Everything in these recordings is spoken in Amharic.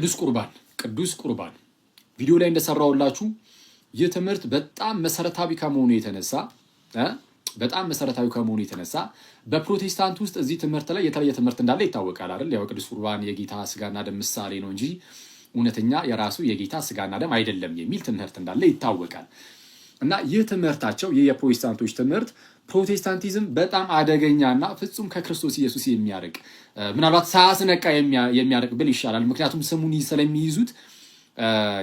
ቅዱስ ቁርባን ቪዲዮ ላይ እንደሰራውላችሁ ይህ ትምህርት በጣም መሰረታዊ ከመሆኑ የተነሳ በፕሮቴስታንት ውስጥ እዚህ ትምህርት ላይ የተለየ ትምህርት እንዳለ ይታወቃል አይደል? ያው ቅዱስ ቁርባን የጌታ ስጋና ደም ምሳሌ ነው እንጂ እውነተኛ የራሱ የጌታ ስጋና ደም አይደለም የሚል ትምህርት እንዳለ ይታወቃል። እና ይህ ትምህርታቸው የፕሮቴስታንቶች ትምህርት ፕሮቴስታንቲዝም በጣም አደገኛና ፍጹም ከክርስቶስ ኢየሱስ የሚያርቅ ምናልባት ሳያስነቃ የሚያርቅ ብል ይሻላል። ምክንያቱም ስሙን ስለሚይዙት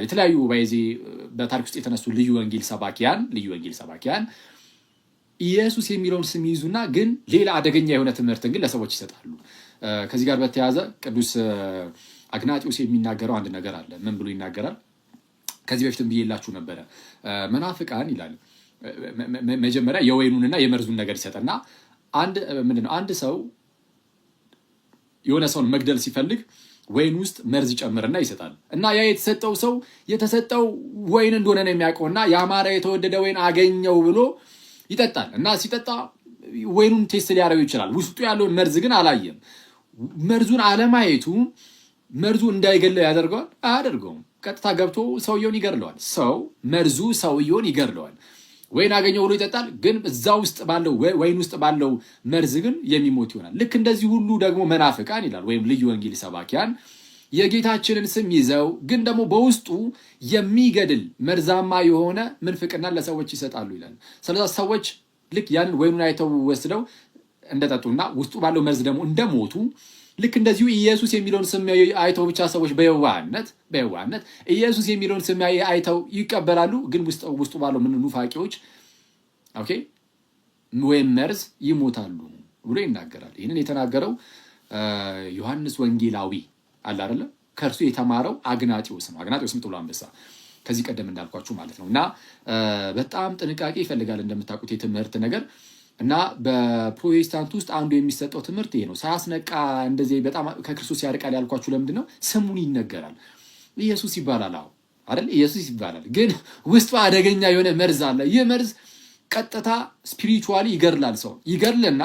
የተለያዩ በታሪክ ውስጥ የተነሱ ልዩ ወንጌል ሰባኪያን ኢየሱስ የሚለውን ስም ይይዙና ግን ሌላ አደገኛ የሆነ ትምህርትን ግን ለሰዎች ይሰጣሉ። ከዚህ ጋር በተያያዘ ቅዱስ አግናጢዮስ የሚናገረው አንድ ነገር አለ። ምን ብሎ ይናገራል? ከዚህ በፊትም ብዬላችሁ ነበረ። መናፍቃን ይላል መጀመሪያ የወይኑንና የመርዙን ነገር ይሰጠና አንድ ሰው የሆነ ሰውን መግደል ሲፈልግ ወይን ውስጥ መርዝ ይጨምርና ይሰጣል። እና ያ የተሰጠው ወይን እንደሆነ ነው የሚያውቀውና ያማረ የተወደደ ወይን አገኘው ብሎ ይጠጣል። እና ሲጠጣ ወይኑን ቴስት ሊያደርገው ይችላል። ውስጡ ያለውን መርዝ ግን አላየም። መርዙን አለማየቱ መርዙ እንዳይገለው ያደርገዋል? አያደርገውም። ቀጥታ ገብቶ ሰውየውን ይገድለዋል። መርዙ ሰውየውን ይገድለዋል። ወይን አገኘው ብሎ ይጠጣል፣ ግን እዛ ውስጥ ባለው ወይን ውስጥ ባለው መርዝ ግን የሚሞት ይሆናል። ልክ እንደዚህ ሁሉ ደግሞ መናፍቃን ይላል ወይም ልዩ ወንጌል ሰባኪያን የጌታችንን ስም ይዘው ግን ደግሞ በውስጡ የሚገድል መርዛማ የሆነ ምንፍቅናን ለሰዎች ይሰጣሉ ይላል። ስለዛ ሰዎች ልክ ያንን ወይኑን አይተው ወስደው እንደጠጡና ውስጡ ባለው መርዝ ደግሞ እንደሞቱ ልክ እንደዚሁ ኢየሱስ የሚለውን ስም አይተው ብቻ ሰዎች በየዋህነት ኢየሱስ የሚለውን ስም አይተው ይቀበላሉ፣ ግን ውስጡ ባለው ኑፋቂዎች ወይም መርዝ ይሞታሉ ብሎ ይናገራል። ይህንን የተናገረው ዮሐንስ ወንጌላዊ አለ አይደለ? ከእርሱ የተማረው አግናጢዮስም ጥሎ አንበሳ ከዚህ ቀደም እንዳልኳችሁ ማለት ነው። እና በጣም ጥንቃቄ ይፈልጋል እንደምታውቁት የትምህርት ነገር። እና በፕሮቴስታንት ውስጥ አንዱ የሚሰጠው ትምህርት ይሄ ነው። ሳያስነቃ እንደዚህ በጣም ከክርስቶስ ያርቃል ያልኳችሁ ለምንድን ነው? ስሙን ይነገራል። ኢየሱስ ይባላል አይደል? ኢየሱስ ይባላል፣ ግን ውስጡ አደገኛ የሆነ መርዝ አለ። ይህ መርዝ ቀጥታ ስፒሪቹዋሊ ይገድላል። ሰው ይገድልና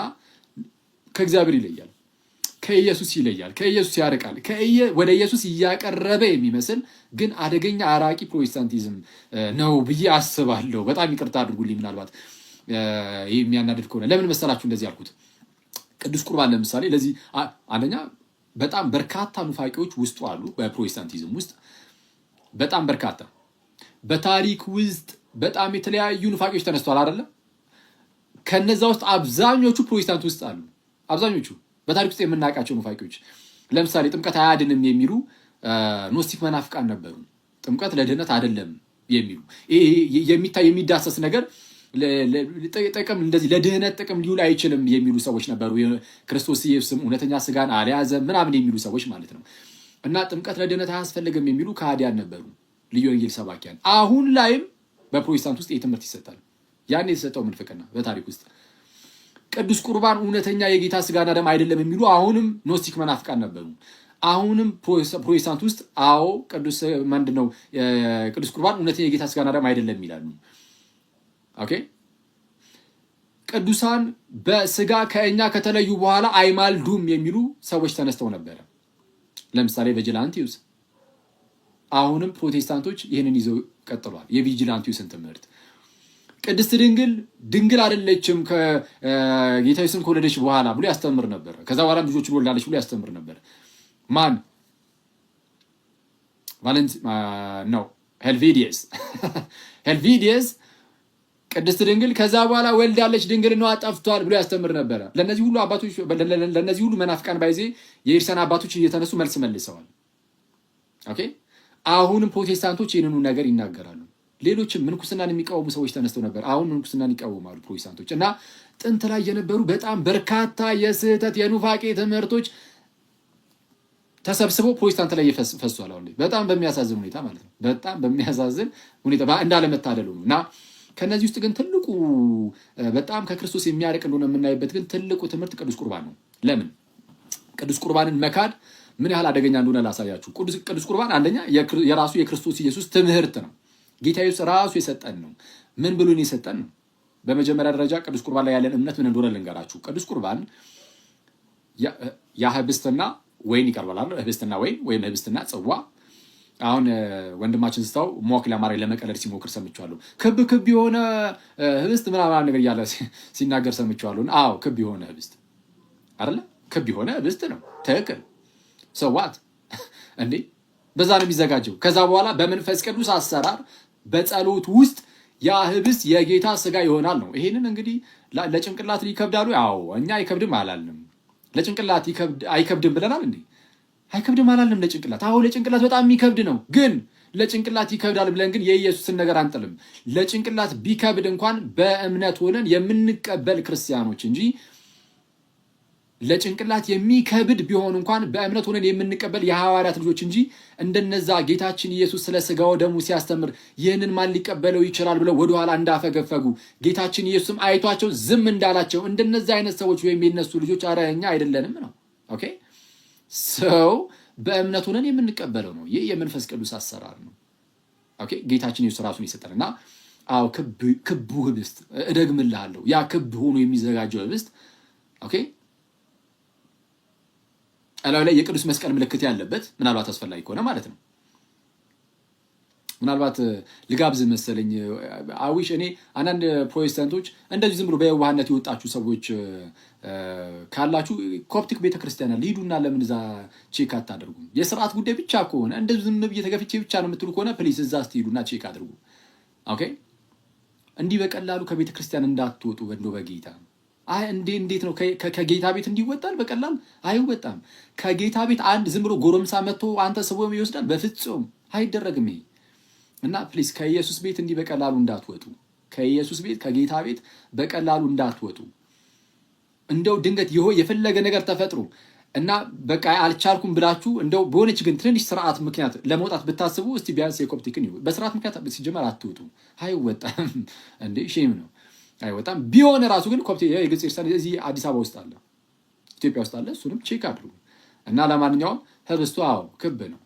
ከእግዚአብሔር ይለያል፣ ከኢየሱስ ይለያል፣ ከኢየሱስ ያርቃል። ወደ ኢየሱስ እያቀረበ የሚመስል ግን አደገኛ አራቂ ፕሮቴስታንቲዝም ነው ብዬ አስባለሁ። በጣም ይቅርታ አድርጉልኝ ምናልባት ይህ የሚያናድድ ከሆነ። ለምን መሰላችሁ እንደዚህ ያልኩት? ቅዱስ ቁርባን ለምሳሌ ለዚህ አንደኛ በጣም በርካታ ኑፋቂዎች ውስጡ አሉ። በፕሮቴስታንቲዝም ውስጥ በጣም በርካታ፣ በታሪክ ውስጥ በጣም የተለያዩ ኑፋቂዎች ተነስተዋል አይደለም? ከነዛ ውስጥ አብዛኞቹ ፕሮቴስታንት ውስጥ አሉ። አብዛኞቹ በታሪክ ውስጥ የምናውቃቸው ኑፋቂዎች ለምሳሌ ጥምቀት አያድንም የሚሉ ኖስቲክ መናፍቃን ነበሩ። ጥምቀት ለድህነት አይደለም የሚሉ የሚታይ የሚዳሰስ ነገር ጥቅም እንደዚህ ለድህነት ጥቅም ሊውል አይችልም የሚሉ ሰዎች ነበሩ። ክርስቶስ ኢየሱስም እውነተኛ ስጋን አልያዘም ምናምን የሚሉ ሰዎች ማለት ነው። እና ጥምቀት ለድህነት አያስፈልግም የሚሉ ከሃዲያን ነበሩ፣ ልዩ ወንጌል ሰባኪያን። አሁን ላይም በፕሮቴስታንት ውስጥ የትምህርት ይሰጣል። ያን የተሰጠው ምንፍቅና በታሪክ ውስጥ ቅዱስ ቁርባን እውነተኛ የጌታ ስጋና ደም አይደለም የሚሉ አሁንም ኖስቲክ መናፍቃን ነበሩ። አሁንም ፕሮቴስታንት ውስጥ ቅዱስ ቁርባን እውነተኛ የጌታ ስጋና ደም አይደለም ይላሉ። ቅዱሳን በስጋ ከእኛ ከተለዩ በኋላ አይማልዱም የሚሉ ሰዎች ተነስተው ነበረ። ለምሳሌ ቪጂላንቲዩስ። አሁንም ፕሮቴስታንቶች ይህንን ይዘው ቀጥሏል፣ የቪጂላንቲዩስን ትምህርት። ቅድስት ድንግል አይደለችም ከጌታ ኢየሱስን ከወለደች በኋላ ብሎ ያስተምር ነበር። ከዛ በኋላ ልጆችን ወልዳለች ብሎ ያስተምር ነበር። ማን? ሄልቪዲየስ ቅድስት ድንግል ከዛ በኋላ ወልዳለች፣ ድንግልናዋ ጠፍቷል ብሎ ያስተምር ነበረ። ለነዚህ ሁሉ መናፍቃን የኤርሰን አባቶች እየተነሱ መልስ መልሰዋል። አሁንም ፕሮቴስታንቶች ይህንኑ ነገር ይናገራሉ። ሌሎችም ምንኩስናን የሚቃወሙ ሰዎች ተነስተው ነበር። አሁን ምንኩስናን ይቃወማሉ ፕሮቴስታንቶች። እና ጥንት ላይ የነበሩ በጣም በርካታ የስህተት የኑፋቄ ትምህርቶች ተሰብስበው ፕሮቴስታንት ላይ ፈሷል። አሁን በጣም በሚያሳዝን ሁኔታ ማለት ነው። በጣም በሚያሳዝን ሁኔታ እንዳለመታደሉ ነው። እና ከነዚህ ውስጥ ግን ትልቁ በጣም ከክርስቶስ የሚያርቅ እንደሆነ የምናይበት ግን ትልቁ ትምህርት ቅዱስ ቁርባን ነው። ለምን? ቅዱስ ቁርባንን መካድ ምን ያህል አደገኛ እንደሆነ ላሳያችሁ። ቅዱስ ቁርባን አንደኛ የራሱ የክርስቶስ ኢየሱስ ትምህርት ነው። ጌታ ኢየሱስ ራሱ የሰጠን ነው። ምን ብሎን የሰጠን ነው? በመጀመሪያ ደረጃ ቅዱስ ቁርባን ላይ ያለን እምነት ምን እንደሆነ ልንገራችሁ። ቅዱስ ቁርባን ያ ህብስትና ወይን ይቀርባል። ህብስትና ወይን ወይም ህብስትና ጽዋ አሁን ወንድማችን ስታው ሞክ ለማድረግ ለመቀለድ ሲሞክር ሰምቼዋለሁ። ክብ ክብ የሆነ ህብስት ምናምን ነገር እያለ ሲናገር ሰምቼዋለሁ። አዎ ክብ የሆነ ህብስት አይደለ? ክብ የሆነ ህብስት ነው። ትክክል። ሰዋት እንዴ በዛ ነው የሚዘጋጀው። ከዛ በኋላ በመንፈስ ቅዱስ አሰራር በጸሎት ውስጥ ያ ህብስት የጌታ ስጋ ይሆናል ነው። ይሄንን እንግዲህ ለጭንቅላት ይከብዳሉ። አዎ እኛ አይከብድም አላልንም። ለጭንቅላት አይከብድም ብለናል እንዴ? አይከብድም አላልንም ለጭንቅላት። አዎ ለጭንቅላት በጣም የሚከብድ ነው። ግን ለጭንቅላት ይከብዳል ብለን ግን የኢየሱስን ነገር አንጥልም። ለጭንቅላት ቢከብድ እንኳን በእምነት ሆነን የምንቀበል ክርስቲያኖች እንጂ ለጭንቅላት የሚከብድ ቢሆን እንኳን በእምነት ሆነን የምንቀበል የሐዋርያት ልጆች እንጂ እንደነዛ ጌታችን ኢየሱስ ስለ ስጋው ደሙ ሲያስተምር ይህንን ማን ሊቀበለው ይችላል ብለው ወደኋላ እንዳፈገፈጉ ጌታችን ኢየሱስም አይቷቸው ዝም እንዳላቸው እንደነዛ አይነት ሰዎች ወይም የነሱ ልጆች አረ እኛ አይደለንም ነው። ኦኬ ሰው በእምነት ሆነን የምንቀበለው ነው። ይህ የመንፈስ ቅዱስ አሰራር ነው። ኦኬ ጌታችን ኢየሱስ ራሱን ይሰጠንና አዎ ክቡ ህብስት እደግምልሃለሁ፣ ያ ክብ ሆኖ የሚዘጋጀው ህብስት ኦኬ እላዩ ላይ የቅዱስ መስቀል ምልክት ያለበት ምናልባት አስፈላጊ ከሆነ ማለት ነው። ምናልባት ልጋብዝ መሰለኝ አዊሽ እኔ አንዳንድ ፕሮቴስታንቶች እንደዚህ ዝም ብሎ በየዋህነት የወጣችሁ ሰዎች ካላችሁ ኮፕቲክ ቤተክርስቲያን ሊዱና ለምን እዛ ቼክ አታደርጉም? የስርዓት ጉዳይ ብቻ ከሆነ እንደዚህ ዝም ብዬ ተገፍቼ ብቻ ነው የምትሉ ከሆነ ፕሊዝ እዛ ስትሄዱና ቼክ አድርጉ። ኦኬ እንዲህ በቀላሉ ከቤተክርስቲያን እንዳትወጡ በእንዶ በጌታ እንዴት ነው ከጌታ ቤት እንዲወጣል? በቀላል አይወጣም። ከጌታ ቤት አንድ ዝም ብሎ ጎረምሳ መጥቶ አንተ ስቦ ይወስዳል? በፍጹም አይደረግም ይሄ እና ፕሊዝ ከኢየሱስ ቤት እንዲህ በቀላሉ እንዳትወጡ። ከኢየሱስ ቤት ከጌታ ቤት በቀላሉ እንዳትወጡ። እንደው ድንገት የፈለገ ነገር ተፈጥሮ እና በቃ አልቻልኩም ብላችሁ እንደው በሆነች ግን ትንሽ ስርዓት ምክንያት ለመውጣት ብታስቡ እስቲ ቢያንስ የኮፕቲክን ይሁን በስርዓት ምክንያት ሲጀመር አትወጡ። አይወጣም እንዴ ሼም ነው። አይወጣም ቢሆን ራሱ ግን ኮፕቲክ የግብጽ ክርስቲያን እዚህ አዲስ አበባ ውስጥ አለ፣ ኢትዮጵያ ውስጥ አለ። እሱንም ቼክ አድርጉ እና ለማንኛውም ህብስቱ አዎ ክብ ነው።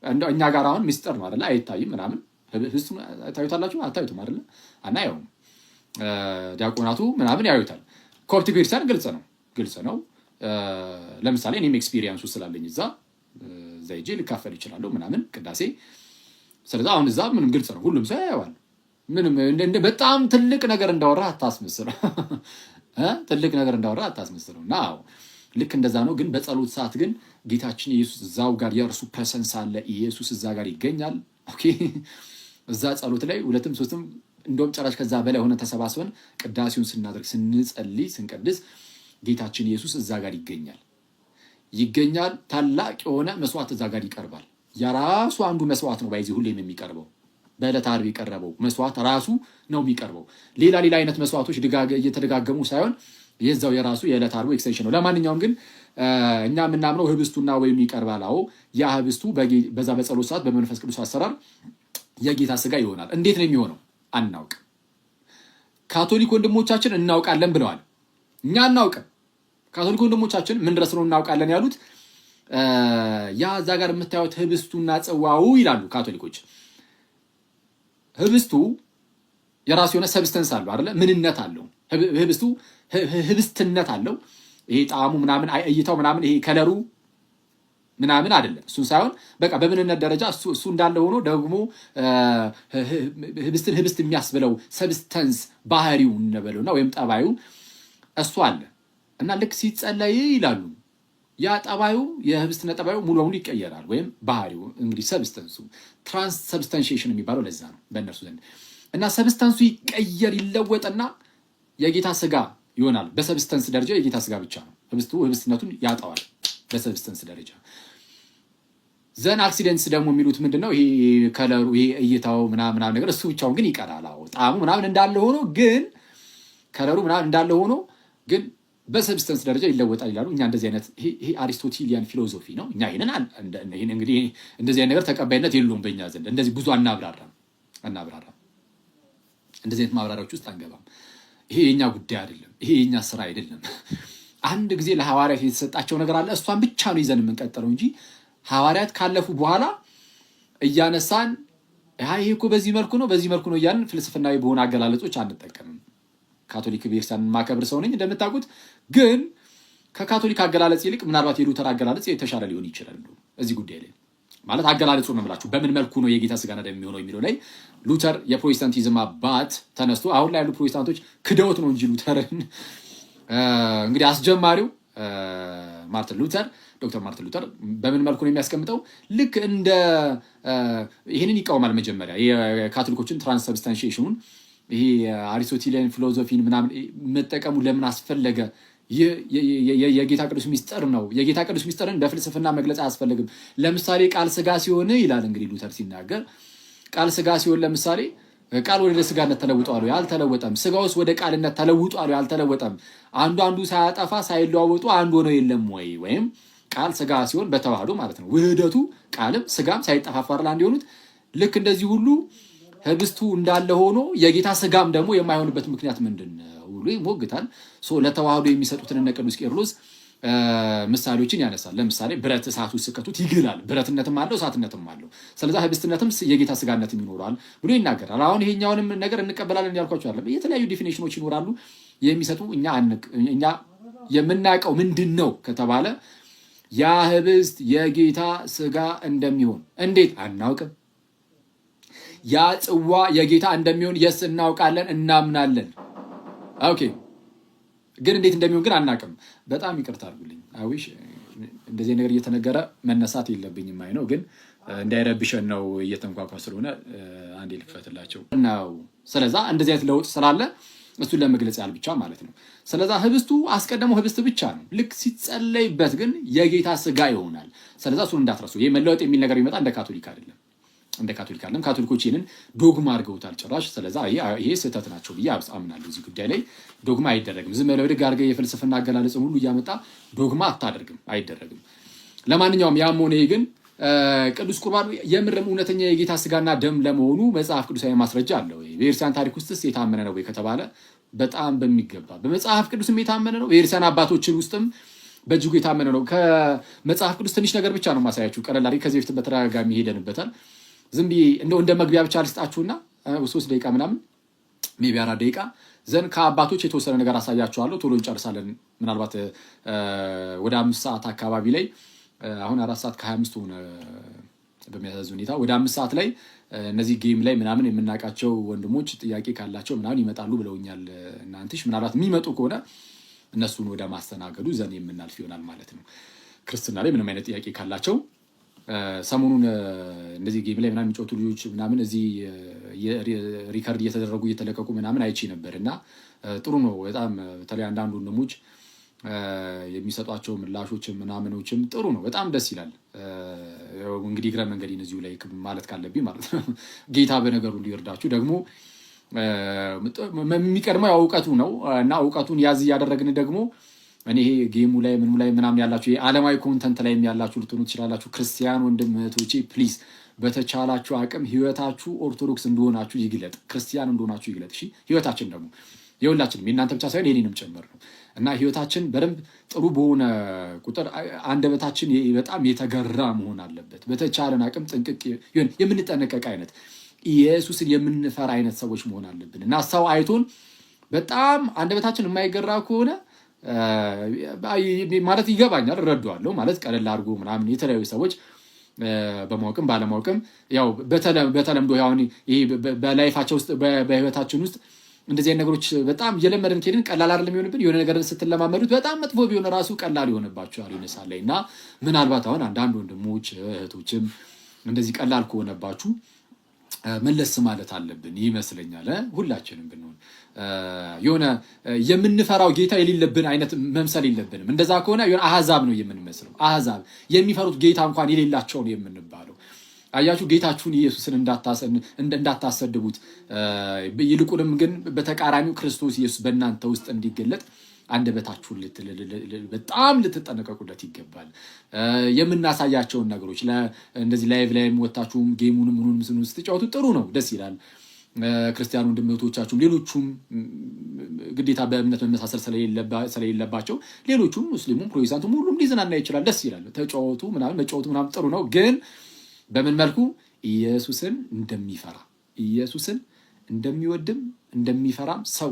እንደው እኛ ጋር አሁን ሚስጥር ነው አይደለ? አይታይም ምናምን ህብስቱ ታዩታላችሁ? አታዩትም አይደለ? አናየውም። ዲያቆናቱ ምናምን ያዩታል። ኮፕቲክ ክርስቲያን ግልጽ ነው። ለምሳሌ እኔም ኤክስፒሪየንሱ ስላለኝ እዛ ሄጄ ልካፈል ይችላለሁ ምናምን ቅዳሴ። ስለዚህ አሁን እዛ ምንም ግልጽ ነው፣ ሁሉም ሰው ያየዋል። ምንም በጣም ትልቅ ነገር እንዳወራ አታስመስለው። ትልቅ ነገር እንዳወራ አታስመስለው። እና ልክ እንደዛ ነው። ግን በጸሎት ሰዓት ግን ጌታችን ኢየሱስ እዛው ጋር የእርሱ ፕሬሰንስ አለ። ኢየሱስ እዛ ጋር ይገኛል። ኦኬ እዛ ጸሎት ላይ ሁለትም ሶስትም እንደውም ጨራሽ ከዛ በላይ ሆነ ተሰባስበን ቅዳሴውን ስናደርግ ስንጸልይ ስንቀድስ ጌታችን ኢየሱስ እዛ ጋር ይገኛል። ታላቅ የሆነ መስዋዕት እዛ ጋር ይቀርባል። የራሱ አንዱ መስዋዕት ነው ባይዚ ሁሌም የሚቀርበው በዕለተ ዓርብ የቀረበው መስዋዕት ራሱ ነው የሚቀርበው። ሌላ አይነት መስዋዕቶች እየተደጋገሙ ሳይሆን የዛው የራሱ የዕለተ ዓርቡ ኤክስቴንሽን ነው። ለማንኛውም ግን እኛ የምናምነው ህብስቱና ወይም ይቀርባል። አዎ ያ ህብስቱ በዛ በጸሎት ሰዓት በመንፈስ ቅዱስ አሰራር የጌታ ስጋ ይሆናል። እንዴት ነው የሚሆነው? አናውቅ። ካቶሊክ ወንድሞቻችን እናውቃለን ብለዋል። እኛ አናውቅም። ካቶሊክ ወንድሞቻችን ምን ድረስ ነው እናውቃለን ያሉት? ያ እዛ ጋር የምታዩት ህብስቱና ጽዋው ይላሉ ካቶሊኮች። ህብስቱ የራሱ የሆነ ሰብስተንስ አለው አይደለ? ምንነት አለው። ህብስቱ ህብስትነት አለው። ይሄ ጣዕሙ ምናምን እይታው ምናምን ይሄ ከለሩ ምናምን አይደለም። እሱን ሳይሆን በቃ በምንነት ደረጃ እሱ እንዳለ ሆኖ ደግሞ ህብስትን ህብስት የሚያስብለው ሰብስተንስ ባህሪው እንበለውና ወይም ጠባዩ እሱ አለ እና ልክ ሲጸለይ ይላሉ ያ ጠባዩ የህብስትና ጠባዩ ሙሉ በሙሉ ይቀየራል። ወይም ባህሪው እንግዲህ ሰብስተንሱ ትራንስ ሰብስታንሺዬሽን የሚባለው ለዛ ነው በእነርሱ ዘንድ እና ሰብስተንሱ ይለወጥና የጌታ ስጋ ይሆናል። በሰብስተንስ ደረጃ የጌታ ስጋ ብቻ ነው። ህብስቱ ህብስትነቱን ያጣዋል በሰብስተንስ ደረጃ። ዘን አክሲደንትስ ደግሞ የሚሉት ምንድነው? ይሄ ከለሩ ይሄ እይታው ምናምን ነገር እሱ ብቻውን ግን ይቀራል። አዎ ጣዕሙ ምናምን እንዳለ ሆኖ ግን ከለሩ ምናምን እንዳለ ሆኖ ግን በሰብስተንስ ደረጃ ይለወጣል ይላሉ። እኛ እንደዚህ አይነት ይሄ አሪስቶቴሊያን ፊሎሶፊ ነው። እኛ ይሄን እንግዲህ እንደዚህ አይነት ነገር ተቀባይነት የለውም በእኛ ዘንድ። እንደዚህ ብዙ አናብራራም። እንደዚህ አይነት ማብራሪያዎች ውስጥ አንገባም። ይሄ የኛ ጉዳይ አይደለም። ይሄ የኛ ስራ አይደለም። አንድ ጊዜ ለሐዋርያት የተሰጣቸው ነገር አለ። እሷን ብቻ ነው ይዘን የምንቀጥለው እንጂ ሐዋርያት ካለፉ በኋላ እያነሳን ይሄ እኮ በዚህ መልኩ ነው እያልን ፍልስፍናዊ በሆነ አገላለጾች አንጠቀምም። ካቶሊክ ቤተክርስቲያንን ማከብር ሰው ነኝ እንደምታውቁት። ግን ከካቶሊክ አገላለጽ ይልቅ ምናልባት የሉተር አገላለጽ የተሻለ ሊሆን ይችላል እዚህ ጉዳይ ላይ። ማለት አገላለጹ ነው የምላችሁ። በምን መልኩ ነው የጌታ ስጋና ደም የሚሆነው የሚለው ላይ ሉተር የፕሮቴስታንቲዝም አባት ተነስቶ አሁን ላይ ያሉ ፕሮቴስታንቶች ክደውት ነው እንጂ ሉተርን እንግዲህ አስጀማሪው ዶክተር ማርቲን ሉተር በምን መልኩ ነው የሚያስቀምጠው? ልክ እንደ ይህንን ይቃወማል። መጀመሪያ የካቶሊኮችን ትራንስሰብስታንሺዬሽኑን ይሄ አሪስቶቴሊያን ፊሎዞፊን ምናምን መጠቀሙ ለምን አስፈለገ? የጌታ ቅዱስ ሚስጥር ነው። የጌታ ቅዱስ ሚስጥርን በፍልስፍና መግለጽ አያስፈልግም። ለምሳሌ ቃል ስጋ ሲሆን ይላል እንግዲህ ሉተር ሲናገር ቃል ስጋ ሲሆን ለምሳሌ ቃል ወደ ስጋነት ተለውጧል፣ አልተለወጠም። ስጋውስ ወደ ቃልነት ተለውጧል፣ አልተለወጠም። አንዱ ሳያጠፋ ሳይለዋወጡ አንድ ሆነው የለም ወይ? ወይም ቃል ስጋ ሲሆን በተዋህዶ ማለት ነው ውህደቱ ቃልም ስጋም ሳይጠፋፋ አንድ የሆኑት ልክ እንደዚህ ሁሉ ህብስቱ እንዳለ ሆኖ የጌታ ስጋም ደግሞ የማይሆንበት ምክንያት ምንድን ነው ብሎ ይሞግታል። ለተዋህዶ የሚሰጡትን እነ ቅዱስ ቄርሎስ ምሳሌዎችን ያነሳል። ለምሳሌ ብረት እሳት ውስጥ ስከቱት ይግላል፣ ብረትነትም አለው እሳትነትም አለው። ስለዚህ ህብስትነትም የጌታ ስጋነትም ይኖራል ብሎ ይናገራል። አሁን ይሄኛውንም ነገር እንቀበላለን ያልኳቸው አለ። የተለያዩ ዲፊኒሽኖች ይኖራሉ የሚሰጡ እኛ የምናውቀው ምንድን ነው ከተባለ ያ ህብስት የጌታ ስጋ እንደሚሆን እንዴት አናውቅም። ያ ጽዋ የጌታ እንደሚሆን የስ እናውቃለን፣ እናምናለን። ኦኬ ግን እንዴት እንደሚሆን ግን አናውቅም። በጣም ይቅርታ አድርጉልኝ። አዊሽ እንደዚህ ነገር እየተነገረ መነሳት የለብኝም ነው፣ ግን እንዳይረብሸን ነው እየተንኳኳ ስለሆነ አንዴ ልክፈትላቸው ነው። ስለዛ እንደዚህ አይነት ለውጥ ስላለ እሱን ለመግለጽ ያህል ብቻ ማለት ነው። ስለዛ ህብስቱ አስቀድሞ ህብስት ብቻ ነው። ልክ ሲጸለይበት ግን የጌታ ስጋ ይሆናል። ስለዛ እሱን እንዳትረሱ። ይሄ መለወጥ የሚል ነገር ቢመጣ እንደ ካቶሊክ አይደለም። ካቶሊኮች ይህንን ዶግማ አድርገውታል ጭራሽ። ስለዛ ይሄ ስህተት ናቸው ብዬ አምናለሁ። እዚህ ጉዳይ ላይ ዶግማ አይደረግም። ዝም ብለህ ብድግ አድርገህ የፍልስፍና አገላለጽን ሁሉ እያመጣ ዶግማ አታደርግም፣ አይደረግም። ለማንኛውም ያም ሆነ ግን ቅዱስ ቁርባን የምርም እውነተኛ የጌታ ስጋና ደም ለመሆኑ መጽሐፍ ቅዱሳዊ ማስረጃ አለው። በቤተክርስቲያን ታሪክ ውስጥስ የታመነ ነው ወይ ከተባለ በጣም በሚገባ በመጽሐፍ ቅዱስም የታመነ ነው። በቤተክርስቲያን አባቶችን ውስጥም በእጅጉ የታመነ ነው። ከመጽሐፍ ቅዱስ ትንሽ ነገር ብቻ ነው ማሳያችሁ። ቀለል አድርጌ ከዚህ በፊት በተደጋጋሚ ሄደንበታል። ዝም ብዬ እንደ መግቢያ ብቻ ልስጣችሁና 3 ደቂቃ ምናምን ሜቢ 4 ደቂቃ ዘንድ ከአባቶች የተወሰነ ነገር አሳያችኋለሁ። ቶሎ እንጨርሳለን። ምናልባት ወደ 5 ሰዓት አካባቢ ላይ አሁን 4 ሰዓት ከ25 ሆነ በሚያሳዝን ሁኔታ። ወደ 5 ሰዓት ላይ እነዚህ ጌም ላይ ምናምን የምናውቃቸው ወንድሞች ጥያቄ ካላቸው ምናምን ይመጣሉ ብለውኛል። እናንተሽ ምናልባት የሚመጡ ከሆነ እነሱን ወደ ማስተናገዱ ዘንድ የምናልፍ ይሆናል ማለት ነው። ክርስትና ላይ ምንም አይነት ጥያቄ ካላቸው ሰሞኑን እንደዚህ ጌም ላይ ምናምን የሚጮቱ ልጆች ምናምን እዚህ ሪከርድ እየተደረጉ እየተለቀቁ ምናምን አይቼ ነበር እና ጥሩ ነው በጣም። በተለይ አንዳንድ ወንድሞች የሚሰጧቸው ምላሾች ምናምኖችም ጥሩ ነው፣ በጣም ደስ ይላል። እንግዲህ እግረ መንገዴን እዚሁ ላይ ማለት ካለብኝ ማለት ነው። ጌታ በነገሩ እንዲወርዳችሁ ደግሞ የሚቀድመው ያው እውቀቱ ነው እና እውቀቱን ያዝ እያደረግን ደግሞ እኔ ይሄ ጌሙ ላይ ምኑ ላይ ምናምን ያላችሁ ዓለማዊ ኮንተንት ላይ ያላችሁ ልትሆኑ ትችላላችሁ። ክርስቲያን ወንድም እህቶቼ ፕሊዝ በተቻላችሁ አቅም ህይወታችሁ ኦርቶዶክስ እንደሆናችሁ ይግለጥ፣ ክርስቲያን እንደሆናችሁ ይግለጥ። እሺ ህይወታችን ደግሞ የሁላችንም የእናንተ ብቻ ሳይሆን የኔንም ጨምር ነው እና ህይወታችን በደንብ ጥሩ በሆነ ቁጥር አንደበታችን በጣም የተገራ መሆን አለበት። በተቻለን አቅም ጥንቅቅ የምንጠነቀቅ አይነት ኢየሱስን የምንፈራ አይነት ሰዎች መሆን አለብን እና ሰው አይቶን በጣም አንደበታችን የማይገራ ከሆነ ማለት ይገባኛል፣ እረዳዋለሁ ማለት ቀለል አድርጎ ምናምን የተለያዩ ሰዎች በማወቅም ባለማወቅም ያው በተለምዶ አሁን ይሄ በላይፋቸው ውስጥ በህይወታችን ውስጥ እንደዚህ አይነት ነገሮች በጣም እየለመደን ከሄድን ቀላል አይደለም የሚሆንብን። የሆነ ነገር ስትለማመዱት በጣም መጥፎ ቢሆን ራሱ ቀላል ይሆንባቸዋል ይነሳል ላይ እና ምናልባት አሁን አንዳንድ ወንድሞች እህቶችም እንደዚህ ቀላል ከሆነባችሁ መለስ ማለት አለብን ይመስለኛል። ሁላችንም ብንሆን የሆነ የምንፈራው ጌታ የሌለብን አይነት መምሰል የለብንም። እንደዛ ከሆነ የሆነ አህዛብ ነው የምንመስለው። አህዛብ የሚፈሩት ጌታ እንኳን የሌላቸው ነው የምንባለው። አያችሁ፣ ጌታችሁን ኢየሱስን እንዳታሰድቡት፣ ይልቁንም ግን በተቃራኒው ክርስቶስ ኢየሱስ በእናንተ ውስጥ እንዲገለጥ አንደበታችሁን በጣም ልትጠነቀቁለት ይገባል። የምናሳያቸውን ነገሮች እንደዚህ ላይቭ ላይም ወጣችሁም ጌሙንም ምኑንም ስትጫወቱ ጥሩ ነው፣ ደስ ይላል። ክርስቲያኑ ወንድሞቻችሁም ሌሎቹም ግዴታ በእምነት መመሳሰል ስለሌለባቸው ሌሎቹም ሙስሊሙም ፕሮቴስታንቱም ሁሉም ሊዝናና ይችላል፣ ደስ ይላል። ተጫወቱ ምናምን መጫወቱ ምናምን ጥሩ ነው። ግን በምን መልኩ ኢየሱስን እንደሚፈራ ኢየሱስን እንደሚወድም እንደሚፈራም ሰው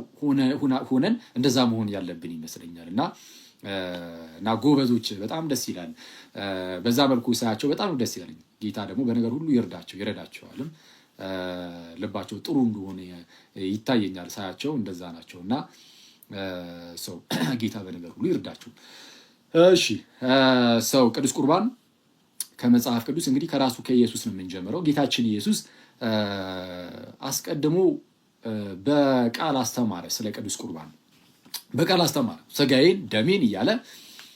ሆነን እንደዛ መሆን ያለብን ይመስለኛል። እና እና ጎበዞች በጣም ደስ ይላል። በዛ መልኩ ሳያቸው በጣም ደስ ይላል። ጌታ ደግሞ በነገር ሁሉ ይረዳቸዋልም። ልባቸው ጥሩ እንደሆነ ይታየኛል ሳያቸው እንደዛ ናቸው። እና ሰው ጌታ በነገር ሁሉ ይርዳቸው። እሺ ሰው ቅዱስ ቁርባን ከመጽሐፍ ቅዱስ እንግዲህ ከራሱ ከኢየሱስ ነው የምንጀምረው። ጌታችን ኢየሱስ አስቀድሞ በቃል አስተማረ። ስለ ቅዱስ ቁርባን በቃል አስተማረ። ስጋዬን ደሜን እያለ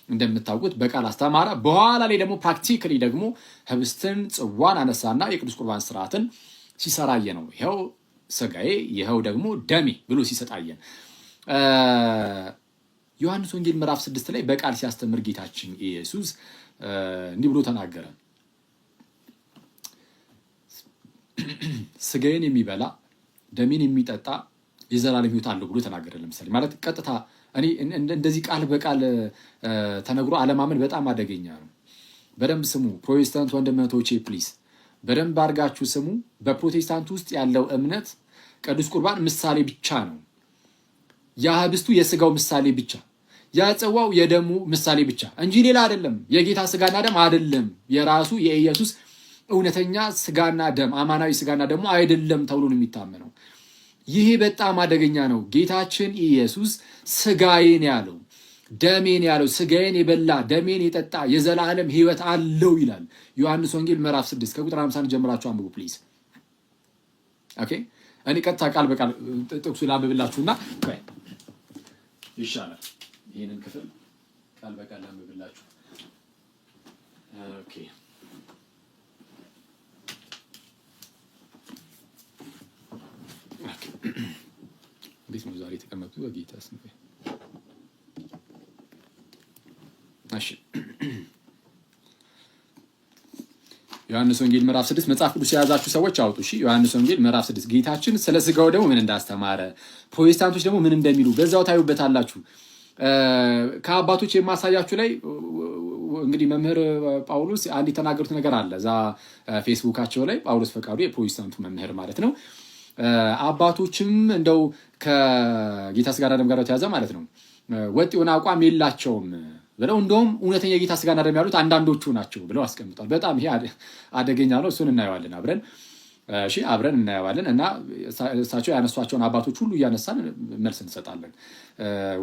እንደምታውቁት በቃል አስተማረ። በኋላ ላይ ደግሞ ፕራክቲካሊ ደግሞ ህብስትን ጽዋን አነሳና የቅዱስ ቁርባን ስርዓትን ሲሰራየ ነው። ይኸው ስጋዬ ይኸው ደግሞ ደሜ ብሎ ሲሰጣየን ዮሐንስ ወንጌል ምዕራፍ 6 ላይ በቃል ሲያስተምር ጌታችን ኢየሱስ እንዲህ ብሎ ተናገረ። ስጋዬን የሚበላ ደሜን የሚጠጣ የዘላለም ሕይወት አለው ብሎ ተናገረ። ለምሳሌ ማለት ቀጥታ እኔ እንደዚህ ቃል በቃል ተነግሮ አለማመን በጣም አደገኛ ነው። በደንብ ስሙ ፕሮቴስታንት ወንድሞቼ ፕሊዝ በደንብ አድርጋችሁ ስሙ። በፕሮቴስታንት ውስጥ ያለው እምነት ቅዱስ ቁርባን ምሳሌ ብቻ ነው። ያ ህብስቱ የስጋው ምሳሌ ብቻ፣ ያ ጽዋው የደሙ ምሳሌ ብቻ እንጂ ሌላ አይደለም። የጌታ ስጋና ደም አይደለም። የራሱ የኢየሱስ እውነተኛ ስጋና ደም አማናዊ ስጋና ደሙ አይደለም ተብሎ ነው የሚታመነው። ይሄ በጣም አደገኛ ነው። ጌታችን ኢየሱስ ስጋዬን ያለው ደሜን ያለው ስጋዬን የበላ ደሜን የጠጣ የዘላለም ሕይወት አለው ይላል ዮሐንስ ወንጌል ምዕራፍ 6 ከቁጥር 50 ጀምራችሁ አንብቡ ፕሊዝ። ኦኬ እኔ ቀጥታ ቃል በቃል ጥቅሱ ላንብብላችሁና ይሻላል። ይሄንን ክፍል ቃል በቃል ላንብብላችሁ። ኦኬ እንዴት ነው ዛሬ የተቀመጡት? በጌታ ስም እሺ። ዮሐንስ ወንጌል ምዕራፍ 6 መጽሐፍ ቅዱስ የያዛችሁ ሰዎች አውጡ። እሺ ዮሐንስ ወንጌል ምዕራፍ 6 ጌታችን ስለ ስጋው ደግሞ ምን እንዳስተማረ ፕሮቴስታንቶች ደግሞ ምን እንደሚሉ በዛው ታዩበታላችሁ። ከአባቶች የማሳያችሁ ላይ እንግዲህ መምህር ጳውሎስ አንድ የተናገሩት ነገር አለ እዛ ፌስቡካቸው ላይ። ጳውሎስ ፈቃዱ የፕሮቴስታንቱ መምህር ማለት ነው። አባቶችም እንደው ከጌታ ስጋና ደም ጋር ተያዘ ማለት ነው ወጥ የሆነ አቋም የላቸውም ብለው እንደውም እውነተኛ የጌታ ስጋና ደም ያሉት አንዳንዶቹ ናቸው ብለው አስቀምጧል። በጣም ይሄ አደገኛ ነው። እሱን እናየዋለን አብረን። እሺ አብረን እናየዋለን እና እሳቸው ያነሷቸውን አባቶች ሁሉ እያነሳን መልስ እንሰጣለን።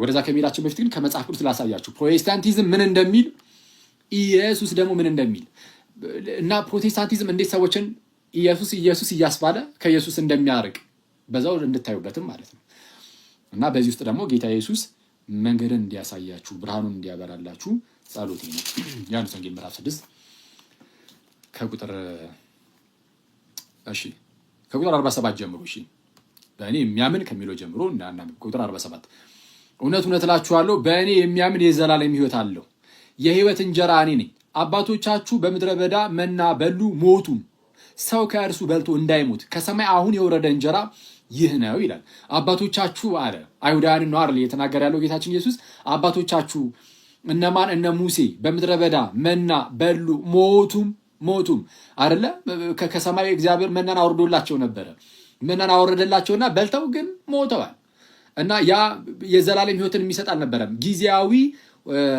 ወደዛ ከመሄዳችን በፊት ግን ከመጽሐፍ ቅዱስ ላሳያችሁ ፕሮቴስታንቲዝም ምን እንደሚል፣ ኢየሱስ ደግሞ ምን እንደሚል እና ፕሮቴስታንቲዝም እንዴት ሰዎችን ኢየሱስ እያስባለ ከኢየሱስ እንደሚያርቅ በዛው እንድታዩበትም ማለት ነው። እና በዚህ ውስጥ ደግሞ ጌታ ኢየሱስ መንገድን እንዲያሳያችሁ ብርሃኑን እንዲያበራላችሁ ጸሎቴ ነው። ዮሐንስ ወንጌል ምዕራፍ 6 ከቁጥር 47 ጀምሮ እሺ በእኔ የሚያምን ከሚለው ጀምሮ እና ቁጥር 47 እውነት እውነት እላችኋለሁ በእኔ የሚያምን የዘላለም ሕይወት አለው። የሕይወት እንጀራ እኔ ነኝ። አባቶቻችሁ በምድረ በዳ መና በሉ ሞቱም። ሰው ከእርሱ በልቶ እንዳይሞት ከሰማይ አሁን የወረደ እንጀራ ይህ ነው ይላል። አባቶቻችሁ አለ አይሁዳውያንን ነው አይደል እየተናገረ ያለው ጌታችን ኢየሱስ። አባቶቻችሁ እነማን? እነ ሙሴ በምድረ በዳ መና በሉ ሞቱም አይደለ? ከሰማይ እግዚአብሔር መናን አውርዶላቸው ነበረ። መናን አወረደላቸውና በልተው ግን ሞተዋል። እና ያ የዘላለም ሕይወትን የሚሰጥ አልነበረም። ጊዜያዊ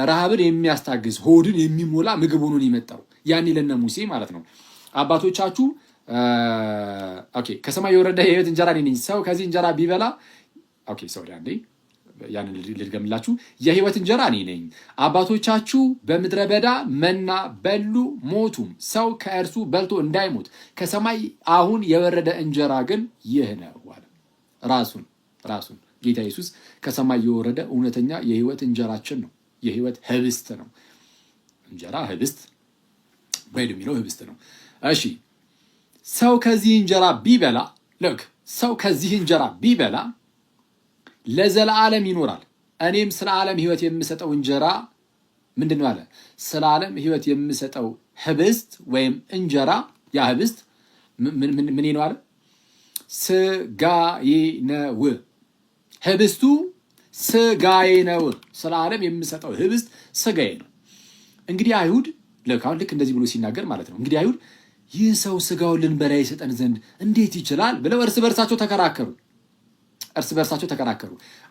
ረሃብን የሚያስታግዝ ሆድን የሚሞላ ምግብ ሆኖ የመጣው ያኔ ለነ ሙሴ ማለት ነው። አባቶቻችሁ ከሰማይ የወረደ የሕይወት እንጀራ እኔ ነኝ። ሰው ከዚህ እንጀራ ቢበላ ያንን ልድገምላችሁ። የሕይወት እንጀራ እኔ ነኝ። አባቶቻችሁ በምድረ በዳ መና በሉ ሞቱም። ሰው ከእርሱ በልቶ እንዳይሞት ከሰማይ አሁን የወረደ እንጀራ ግን ይህ ነው አለ። ራሱን ጌታ ኢየሱስ ከሰማይ የወረደ እውነተኛ የሕይወት እንጀራችን ነው። የሕይወት ህብስት ነው። እንጀራ ህብስት ወይ የሚለው ህብስት ነው። እሺ ሰው ከዚህ እንጀራ ቢበላ ለዘላለም ይኖራል። እኔም ስለ ዓለም ሕይወት የምሰጠው እንጀራ ምንድን ነው አለ? ስለ ዓለም ሕይወት የምሰጠው ህብስት ወይም እንጀራ፣ ያ ህብስት ምን ነው አለ? ስጋዬ ነው። ህብስቱ ስጋዬ ነው። ስለ ዓለም የምሰጠው ህብስት ስጋዬ ነው። እንግዲህ አይሁድ ልክ እንደዚህ ብሎ ሲናገር ማለት ነው። እንግዲህ አይሁድ ይህ ሰው ስጋውን ልንበላ ይሰጠን ዘንድ እንዴት ይችላል ብለው እርስ በርሳቸው ተከራከሩ።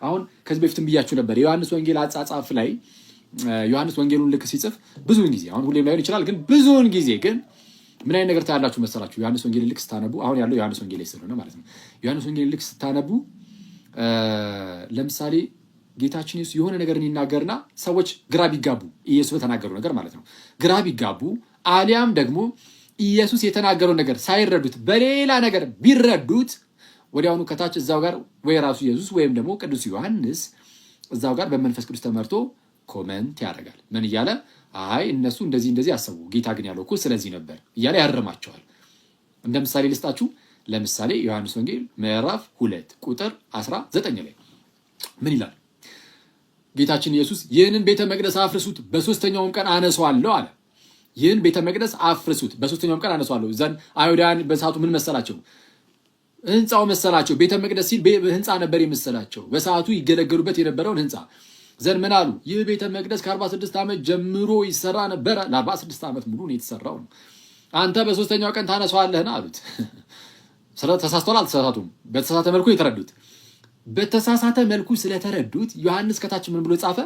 አሁን ከዚህ በፊትም ብያችሁ ነበር የዮሐንስ ወንጌል አጻጻፍ ላይ ዮሐንስ ወንጌሉን ልክ ሲጽፍ ብዙውን ጊዜ አሁን ሁሌም ላይሆን ይችላል፣ ግን ብዙውን ጊዜ ግን ምን አይነት ነገር ታያላችሁ መሰላችሁ? ዮሐንስ ወንጌልን ልክ ስታነቡ አሁን ያለው ዮሐንስ ወንጌል ላይ ስለሆነ ማለት ነው። ዮሐንስ ወንጌልን ልክ ስታነቡ ለምሳሌ ጌታችን ኢየሱስ የሆነ ነገር ይናገርና ሰዎች ግራ ቢጋቡ ኢየሱስ በተናገረው ነገር ማለት ነው ግራ ቢጋቡ አሊያም ደግሞ ኢየሱስ የተናገረው ነገር ሳይረዱት በሌላ ነገር ቢረዱት ወዲያውኑ ከታች እዛው ጋር ወይ ራሱ ኢየሱስ ወይም ደግሞ ቅዱስ ዮሐንስ እዛው ጋር በመንፈስ ቅዱስ ተመርቶ ኮመንት ያደርጋል። ምን እያለ አይ እነሱ እንደዚህ እንደዚህ አሰቡ፣ ጌታ ግን ያለው እኮ ስለዚህ ነበር እያለ ያርማቸዋል። እንደ ምሳሌ ልስጣችሁ። ለምሳሌ ዮሐንስ ወንጌል ምዕራፍ 2 ቁጥር 19 ላይ ምን ይላል? ጌታችን ኢየሱስ ይህንን ቤተ መቅደስ አፍርሱት በሶስተኛውም ቀን አነሳዋለሁ አለ። ይህን ቤተ መቅደስ አፍርሱት በሶስተኛውም ቀን አነሳዋለሁ። ዘንድ አይሁዳውያን በሰዓቱ ምን መሰላቸው? ህንፃው መሰላቸው። ቤተ መቅደስ ሲል ህንፃ ነበር የመሰላቸው፣ በሰዓቱ ይገለገሉበት የነበረውን ህንፃ። ዘንድ ምን አሉ? ይህ ቤተ መቅደስ ከ46 ዓመት ጀምሮ ይሰራ ነበረ፣ ለ46 ዓመት ሙሉ ነው የተሰራው ነው። አንተ በሶስተኛው ቀን ታነሳዋለህን አሉት። ተሳስተዋል? አልተሳሳቱም። በተሳሳተ መልኩ የተረዱት በተሳሳተ መልኩ ስለተረዱት ዮሐንስ ከታች ምን ብሎ ጻፈ?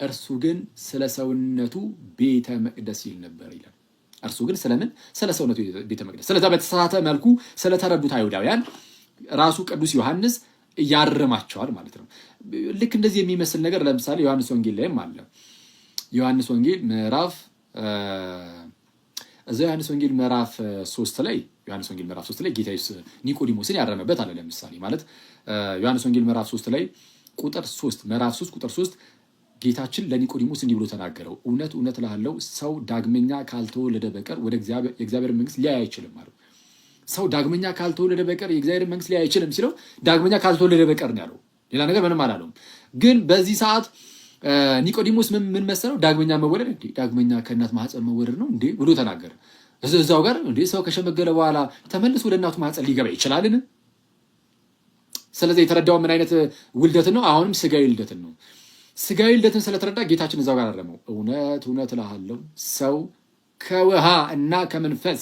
እርሱ ግን ስለ ሰውነቱ ቤተ መቅደስ ይል ነበር ይላል። እርሱ ግን ስለምን? ስለ ሰውነቱ ቤተ መቅደስ። ስለዛ በተሳሳተ መልኩ ስለተረዱት አይሁዳውያን ራሱ ቅዱስ ዮሐንስ ያርማቸዋል ማለት ነው። ልክ እንደዚህ የሚመስል ነገር ለምሳሌ ዮሐንስ ወንጌል ላይም አለ። ዮሐንስ ወንጌል ምዕራፍ 3 ላይ ጌታ ኢየሱስ ኒቆዲሞስን ያረመበት አለ። ለምሳሌ ማለት ዮሐንስ ወንጌል ምዕራፍ 3 ላይ ምዕራፍ 3 ቁጥር 3 ጌታችን ለኒቆዲሞስ እንዲህ ብሎ ተናገረው፣ እውነት እውነት እልሃለሁ ሰው ዳግመኛ ካልተወለደ በቀር ወደ የእግዚአብሔር መንግስት ሊያይ አይችልም አለው። ሰው ዳግመኛ ካልተወለደ በቀር የእግዚአብሔር መንግስት ሊያይ አይችልም ሲለው ዳግመኛ ካልተወለደ በቀር ነው ያለው። ሌላ ነገር ምንም አላለውም። ግን በዚህ ሰዓት ኒቆዲሞስ ምን መሰለው? ዳግመኛ መወለድ እንዴ? ዳግመኛ ከእናት ማህፀን መወለድ ነው እንዴ ብሎ ተናገረ። እዛው ጋር እንዴ ሰው ከሸመገለ በኋላ ተመልሶ ወደ እናቱ ማህፀን ሊገባ ይችላልን? ስለዚህ የተረዳው ምን አይነት ውልደትን ነው? አሁንም ስጋዊ ውልደትን ነው። ስጋዊ ልደትን ስለተረዳ ጌታችን እዛው ጋር አረመው። እውነት እውነት እልሃለሁ ሰው ከውሃ እና ከመንፈስ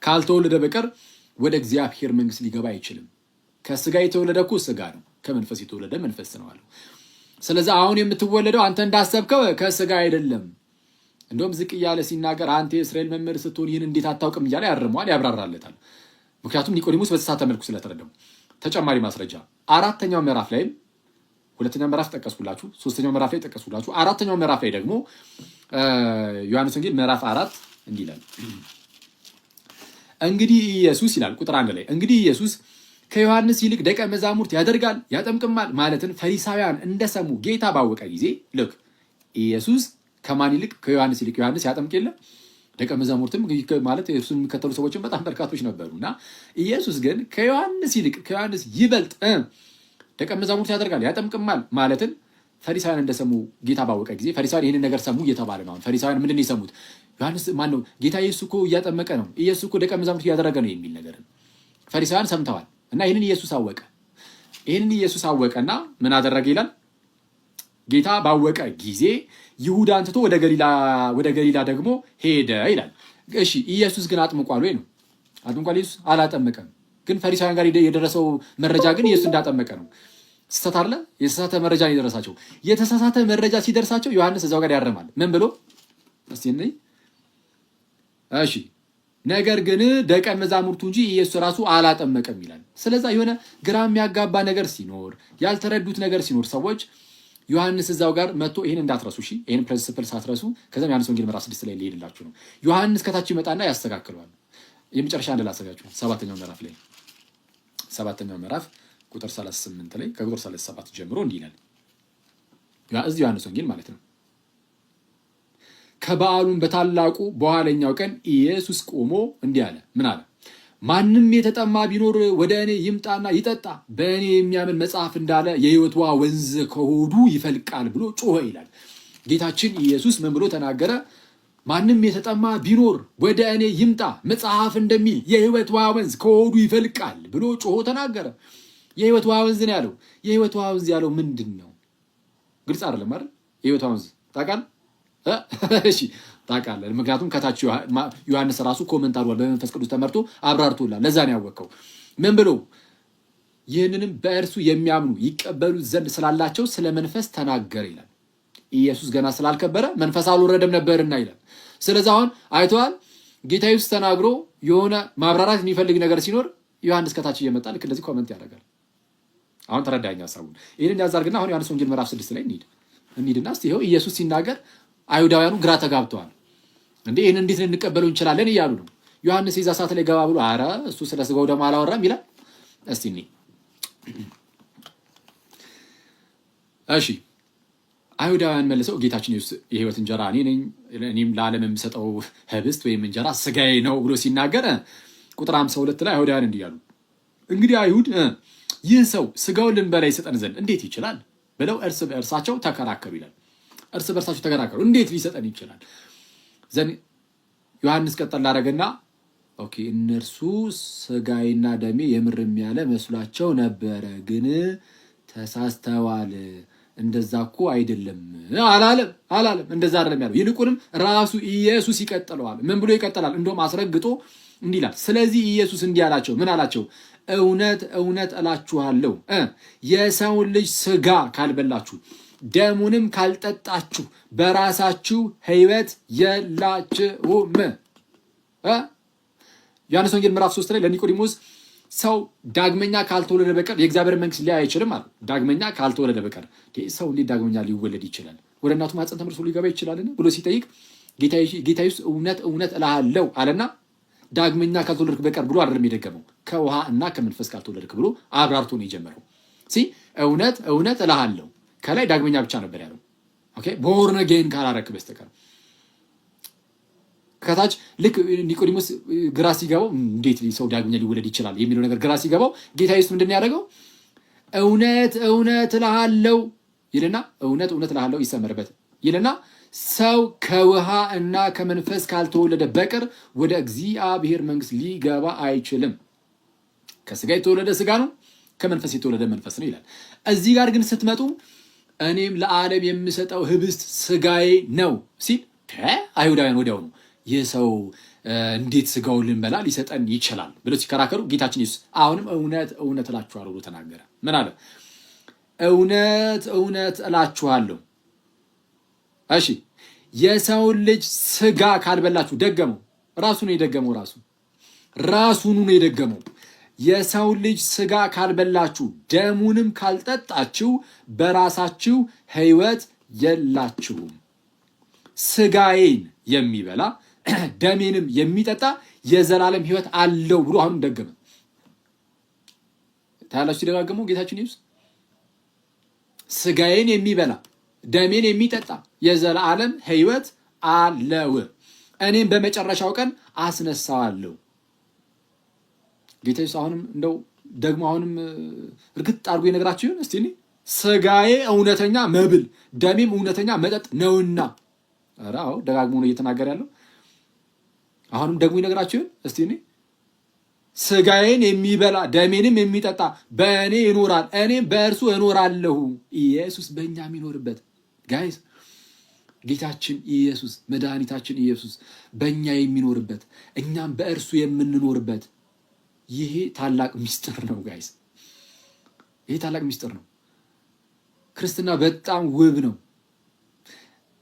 ካልተወለደ በቀር ወደ እግዚአብሔር መንግስት ሊገባ አይችልም። ከስጋ የተወለደ እኮ ስጋ ነው፣ ከመንፈስ የተወለደ መንፈስ ነው አለው። ስለዚህ አሁን የምትወለደው አንተ እንዳሰብከው ከስጋ አይደለም። እንደውም ዝቅ እያለ ሲናገር አንተ የእስራኤል መምህር ስትሆን ይህን እንዴት አታውቅም እያለ ያርመዋል፣ ያብራራለታል። ምክንያቱም ኒቆዲሞስ በተሳሳተ መልኩ ስለተረዳው። ተጨማሪ ማስረጃ አራተኛው ምዕራፍ ላይም ሁለተኛው ምዕራፍ ጠቀስኩላችሁ፣ ሶስተኛው ምዕራፍ ላይ ጠቀስኩላችሁ። አራተኛው ምዕራፍ ላይ ደግሞ ዮሐንስ ወንጌል ምዕራፍ 4 እንዲህ ይላል። እንግዲህ ኢየሱስ ይላል ቁጥር 1 ላይ እንግዲህ ኢየሱስ ከዮሐንስ ይልቅ ደቀ መዛሙርት ያደርጋል ያጠምቅማል ማለትን ፈሪሳውያን እንደሰሙ ጌታ ባወቀ ጊዜ ልክ ኢየሱስ ከማን ይልቅ? ከዮሐንስ ይልቅ። ዮሐንስ ያጠምቅ የለም ደቀ መዛሙርትም ማለት እሱን የሚከተሉ ሰዎችም በጣም በርካቶች ነበሩና ኢየሱስ ግን ከዮሐንስ ይልቅ ከዮሐንስ ይበልጥ ደቀ መዛሙርት ያደርጋል ያጠምቅማል ማለትን ፈሪሳውያን እንደሰሙ ጌታ ባወቀ ጊዜ። ፈሪሳውያን ይህንን ነገር ሰሙ እየተባለ ነው። ፈሪሳውያን ምንድን ነው የሰሙት? ዮሐንስ ማን ነው? ጌታ ኢየሱስ እኮ እያጠመቀ ነው፣ ኢየሱስ እኮ ደቀ መዛሙርት እያደረገ ነው የሚል ነገር ፈሪሳውያን ሰምተዋል። እና ይህንን ኢየሱስ አወቀ። ይህንን ኢየሱስ አወቀና ምን አደረገ ይላል? ጌታ ባወቀ ጊዜ ይሁዳን ትቶ ወደ ገሊላ ደግሞ ሄደ ይላል። እሺ ኢየሱስ ግን አጥምቋል ወይ ነው? አጥምቋል? ኢየሱስ አላጠመቀም። ግን ፈሪሳውያን ጋር የደረሰው መረጃ ግን ኢየሱስ እንዳጠመቀ ነው። ስህተት አለ። የተሳሳተ መረጃ ነው የደረሳቸው። የተሳሳተ መረጃ ሲደርሳቸው ዮሐንስ እዛው ጋር ያርማል። ምን ብሎ እስቲ እንይ። እሺ ነገር ግን ደቀ መዛሙርቱ እንጂ ኢየሱስ ራሱ አላጠመቀም ይላል። ስለዚህ የሆነ ግራ የሚያጋባ ነገር ሲኖር፣ ያልተረዱት ነገር ሲኖር ሰዎች ዮሐንስ እዛው ጋር መጥቶ ይሄን እንዳትረሱ እሺ፣ ይሄን ፕሪንሲፕል ሳትረሱ። ከዛም ዮሐንስ ወንጌል ምዕራፍ 6 ላይ ሊሄድላችሁ ነው። ዮሐንስ ከታች ይመጣና ያስተካክለዋል። የመጨረሻ እንደላሰጋችሁ ሰባተኛው ምዕራፍ ላይ ሰባተኛው ምዕራፍ ቁጥር 38 ላይ ከቁጥር 37 ጀምሮ እንዲህ ይላል። እዚህ ዮሐንስ ወንጌል ማለት ነው። ከበዓሉም በታላቁ በኋለኛው ቀን ኢየሱስ ቆሞ እንዲህ አለ። ምን አለ? ማንም የተጠማ ቢኖር ወደ እኔ ይምጣና ይጠጣ፣ በእኔ የሚያምን መጽሐፍ እንዳለ የሕይወት ውሃ ወንዝ ከሆዱ ይፈልቃል ብሎ ጮኸ ይላል። ጌታችን ኢየሱስ ምን ብሎ ተናገረ? ማንም የተጠማ ቢኖር ወደ እኔ ይምጣ፣ መጽሐፍ እንደሚል የሕይወት ውሃ ወንዝ ከሆዱ ይፈልቃል ብሎ ጮሆ ተናገረ። የሕይወት ውሃ ወንዝ ነው ያለው። የሕይወት ውሃ ወንዝ ያለው ምንድን ነው? ግልጽ አይደለም አይደል? የሕይወት ውሃ ወንዝ ታውቃለህ? እሺ ታውቃለህ። ምክንያቱም ከታች ዮሐንስ ራሱ ኮመንት አድርጓል፣ በመንፈስ ቅዱስ ተመርቶ አብራርቶላል። ለዛ ነው ያወቀው። ምን ብሎ? ይህንንም በእርሱ የሚያምኑ ይቀበሉ ዘንድ ስላላቸው ስለ መንፈስ ተናገረ ይላል። ኢየሱስ ገና ስላልከበረ መንፈስ አልወረደም ነበርና ይላል። ስለዚህ አሁን አይተዋል ጌታ ኢየሱስ ተናግሮ የሆነ ማብራራት የሚፈልግ ነገር ሲኖር ዮሐንስ ከታች እየመጣ ልክ እንደዚህ ኮመንት ያደርጋል። አሁን ተረዳኝ ሐሳቡን። ይሄንን ያዛርግና አሁን ዮሐንስ ወንጌል ምዕራፍ 6 ላይ እንሂድና እስቲ ይኸው ኢየሱስ ሲናገር አይሁዳውያኑ ግራ ተጋብተዋል። እንዴ ይሄን እንዴት ልንቀበለው እንችላለን እያሉ ነው። ዮሐንስ የዛ ሰዓት ላይ ገባ ብሎ አረ እሱ ስለ ስጋው ደም አላወራም ይላል። እስቲ እሺ አይሁዳውያን መልሰው ጌታችን ኢየሱስ የሕይወት እንጀራ እኔ ነኝ፣ እኔም ለዓለም የምሰጠው ህብስት ወይም እንጀራ ስጋዬ ነው ብሎ ሲናገር ቁጥር 52 ላይ አይሁዳውያን እንዲህ ያሉ፣ እንግዲህ አይሁድ ይህ ሰው ስጋውን ልንበላ ይሰጠን ዘንድ እንዴት ይችላል ብለው እርስ በእርሳቸው ተከራከሩ ይላል። እርስ በእርሳቸው ተከራከሩ፣ እንዴት ሊሰጠን ይችላል? ዘን ዮሐንስ ቀጠል አደረገና ኦኬ እነርሱ ስጋዬና ደሜ የምርም ያለ መስሏቸው ነበረ፣ ግን ተሳስተዋል። እንደዛ እኮ አይደለም አላለም። እንደዛ አይደለም ያለው። ይልቁንም ራሱ ኢየሱስ ይቀጥለዋል። ምን ብሎ ይቀጥላል? እንደውም አስረግጦ እንዲህ ይላል። ስለዚህ ኢየሱስ እንዲህ አላቸው። ምን አላቸው? እውነት እውነት እላችኋለሁ የሰውን ልጅ ስጋ ካልበላችሁ ደሙንም ካልጠጣችሁ በራሳችሁ ሕይወት የላችሁም። ዮሐንስ ወንጌል ምዕራፍ 3 ላይ ለኒቆዲሞስ ሰው ዳግመኛ ካልተወለደ በቀር የእግዚአብሔር መንግስት ሊያይ አይችልም አለ። ዳግመኛ ካልተወለደ በቀር ሰው እንዴት ዳግመኛ ሊወለድ ይችላል? ወደ እናቱ ማፀን ተመልሶ ሊገባ ይችላልን ብሎ ሲጠይቅ ጌታ ኢየሱስ እውነት እውነት እልሃለሁ አለና ዳግመኛ ካልተወለድክ በቀር ብሎ አይደለም የደገመው፣ ከውሃ እና ከመንፈስ ካልተወለድክ ብሎ አብራርቶ ነው የጀመረው። እውነት እውነት እልሃለሁ ከላይ ዳግመኛ ብቻ ነበር ያለው። ኦኬ ቦርን አጌን ካላረክ በስተቀር ከታች ልክ ኒቆዲሞስ ግራ ሲገባው እንዴት ሰው ዳግመኛ ሊወለድ ይችላል የሚለው ነገር ግራ ሲገባው ጌታ ኢየሱስ ምንድን ያደረገው? እውነት እውነት እልሃለሁ ይልና እውነት እውነት እልሃለሁ ይሰመርበት ይልና ሰው ከውሃ እና ከመንፈስ ካልተወለደ በቀር ወደ እግዚአብሔር መንግስት ሊገባ አይችልም። ከስጋ የተወለደ ስጋ ነው፣ ከመንፈስ የተወለደ መንፈስ ነው ይላል። እዚህ ጋር ግን ስትመጡ እኔም ለዓለም የምሰጠው ህብስት ስጋዬ ነው ሲል አይሁዳውያን ወዲያውኑ ይህ ሰው እንዴት ስጋውን ልንበላ ሊሰጠን ይችላል ብለው ሲከራከሩ ጌታችን ኢየሱስ አሁንም እውነት እውነት እላችኋለሁ ብሎ ተናገረ። ምን አለ? እውነት እውነት እላችኋለሁ። እሺ የሰውን ልጅ ስጋ ካልበላችሁ፣ ደገመው። ራሱ ነው የደገመው። ራሱኑ ነው የደገመው። የሰውን ልጅ ስጋ ካልበላችሁ ደሙንም ካልጠጣችሁ በራሳችሁ ሕይወት የላችሁም። ስጋዬን የሚበላ ደሜንም የሚጠጣ የዘላለም ሕይወት አለው ብሎ አሁንም ደገመ። ታያላችሁ ደጋግሞ ጌታችን ኢየሱስ ስጋዬን የሚበላ ደሜን የሚጠጣ የዘላለም ሕይወት አለው፣ እኔም በመጨረሻው ቀን አስነሳዋለሁ። ጌታ ኢየሱስ አሁንም እንደው ደግሞ አሁንም እርግጥ አድርጎ ይነግራችሁ ይሆን? እስቲ ስጋዬ እውነተኛ መብል ደሜም እውነተኛ መጠጥ ነውና። ኧረ አዎ ደጋግሞ ነው እየተናገረ ያለው። አሁንም ደግሞ ይነግራችሁ ይሆን? እስቲ ስጋዬን የሚበላ ደሜንም የሚጠጣ በእኔ ይኖራል፣ እኔም በእርሱ እኖራለሁ። ኢየሱስ በእኛ የሚኖርበት ጋይስ፣ ጌታችን ኢየሱስ መድኃኒታችን ኢየሱስ በእኛ የሚኖርበት እኛም በእርሱ የምንኖርበት ይሄ ታላቅ ሚስጥር ነው ጋይስ። ይሄ ታላቅ ሚስጥር ነው። ክርስትና በጣም ውብ ነው።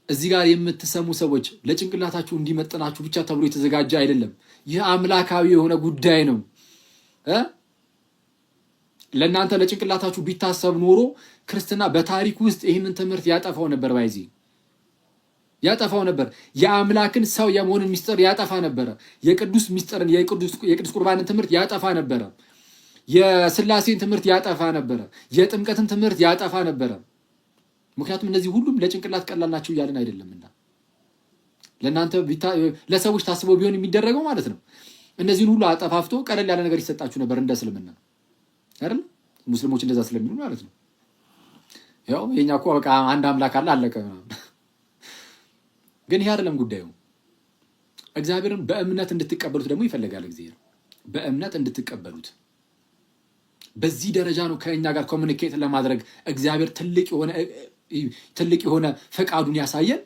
እዚህ ጋር የምትሰሙ ሰዎች ለጭንቅላታችሁ እንዲመጥናችሁ ብቻ ተብሎ የተዘጋጀ አይደለም። ይህ አምላካዊ የሆነ ጉዳይ ነው። ለእናንተ ለጭንቅላታችሁ ቢታሰብ ኖሮ ክርስትና በታሪክ ውስጥ ይህንን ትምህርት ያጠፋው ነበር። ባይዚ ያጠፋው ነበር። የአምላክን ሰው የመሆንን ሚስጥር ያጠፋ ነበረ። የቅዱስ ሚስጥርን የቅዱስ ቁርባንን ትምህርት ያጠፋ ነበረ። የስላሴን ትምህርት ያጠፋ ነበረ። የጥምቀትን ትምህርት ያጠፋ ነበረ። ምክንያቱም እነዚህ ሁሉም ለጭንቅላት ቀላል ናቸው እያልን አይደለምና ለእናንተ ለሰዎች ታስበው ቢሆን የሚደረገው ማለት ነው። እነዚህን ሁሉ አጠፋፍቶ ቀለል ያለ ነገር ይሰጣችሁ ነበር እንደ እስልምና አይደል? ሙስሊሞች እንደዛ ስለሚሉ ማለት ነው። ያው የኛ እኮ በቃ አንድ አምላክ አለ አለቀ። ግን ይሄ አይደለም ጉዳዩ። እግዚአብሔርን በእምነት እንድትቀበሉት ደግሞ ይፈልጋል። እግዚአብሔር በእምነት እንድትቀበሉት በዚህ ደረጃ ነው ከእኛ ጋር ኮሚኒኬት ለማድረግ እግዚአብሔር ትልቅ የሆነ ፈቃዱን ያሳየን።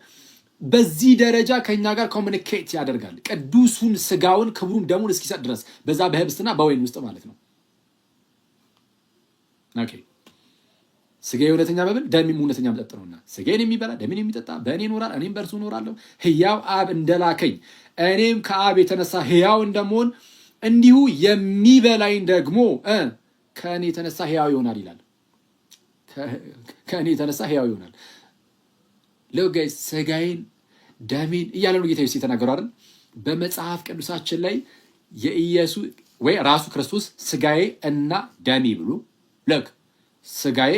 በዚህ ደረጃ ከእኛ ጋር ኮሚኒኬት ያደርጋል። ቅዱሱን ስጋውን ክብሩን ደሙን እስኪሰጥ ድረስ በዛ በህብስትና በወይን ውስጥ ማለት ነው። ኦኬ ስጋዬ እውነተኛ መብል ደሜም እውነተኛ መጠጥ ነውና ስጋዬን የሚበላ ደሜን የሚጠጣ በእኔ ይኖራል፣ እኔም በእርሱ እኖራለሁ። ሕያው አብ እንደላከኝ እኔም ከአብ የተነሳ ሕያው እንደምሆን እንዲሁ የሚበላኝ ደግሞ ከእኔ የተነሳ ሕያው ይሆናል ይላል። ከእኔ የተነሳ ሕያው ይሆናል። ለጋይ ስጋዬን ደሜን እያለ ነው ጌታ ኢየሱስ የተናገረው አይደል? በመጽሐፍ ቅዱሳችን ላይ የኢየሱስ ወይ ራሱ ክርስቶስ ስጋዬ እና ደሜ ብሎ ለክ ስጋዬ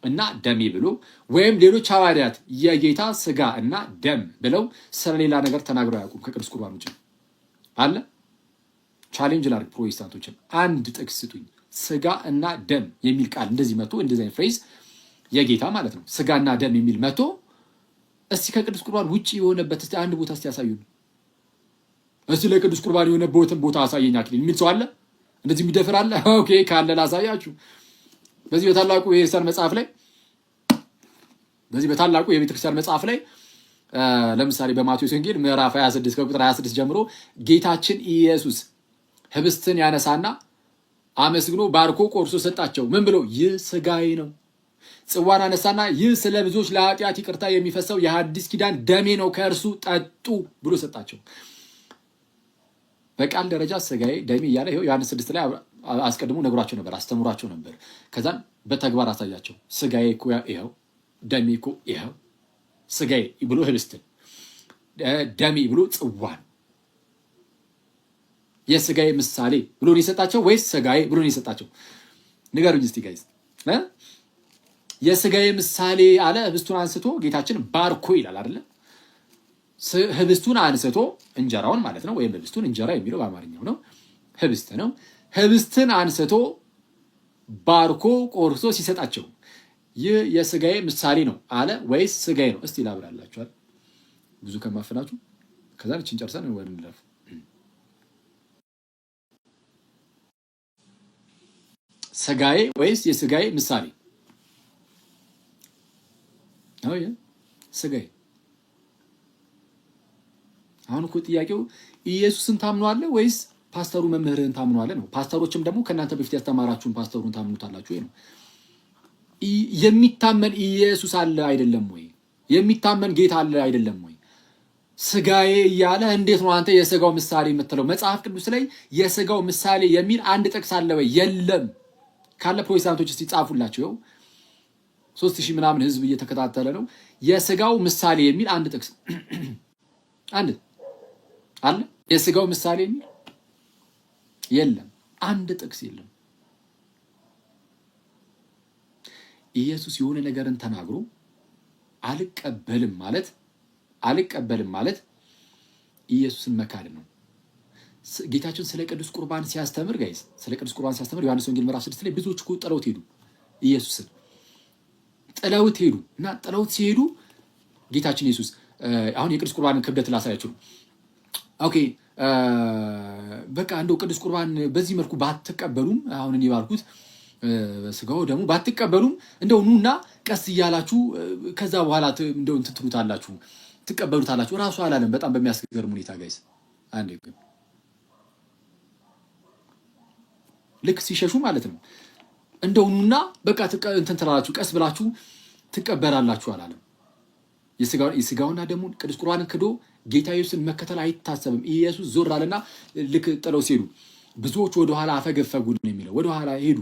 እና ደሜ ብሎ ወይም ሌሎች ሐዋርያት የጌታ ስጋ እና ደም ብለው ስለሌላ ነገር ተናግረው አያውቁም ከቅዱስ ቁርባን ውጭ አለ። ቻሌንጅ ላድርግ ፕሮቴስታንቶችን፣ አንድ ጥቅስ ስጡኝ ስጋ እና ደም የሚል ቃል እንደዚህ መቶ እንደዚህ አይነት ፍሬዝ የጌታ ማለት ነው ስጋ እና ደም የሚል መቶ እስቲ ከቅዱስ ቁርባን ውጭ የሆነበት እስቲ አንድ ቦታ እስቲ ያሳዩን። እስቲ ለቅዱስ ቁርባን የሆነበትን ቦታ አሳየኝ አክሊል የሚል ሰው አለ? እንደዚህ የሚደፍር አለ? ኦኬ ካለ ላሳያችሁ። በዚህ በታላቁ የቤተክርስቲያን መጽሐፍ ላይ ለምሳሌ በማቴዎስ ወንጌል ምዕራፍ 26 ከቁጥር 26 ጀምሮ ጌታችን ኢየሱስ ህብስትን ያነሳና አመስግኖ ባርኮ ቆርሶ ሰጣቸው። ምን ብሎ? ይህ ስጋዬ ነው። ጽዋን አነሳና ይህ ስለ ብዙዎች ለኃጢአት ይቅርታ የሚፈሰው የሐዲስ ኪዳን ደሜ ነው፣ ከእርሱ ጠጡ ብሎ ሰጣቸው። በቃል ደረጃ ስጋዬ ደሜ እያለ ይኸው ዮሐንስ 6 ላይ አስቀድሞ ነግሯቸው ነበር፣ አስተምሯቸው ነበር። ከዛን በተግባር አሳያቸው። ስጋዬ እኮ ይኸው፣ ደሜ እኮ ይኸው። ስጋዬ ብሎ ህብስትን፣ ደሜ ብሎ ጽዋን የስጋዬ ምሳሌ ብሎ ነው የሰጣቸው ወይስ ስጋዬ ብሎ ነው የሰጣቸው? ንገሩኝ እስቲ ጋይስ። የስጋዬ ምሳሌ አለ። ህብስቱን አንስቶ ጌታችን ባርኮ ይላል አይደለ? ህብስቱን አንስቶ እንጀራውን ማለት ነው፣ ወይም ህብስቱን እንጀራ የሚለው በአማርኛው ነው፣ ህብስት ነው። ህብስትን አንስቶ ባርኮ ቆርሶ ሲሰጣቸው ይህ የስጋዬ ምሳሌ ነው አለ ወይስ ስጋዬ ነው? እስቲ ላብራላችኋል ብዙ ከማፈናችሁ። ከዛ እችን ጨርሰን ወደ እንለፍ። ስጋዬ ወይስ የስጋዬ ምሳሌ? ስጋዬ። አሁን እኮ ጥያቄው ኢየሱስን ታምኗለህ ወይስ ፓስተሩ መምህርህን ታምኗለህ ነው። ፓስተሮችም ደግሞ ከእናንተ በፊት ያስተማራችሁን ፓስተሩን ታምኑታላችሁ ነው። የሚታመን ኢየሱስ አለ አይደለም ወይ? የሚታመን ጌታ አለ አይደለም ወይ? ስጋዬ እያለ እንዴት ነው አንተ የስጋው ምሳሌ የምትለው? መጽሐፍ ቅዱስ ላይ የስጋው ምሳሌ የሚል አንድ ጥቅስ አለ ወይ? የለም። ካለ ፕሮቴስታንቶች እስቲ ጻፉላቸው። 3000 ምናምን ህዝብ እየተከታተለ ነው። የስጋው ምሳሌ የሚል አንድ ጥቅስ አንድ አለ? የስጋው ምሳሌ የሚል የለም። አንድ ጥቅስ የለም። ኢየሱስ የሆነ ነገርን ተናግሮ አልቀበልም ማለት ኢየሱስን መካድ ነው። ጌታችን ስለ ቅዱስ ቁርባን ሲያስተምር ዮሐንስ ወንጌል ምዕራፍ 6 ላይ ብዙዎች እኮ ጥለውት ሄዱ። ኢየሱስን ጥለውት ሄዱ እና ጥለውት ሲሄዱ ጌታችን ኢየሱስ አሁን የቅዱስ ቁርባንን ክብደት ላሳያችሁ ነው። ኦኬ በቃ እንደው ቅዱስ ቁርባን በዚህ መልኩ ባትቀበሉም አሁን እኔ ባልኩት ስጋው ደግሞ ባትቀበሉም እንደው ኑና ቀስ እያላችሁ ከዛ በኋላ እንደው እንትን ትሉታላችሁ ትቀበሉታላችሁ። ራሱ አላለም። በጣም በሚያስገርም ሁኔታ ጋይስ አንዴ ልክ ሲሸሹ ማለት ነው እንደው ኑና በቃ እንትን ትላላችሁ ቀስ ብላችሁ ትቀበላላችሁ አላለም። የስጋውና ደግሞ ቅዱስ ቁርባንን ክዶ ጌታ ኢየሱስን መከተል አይታሰብም። ኢየሱስ ዞር አለና ልክ ጥለው ሲሄዱ ብዙዎች ወደኋላ አፈገፈጉ ነው የሚለው። ወደኋላ ሄዱ፣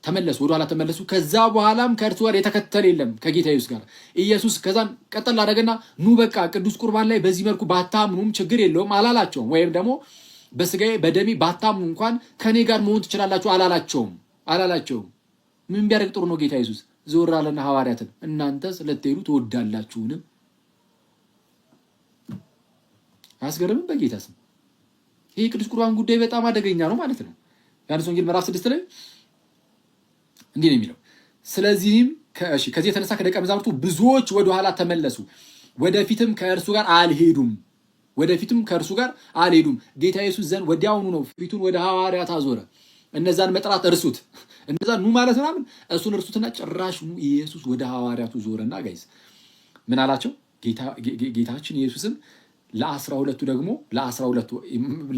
ተመለሱ፣ ወደኋላ ተመለሱ። ከዛ በኋላም ከእርሱ ጋር የተከተለ የለም ከጌታ ኢየሱስ ጋር። ኢየሱስ ከዛን ቀጠል አደረገና ኑ በቃ ቅዱስ ቁርባን ላይ በዚህ መልኩ ባታምኑም ችግር የለውም አላላቸውም። ወይም ደግሞ በስጋዬ በደሜ ባታምኑ እንኳን ከኔ ጋር መሆን ትችላላችሁ አላላቸውም። ምን ቢያደርግ ጥሩ ነው ጌታ ኢየሱስ? ዞር አለና ሐዋርያትን እናንተስ ልትሄዱ ትወዳላችሁን? አያስገርምም? በጌታ ስም ይሄ ቅዱስ ቁርባን ጉዳይ በጣም አደገኛ ነው ማለት ነው። ዮሐንስ ወንጌል ምዕራፍ 6 ላይ እንዲህ ነው የሚለው። ስለዚህም ከዚህ የተነሳ ከደቀ መዛሙርቱ ብዙዎች ወደ ኋላ ተመለሱ፣ ወደፊትም ከእርሱ ጋር አልሄዱም። ጌታ ኢየሱስ ዘንድ ወዲያውኑ ነው ፊቱን ወደ ሐዋርያት አዞረ። እነዛን መጥራት እርሱት፣ እነዛን ኑ ማለት ምናምን እሱን እርሱትና ጭራሽ ኑ ኢየሱስ ወደ ሐዋርያቱ ዞረና ጋይዝ ምን አላቸው? ጌታችን ኢየሱስም ለ12ቱ ደግሞ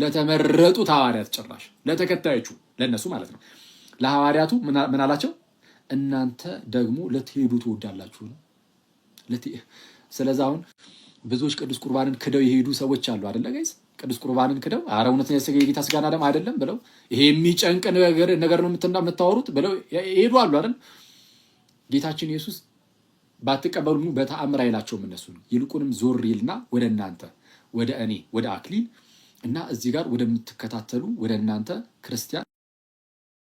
ለተመረጡት ሐዋርያት ጭራሽ ለተከታዮቹ ለነሱ ማለት ነው ለሐዋርያቱ ምን አላቸው? እናንተ ደግሞ ልትሄዱ ትወዳላችሁ ነው። ስለዚህ አሁን ብዙዎች ቅዱስ ቁርባንን ክደው የሄዱ ሰዎች አሉ አይደለ ጋይስ? ቅዱስ ቁርባንን ክደው አረ እውነተኛ የጌታ ስጋና ደም አይደለም ብለው ይሄ የሚጨንቅ ነገር ነው የምታወሩት ብለው ይሄዱ አሉ አይደል? ጌታችን ኢየሱስ ባትቀበሉ በተአምር አይላቸውም እነሱን። ይልቁንም ዞር ይልና ወደ እናንተ ወደ እኔ ወደ አክሊል እና እዚህ ጋር ወደምትከታተሉ ወደ እናንተ ክርስቲያን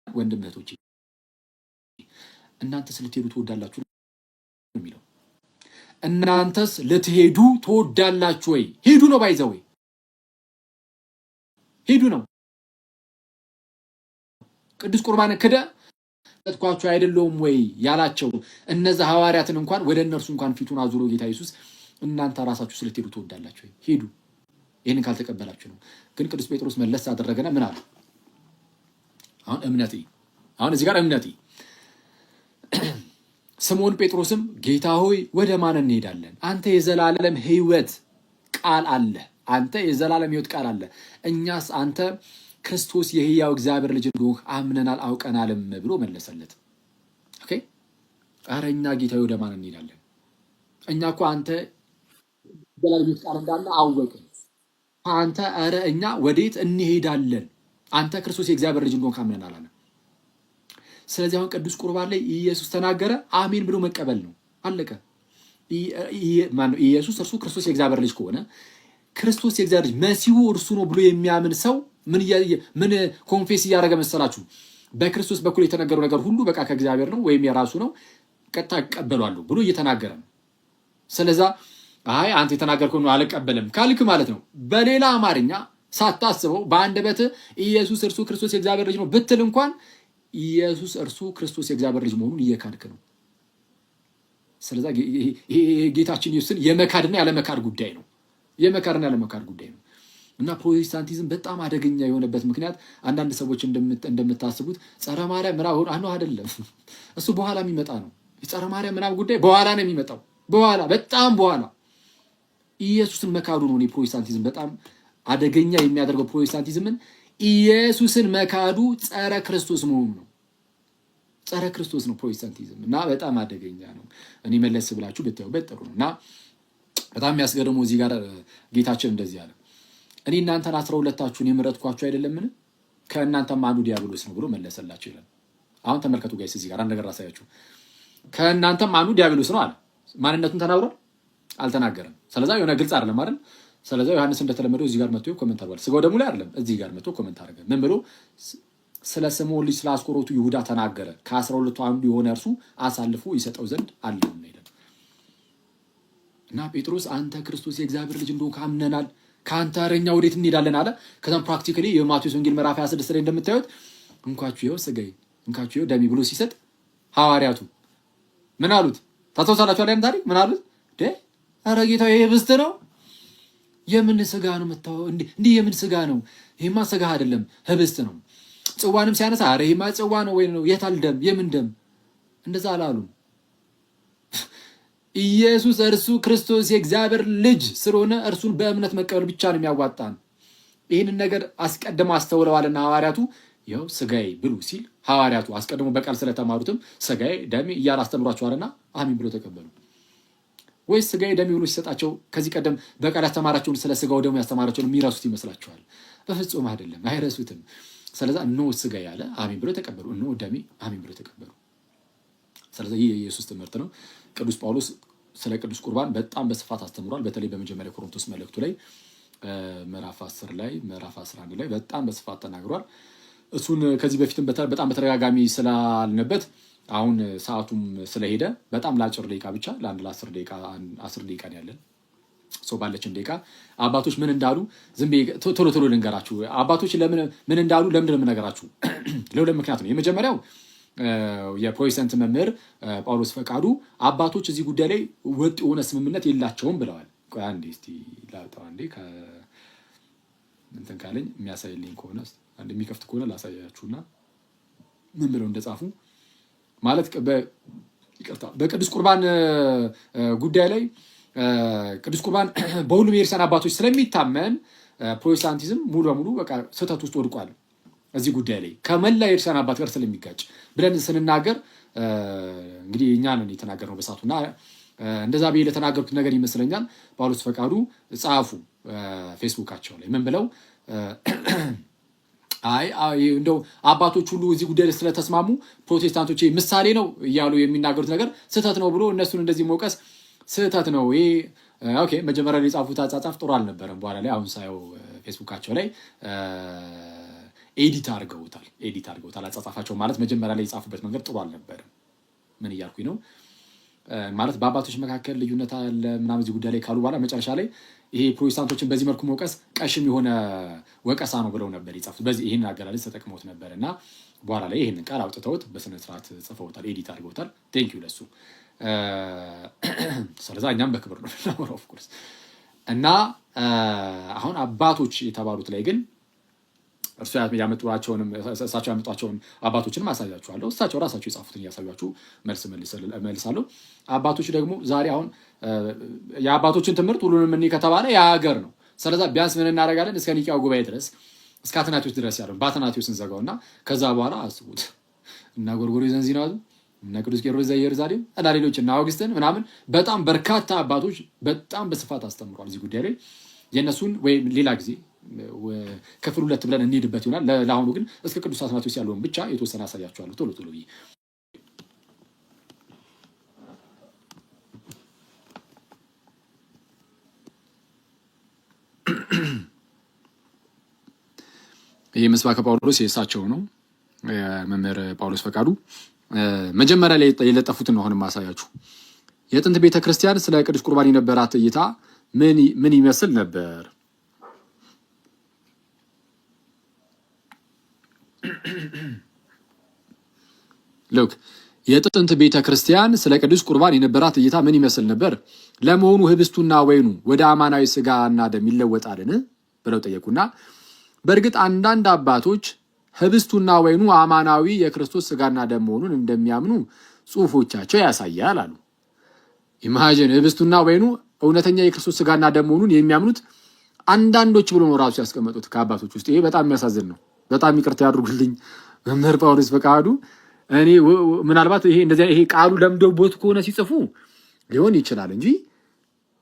ወንድም እህቶቼ እናንተስ ልትሄዱ ትወዳላችሁ የሚለው እናንተስ ልትሄዱ ትወዳላችሁ ወይ? ሄዱ ነው ባይዘው ወይ ሄዱ ነው። ቅዱስ ቁርባን ክደ ተጥቋቸው አይደለም ወይ ያላቸው እነዛ ሐዋርያትን እንኳን ወደ እነርሱ እንኳን ፊቱን አዙሮ ጌታ ኢየሱስ እናንተ ራሳችሁ ልትሄዱ ትወዳላችሁ ወይ? ሄዱ። ይሄንን ካልተቀበላችሁ ነው። ግን ቅዱስ ጴጥሮስ መለስ አደረገና ምን አለ? አሁን እዚህ ጋር እምነቴ ስምዖን ጴጥሮስም ጌታ ሆይ ወደ ማን እንሄዳለን? አንተ የዘላለም ሕይወት ቃል አለ። አንተ የዘላለም ሕይወት ቃል አለ። እኛስ አንተ ክርስቶስ የሕያው እግዚአብሔር ልጅ እንደሆንህ አምነናል አውቀናልም ብሎ መለሰለት። ኦኬ ኧረ እኛ ጌታ ሆይ ወደ ማን እንሄዳለን? እኛ እኮ አንተ የዘላለም ሕይወት ቃል እንዳለ አወቅን። አንተ ኧረ እኛ ወዴት እንሄዳለን? አንተ ክርስቶስ የእግዚአብሔር ልጅ እንደሆንህ አምነናል አለ። ስለዚህ አሁን ቅዱስ ቁርባን ላይ ኢየሱስ ተናገረ፣ አሜን ብሎ መቀበል ነው። አለቀ። ኢየሱስ እርሱ ክርስቶስ የእግዚአብሔር ልጅ ከሆነ ክርስቶስ የእግዚአብሔር ልጅ መሲሁ እርሱ ነው ብሎ የሚያምን ሰው ምን ኮንፌስ እያደረገ መሰላችሁ? በክርስቶስ በኩል የተነገረው ነገር ሁሉ በቃ ከእግዚአብሔር ነው ወይም የራሱ ነው፣ ቀጥታ እቀበላለሁ ብሎ እየተናገረ ነው። ስለዛ አይ አንተ የተናገርከው ነው አልቀበልም ካልክ ማለት ነው በሌላ አማርኛ ሳታስበው በአንደበት ኢየሱስ እርሱ ክርስቶስ የእግዚአብሔር ልጅ ነው ብትል እንኳን ኢየሱስ እርሱ ክርስቶስ የእግዚአብሔር ልጅ መሆኑን እየካድክ ነው። ስለዛ ጌታችን ኢየሱስን የመካድና ያለመካድ ጉዳይ ነው። የመካድና ያለመካድ ጉዳይ ነው። እና ፕሮቴስታንቲዝም በጣም አደገኛ የሆነበት ምክንያት አንዳንድ ሰዎች እንደምታስቡት ጸረ ማርያም ምናምን አይደለም። እሱ በኋላ የሚመጣ ነው። የጸረ ማርያም ምናምን ጉዳይ በኋላ ነው የሚመጣው። በኋላ በጣም በኋላ ኢየሱስን መካዱ ነው። ፕሮቴስታንቲዝም በጣም አደገኛ የሚያደርገው ፕሮቴስታንቲዝምን ኢየሱስን መካዱ ጸረ ክርስቶስ መሆኑ ነው። ጸረ ክርስቶስ ነው ፕሮቴስታንቲዝም እና በጣም አደገኛ ነው። እኔ መለስ ብላችሁ ብታዩበት ጥሩ ነው። እና በጣም የሚያስገርመው እዚህ ጋር ጌታችን እንደዚህ አለ፣ እኔ እናንተን 12ታችሁን የመረጥኳችሁ አይደለምን? ከእናንተም አንዱ ዲያብሎስ ነው ብሎ መለሰላቸው ይላል። አሁን ተመልከቱ ጋይስ፣ እዚህ ጋር አንድ ነገር ራሳያችሁ። ከእናንተም አንዱ ዲያብሎስ ነው አለ። ማንነቱን ተናግሯል? አልተናገረም። ስለዛ የሆነ ግልጽ አይደለም አይደል? ስለዚህ ዮሐንስ እንደተለመደው እዚህ ጋር መጥቶ ኮሜንት አድርጓል። ስጋው ደሙ ላይ አይደለም፣ እዚህ ጋር መጥቶ ኮሜንት አደረገ። ምን ብሎ? ስለ ስምዖን ልጅ ስለ አስቆሮቱ ይሁዳ ተናገረ። ከ12ቱ አንዱ የሆነ እርሱ አሳልፎ ይሰጠው ዘንድ አለው ነው ይላል። እና ጴጥሮስ አንተ ክርስቶስ የእግዚአብሔር ልጅ እንደሆንክ አምነናል፣ ከአንተ እኛ ወዴት እንሄዳለን አለ። ከዛም ፕራክቲካሊ የማቴዎስ ወንጌል ምዕራፍ 26 ላይ እንደምታዩት እንኳችሁ ይኸው ስጋዬ እንኳችሁ ይኸው ደሜ ብሎ ሲሰጥ ሐዋርያቱ ምን አሉት? ታስታውሳላችሁ አይደል? ታሪክ ምን አሉት? ኧረ ጌታ ይሄ ህብስት ነው የምን ስጋ ነው መታው? እንዲህ የምን ስጋ ነው? ይሄማ ስጋ አይደለም ህብስት ነው። ጽዋንም ሲያነሳ አረ ይሄማ ጽዋ ነው ወይ ነው? የታል ደም? የምን ደም? እንደዛ አላሉ። ኢየሱስ እርሱ ክርስቶስ የእግዚአብሔር ልጅ ስለሆነ እርሱን በእምነት መቀበል ብቻ ነው የሚያዋጣን። ይህንን ነገር አስቀድሞ አስተውለዋልና ሐዋርያቱ ይኸው ስጋዬ ብሉ ሲል ሐዋርያቱ አስቀድሞ በቃል ስለተማሩትም ስጋዬ ደሜ እያለ አስተምሯቸዋልና አሜን ብሎ ተቀበሉ። ወይስ ስጋዬ ደሜ ብሎ ሲሰጣቸው ከዚህ ቀደም በቃል ያስተማራቸውን ስለ ስጋው ደሙ ያስተማራቸውን የሚረሱት ይመስላችኋል? በፍጹም አይደለም፣ አይረሱትም። ስለዚህ እነሆ ስጋዬ ያለ አሜን ብሎ ተቀበሉ፣ እነሆ ደሜ አሜን ብሎ ተቀበሉ። ስለዚህ ይህ የኢየሱስ ትምህርት ነው። ቅዱስ ጳውሎስ ስለ ቅዱስ ቁርባን በጣም በስፋት አስተምሯል። በተለይ በመጀመሪያ ቆሮንቶስ መልእክቱ ላይ ምዕራፍ 10 ላይ ምዕራፍ 11 ላይ በጣም በስፋት ተናግሯል። እሱን ከዚህ በፊትም በጣም በተደጋጋሚ ስላልንበት አሁን ሰዓቱም ስለሄደ በጣም ለአጭር ደቂቃ ብቻ ለ10 ደቂቃ ያለን ሰው ባለችን ደቂቃ አባቶች ምን እንዳሉ ዝም ብዬ ቶሎ ልንገራችሁ። አባቶች ምን እንዳሉ ለምንድን ነው የምነግራችሁ? ለሁለት ምክንያት ነው። የመጀመሪያው የፕሮቴስታንት መምህር ጳውሎስ ፈቃዱ አባቶች እዚህ ጉዳይ ላይ ወጥ የሆነ ስምምነት የላቸውም ብለዋል። ቆይ አንዴ እስቲ ላውጣው አንዴ እንትን ካለኝ የሚያሳይልኝ ከሆነ አንድ የሚከፍት ከሆነ ላሳያችሁና ምን ብለው እንደጻፉ ማለት ይቅርታ፣ በቅዱስ ቁርባን ጉዳይ ላይ ቅዱስ ቁርባን በሁሉም የክርስቲያን አባቶች ስለሚታመን ፕሮቴስታንቲዝም ሙሉ በሙሉ በቃ ስህተት ውስጥ ወድቋል። እዚህ ጉዳይ ላይ ከመላ የክርስቲያን አባት ጋር ስለሚጋጭ ብለን ስንናገር እንግዲህ እኛ ነን የተናገርነው በሳቱና እንደዛ ብዬ ለተናገርኩት ነገር ይመስለኛል ጳውሎስ ፈቃዱ ጻፉ ፌስቡካቸው ላይ ምን ብለው እንደው አባቶች ሁሉ እዚህ ጉዳይ ስለተስማሙ ፕሮቴስታንቶች ምሳሌ ነው እያሉ የሚናገሩት ነገር ስህተት ነው ብሎ እነሱን እንደዚህ መውቀስ ስህተት ነው። ይሄ ኦኬ መጀመሪያ ላይ የጻፉት አጻጻፍ ጥሩ አልነበረም። በኋላ ላይ አሁን ሳየው ፌስቡካቸው ላይ ኤዲት አድርገውታል አጻጻፋቸው ማለት መጀመሪያ ላይ የጻፉበት መንገድ ጥሩ አልነበረም። ምን እያልኩኝ ነው ማለት በአባቶች መካከል ልዩነት አለ ምናምን እዚህ ጉዳይ ላይ ካሉ በኋላ መጨረሻ ላይ ይሄ ፕሮቴስታንቶችን በዚህ መልኩ መውቀስ ቀሽም የሆነ ወቀሳ ነው ብለው ነበር የጻፉት። በዚህ ይሄን አገላለጽ ተጠቅመውት ነበር እና በኋላ ላይ ይሄንን ቃል አውጥተውት በስነ ስርዓት ጽፈውታል፣ ኤዲት አድርገውታል። ቴንክ ዩ ለሱ። ስለዛ እኛም በክብር ነው እናወራው ኦፍ ኮርስ። እና አሁን አባቶች የተባሉት ላይ ግን እሳቸው ያመጧቸውን አባቶችንም አሳያችኋለሁ። እሳቸው ራሳቸው የጻፉትን እያሳያችሁ መልሳለሁ። አባቶች ደግሞ ዛሬ አሁን የአባቶችን ትምህርት ሁሉንም እኔ ከተባለ የሀገር ነው። ስለዛ ቢያንስ ምን እናደርጋለን? እስከ ኒቂያው ጉባኤ ድረስ እስከ አትናቴዎስ ድረስ ያለው በአትናቴዎስ እንዘጋው እና ከዛ በኋላ አስቡት እና ጎርጎርዮስ ዘእንዚናዙ እና ቅዱስ ቄርሎስ ዘኢየሩሳሌም እና ሌሎች እና አውግስትን ምናምን በጣም በርካታ አባቶች በጣም በስፋት አስተምሯል እዚህ ጉዳይ ላይ። የእነሱን ወይም ሌላ ጊዜ ክፍል 2 ብለን እንሄድበት ይሆናል። ለአሁኑ ግን እስከ ቅዱስ አትናቴዎስ ያለውን ብቻ የተወሰነ አሳያችኋለሁ ቶሎ ብዬ። ይህ ምስባከ ጳውሎስ የእሳቸው ነው፣ መምህር ጳውሎስ ፈቃዱ። መጀመሪያ ላይ የለጠፉትን ነው አሁንም ማሳያችሁ። የጥንት ቤተ ክርስቲያን ስለ ቅዱስ ቁርባን የነበራት እይታ ምን ይመስል ነበር? ሎክ የጥንት ቤተ ክርስቲያን ስለ ቅዱስ ቁርባን የነበራት እይታ ምን ይመስል ነበር? ለመሆኑ ህብስቱና ወይኑ ወደ አማናዊ ስጋና ደም ይለወጣልን ብለው ጠየቁና በእርግጥ አንዳንድ አባቶች ህብስቱና ወይኑ አማናዊ የክርስቶስ ስጋና ደም መሆኑን እንደሚያምኑ ጽሑፎቻቸው ያሳያል አሉ። ኢማጂን ህብስቱና ወይኑ እውነተኛ የክርስቶስ ስጋና ደም መሆኑን የሚያምኑት አንዳንዶች ብሎ ነው ራሱ ያስቀመጡት ከአባቶች ውስጥ። ይሄ በጣም የሚያሳዝን ነው። በጣም ይቅርታ ያድርጉልኝ መምህር ጳውሎስ ፈቃዱ። እኔ ምናልባት ይሄ ቃሉ ለምደውበት ከሆነ ሲጽፉ ሊሆን ይችላል እንጂ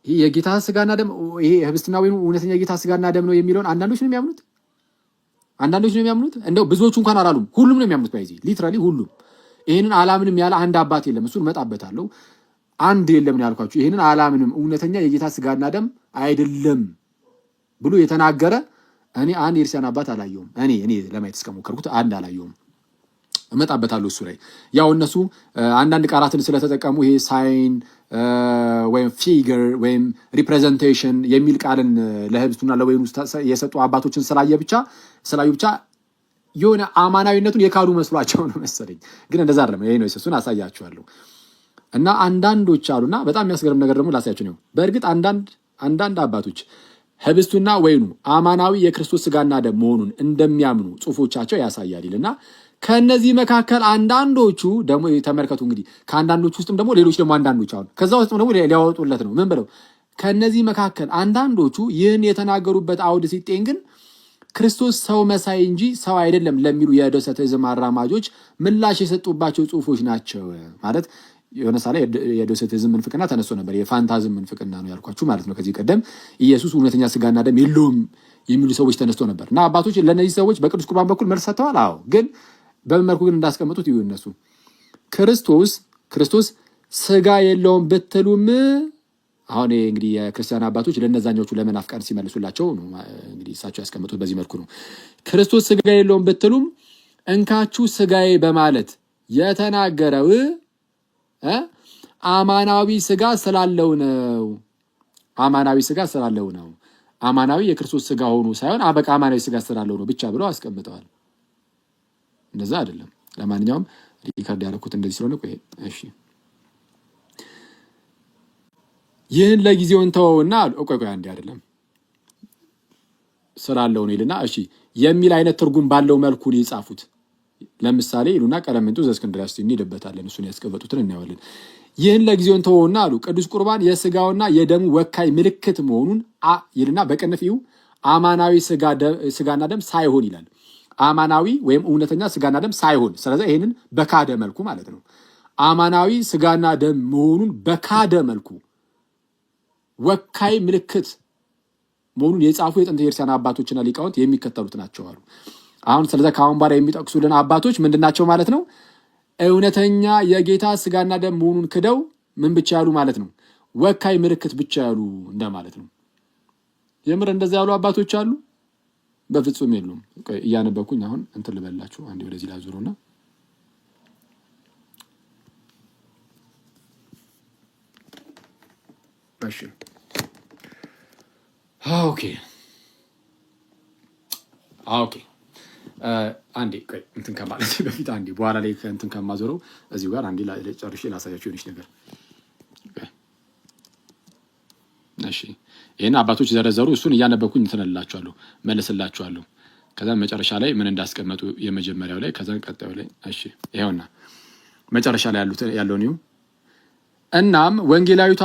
ይሄ የጌታ ስጋና ደም ይሄ ህብስትና ወይኑ እውነተኛ የጌታ ስጋና ደም ነው የሚለውን አንዳንዶች ነው የሚያምኑት። እንደው ብዙዎቹ እንኳን አላሉም፣ ሁሉም ነው የሚያምኑት። ባይዚ ሊትራሊ ሁሉም። ይሄንን አላምንም ያለ አንድ አባት የለም። እሱን መጣበታለሁ። አንድ የለም ነው ያልኳችሁ። ይሄንን አላምንም እውነተኛ የጌታ ስጋና ደም አይደለም ብሎ የተናገረ እኔ አንድ የክርስቲያን አባት አላየውም። እኔ ለማየት እስከሞከርኩት አንድ አላየውም። እመጣበታለሁ እሱ ላይ። ያው እነሱ አንዳንድ ቃላትን ስለተጠቀሙ ይሄ ሳይን ወይም ፊገር ወይም ሪፕሬዘንቴሽን የሚል ቃልን ለህብስቱና ለወይኑ የሰጡ አባቶችን ስላዩ ብቻ የሆነ አማናዊነቱን የካዱ መስሏቸው ነው መሰለኝ። ግን እንደዛ አይደለም። ይሄ ነው እሱን አሳያችኋለሁ። እና አንዳንዶች አሉና በጣም የሚያስገርም ነገር ደግሞ ላሳያችሁ ነው። በእርግጥ አንዳንድ አባቶች ህብስቱና ወይኑ አማናዊ የክርስቶስ ስጋና ደም መሆኑን እንደሚያምኑ ጽሑፎቻቸው ያሳያል ይልና ከነዚህ መካከል አንዳንዶቹ ደግሞ ተመልከቱ እንግዲህ ከአንዳንዶቹ ውስጥም ደግሞ ሌሎች ደግሞ አንዳንዶች አሁን ከዛ ውስጥም ደግሞ ሊያወጡለት ነው። ምን ብለው ከነዚህ መካከል አንዳንዶቹ ይህን የተናገሩበት አውድ ሲጤን ግን ክርስቶስ ሰው መሳይ እንጂ ሰው አይደለም ለሚሉ የዶሰቲዝም አራማጆች ምላሽ የሰጡባቸው ጽሑፎች ናቸው። ማለት የሆነ ሳለ የዶሰቲዝም ምንፍቅና ተነስቶ ነበር። የፋንታዝም ምንፍቅና ነው ያልኳችሁ ማለት ነው። ከዚህ ቀደም ኢየሱስ እውነተኛ ስጋና ደም የለውም የሚሉ ሰዎች ተነስቶ ነበር እና አባቶች ለእነዚህ ሰዎች በቅዱስ ቁርባን በኩል መልስ ሰጥተዋል። አዎ፣ ግን በምን መልኩ ግን እንዳስቀመጡት ይሁ እነሱ ክርስቶስ ስጋ የለውም ብትሉም አሁን እንግዲህ የክርስቲያን አባቶች ለነዛኞቹ ለመናፍቃን ሲመልሱላቸው ነው እንግዲህ እሳቸው ያስቀመጡት በዚህ መልኩ ነው። ክርስቶስ ስጋ የለውም ብትሉም እንካችሁ ስጋዬ በማለት የተናገረው አማናዊ ስጋ ስላለው ነው። አማናዊ የክርስቶስ ስጋ ሆኖ ሳይሆን በቃ አማናዊ ስጋ ስላለው ነው ብቻ ብለው አስቀምጠዋል። እንደዛ አይደለም። ለማንኛውም ሪካርድ ያደረኩት እንደዚህ ስለሆነ ቆይ እሺ ይህን ለጊዜው እንተወውና ቆይ አንዴ አይደለም ስላለው ነው ይልና እሺ የሚል አይነት ትርጉም ባለው መልኩ ነው የጻፉት። ለምሳሌ ይሉና ቀለምንጡ ዘእስክንድርያ እንሄድበታለን። እሱን ያስቀመጡትን እናያለን። ይህን ለጊዜው እንተወውና አሉ ቅዱስ ቁርባን የስጋውና የደሙ ወካይ ምልክት መሆኑን ይልና በቅንፍ ይሁ አማናዊ ስጋና ደም ሳይሆን ይላል። አማናዊ ወይም እውነተኛ ስጋና ደም ሳይሆን። ስለዚህ ይሄንን በካደ መልኩ ማለት ነው። አማናዊ ስጋና ደም መሆኑን በካደ መልኩ ወካይ ምልክት መሆኑን የጻፉ የጥንት የክርስቲያን አባቶችና ሊቃውንት የሚከተሉት ናቸው አሉ። አሁን ስለዚህ ከአሁን በኋላ የሚጠቅሱልን አባቶች ምንድናቸው ማለት ነው? እውነተኛ የጌታ ስጋና ደም መሆኑን ክደው ምን ብቻ ያሉ ማለት ነው? ወካይ ምልክት ብቻ ያሉ እንደማለት ነው። የምር እንደዛ ያሉ አባቶች አሉ? በፍጹም የሉም። እያነበኩኝ አሁን እንትን ልበላችሁ። አንዴ ወደዚህ ላዙሩና እሺ ኦኬ አንዴ ቆይ እንትን ከማለት በፊት አንዴ በኋላ ላይ እንትን ከማዞረው እዚሁ ጋር አንዴ ጨርሼ ላሳያችሁ የሆነች ነገር። እሺ ይሄን አባቶች ዘረዘሩ። እሱን እያነበብኩኝ እንትንላችኋለሁ መልስላችኋለሁ። ከዛ መጨረሻ ላይ ምን እንዳስቀመጡ የመጀመሪያው ላይ ከዛ ቀጣዩ ላይ እሺ ይሄውና መጨረሻ ላይ ያለውን ይሁ እናም ወንጌላዊቷ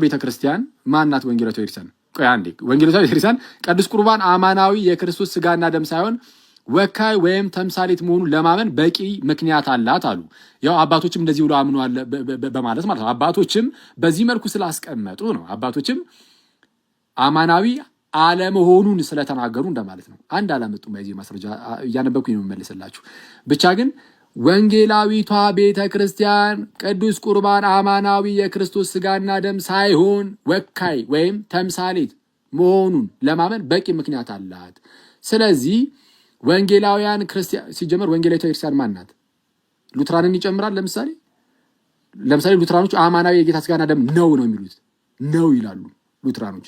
ቤተክርስቲያን ማናት? ወንጌላዊቷ ቤተክርስቲያን ቆይ አንዴ ወንጌላዊቷ ቤተክርስቲያን ቅዱስ ቁርባን አማናዊ የክርስቶስ ስጋና ደም ሳይሆን ወካይ ወይም ተምሳሌት መሆኑን ለማመን በቂ ምክንያት አላት አሉ። ያው አባቶችም እንደዚህ ብሎ አምነዋል በማለት ማለት ነው። አባቶችም በዚህ መልኩ ስላስቀመጡ ነው። አባቶችም አማናዊ አለመሆኑን ስለተናገሩ እንደማለት ነው። አንድ አላመጡም። በዚህ ማስረጃ እያነበብኩኝ ነው የምመልስላችሁ። ብቻ ግን ወንጌላዊቷ ቤተክርስቲያን ቅዱስ ቁርባን አማናዊ የክርስቶስ ስጋና ደም ሳይሆን ወካይ ወይም ተምሳሌት መሆኑን ለማመን በቂ ምክንያት አላት። ስለዚህ ወንጌላውያን ክርስቲያን ሲጀመር ወንጌላዊቷ ክርስቲያን ማን ናት? ሉትራንን ይጨምራል። ለምሳሌ ሉትራኖች አማናዊ የጌታ ስጋና ደም ነው የሚሉት ነው ይላሉ ሉትራኖች።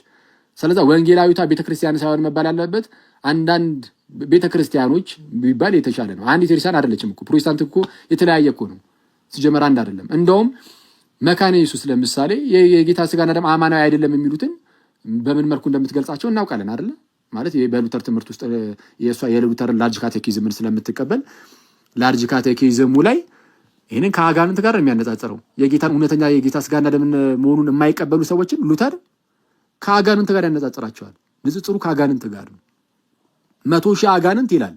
ስለዚህ ወንጌላዊቷ ቤተክርስቲያን ሳይሆን መባል ያለበት አንዳንድ ቤተክርስቲያኖች ቢባል የተሻለ ነው። አንዲት ክርስቲያን አይደለችም እኮ ፕሮቴስታንት እኮ የተለያየ እኮ ነው ሲጀመር አንድ አይደለም። እንደውም መካነ ኢየሱስ ለምሳሌ የጌታ ስጋና ደም አማናዊ አይደለም የሚሉትን በምን መልኩ እንደምትገልጻቸው እናውቃለን አይደለ? ማለት በሉተር ትምህርት ውስጥ የሉተር ላርጅ ካቴኪዝምን ስለምትቀበል ላርጅ ካቴኪዝሙ ላይ ይህንን ከአጋንንት ጋር ነው የሚያነጻጽረው። የጌታን እውነተኛ የጌታ ስጋና ደም መሆኑን የማይቀበሉ ሰዎችን ሉተር ከአጋንንት ጋር ያነጻጽራቸዋል። ንጽጽሩ ከአጋንንት ጋር ነው። 100,000 አጋንንት ይላል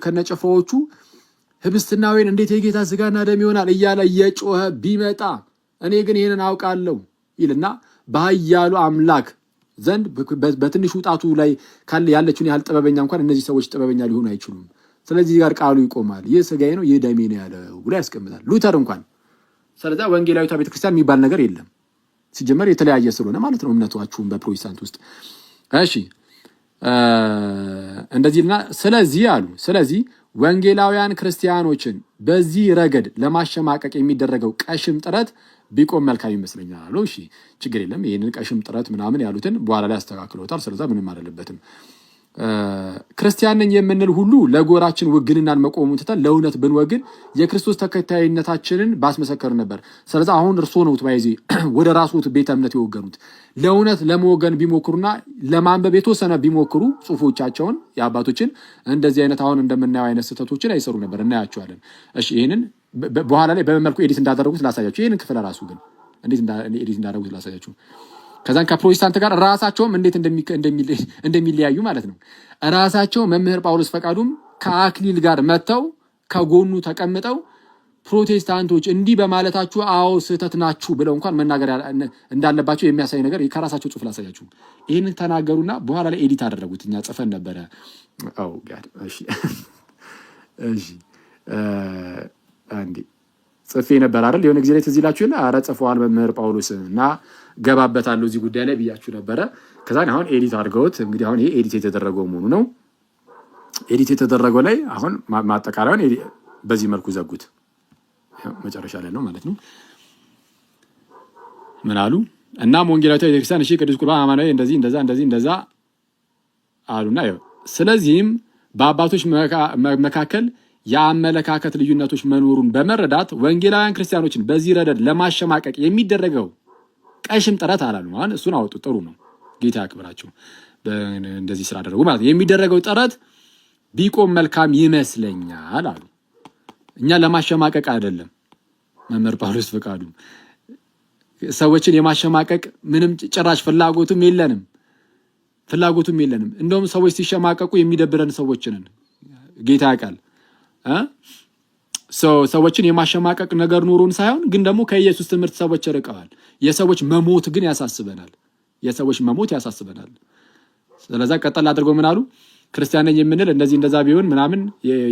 ከነጭፍሮዎቹ ህብስትና ወይን እንዴት የጌታ ስጋና ደም ይሆናል እያለ እየጮኸ ቢመጣ እኔ ግን ይህንን አውቃለሁ ይልና በኃያሉ አምላክ ዘንድ በትንሹ ጣቱ ላይ ያለችውን ያህል ጥበበኛ እንኳን እነዚህ ሰዎች ጥበበኛ ሊሆኑ አይችሉም። ስለዚህ ጋር ቃሉ ይቆማል። ይህ ስጋዬ ነው ይህ ደሜ ነው ያለው ብሎ ያስቀምጣል ሉተር እንኳን። ስለዚህ ወንጌላዊቷ ቤተክርስቲያን የሚባል ነገር የለም ሲጀመር የተለያየ ስለሆነ ማለት ነው እምነቷችሁም በፕሮቴስታንት ውስጥ። እሺ እንደዚህና ስለዚህ ወንጌላውያን ክርስቲያኖችን በዚህ ረገድ ለማሸማቀቅ የሚደረገው ቀሽም ጥረት ቢቆም መልካም ይመስለኛል። እሺ ችግር የለም። ይሄንን ቀሽም ጥረት ምናምን ያሉትን በኋላ ላይ አስተካክለውታል። ስለዚህ ምንም አይደለበትም። ክርስቲያን ነኝ የምንል ሁሉ ለጎራችን ውግንናን መቆሙን ትተን ለእውነት ብንወግን የክርስቶስ ተከታይነታችንን ባስመሰከር ነበር። ስለዚህ አሁን እርሶ ነው ባይዚ ወደ ራስዎት ቤተ እምነት የወገኑት። ለእውነት ለመወገን ቢሞክሩና ለማንበብ የተወሰነ ቢሞክሩ ጽሁፎቻቸውን የአባቶችን እንደዚህ አይነት አሁን እንደምናየው አይነት ስህተቶችን አይሰሩ ነበር። እናያቸዋለን። እሺ ይሄንን በኋላ ላይ በመልኩ ኤዲት እንዳደረጉት ላሳያችሁ። ይሄንን ክፍል ራሱ ግን እንዴት ኤዲት እንዳደረጉት ላሳያችሁ። ከዛን ከፕሮቴስታንት ጋር ራሳቸውም እንዴት እንደሚለያዩ ማለት ነው። ራሳቸው መምህር ጳውሎስ ፈቃዱም ከአክሊል ጋር መጥተው ከጎኑ ተቀምጠው ፕሮቴስታንቶች እንዲህ በማለታችሁ አዎ ስህተት ናችሁ ብለው እንኳን መናገር እንዳለባቸው የሚያሳይ ነገር ከራሳቸው ጽሑፍ ላሳያችሁ። ይህንን ተናገሩና በኋላ ላይ ኤዲት አደረጉት። እኛ ጽፈን ነበረ። እሺ አንዴ ጽፌ ነበር አይደል? የሆነ ጊዜ ላይ ትዝ ይላችሁ የለ? ኧረ ጽፈዋል መምህር ጳውሎስ እና ገባበታለሁ እዚህ ጉዳይ ላይ ብያችሁ ነበረ። ከዛን አሁን ኤዲት አድርገውት እንግዲህ አሁን ይሄ ኤዲት የተደረገው መሆኑ ነው። ኤዲት የተደረገው ላይ አሁን ማጠቃለያውን በዚህ መልኩ ዘጉት። መጨረሻ ላይ ነው ማለት ነው። ምን አሉ? እናም ወንጌላዊቷ ቤተክርስቲያን እሺ ቅዱስ ቁርባን አማናዊ እንደዛ አሉና ስለዚህም በአባቶች መካከል የአመለካከት ልዩነቶች መኖሩን በመረዳት ወንጌላውያን ክርስቲያኖችን በዚህ ረገድ ለማሸማቀቅ የሚደረገው ቀሽም ጥረት አላሉ። ማለት እሱን አወጡ። ጥሩ ነው፣ ጌታ ያክብራቸው። እንደዚህ ስራ አደረጉ ማለት የሚደረገው ጥረት ቢቆም መልካም ይመስለኛል አሉ። እኛ ለማሸማቀቅ አይደለም። መምህር ጳውሎስ ፈቃዱ ሰዎችን የማሸማቀቅ ምንም ጭራሽ ፍላጎቱም የለንም። ፍላጎቱም የለንም። እንደውም ሰዎች ሲሸማቀቁ የሚደብረን ሰዎች ነን። ጌታ ያውቃል። ሰዎችን የማሸማቀቅ ነገር ኑሮን ሳይሆን ግን ደግሞ ከኢየሱስ ትምህርት ሰዎች ርቀዋል። የሰዎች መሞት ግን ያሳስበናል። የሰዎች መሞት ያሳስበናል። ስለዛ ቀጠል አድርገው ምን አሉ? ክርስቲያን ነኝ የምንል እንደዚህ እንደዛ ቢሆን ምናምን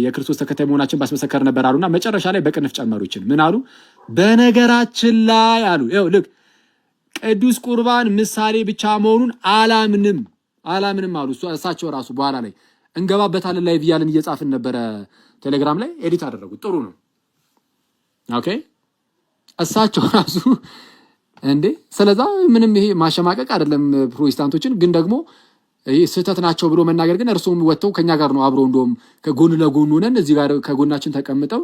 የክርስቶስ ተከታይ መሆናችን ባስመሰከር ነበር አሉና መጨረሻ ላይ በቅንፍ ጨመሩችን። ምን አሉ? በነገራችን ላይ አሉ ልክ ቅዱስ ቁርባን ምሳሌ ብቻ መሆኑን አላምንም አሉ እሳቸው ራሱ። በኋላ ላይ እንገባበታለን ላይ ቪያልን እየጻፍን ነበረ ቴሌግራም ላይ ኤዲት አደረጉት። ጥሩ ነው። ኦኬ እሳቸው ራሱ እንዴ ስለዛ ምንም ይሄ ማሸማቀቅ አይደለም ፕሮቴስታንቶችን ግን ደግሞ ይሄ ስህተት ናቸው ብሎ መናገር ግን እርሱም ወጥተው ከኛ ጋር ነው አብሮ እንደውም ከጎን ለጎን ሆነን እዚህ ጋር ከጎናችን ተቀምጠው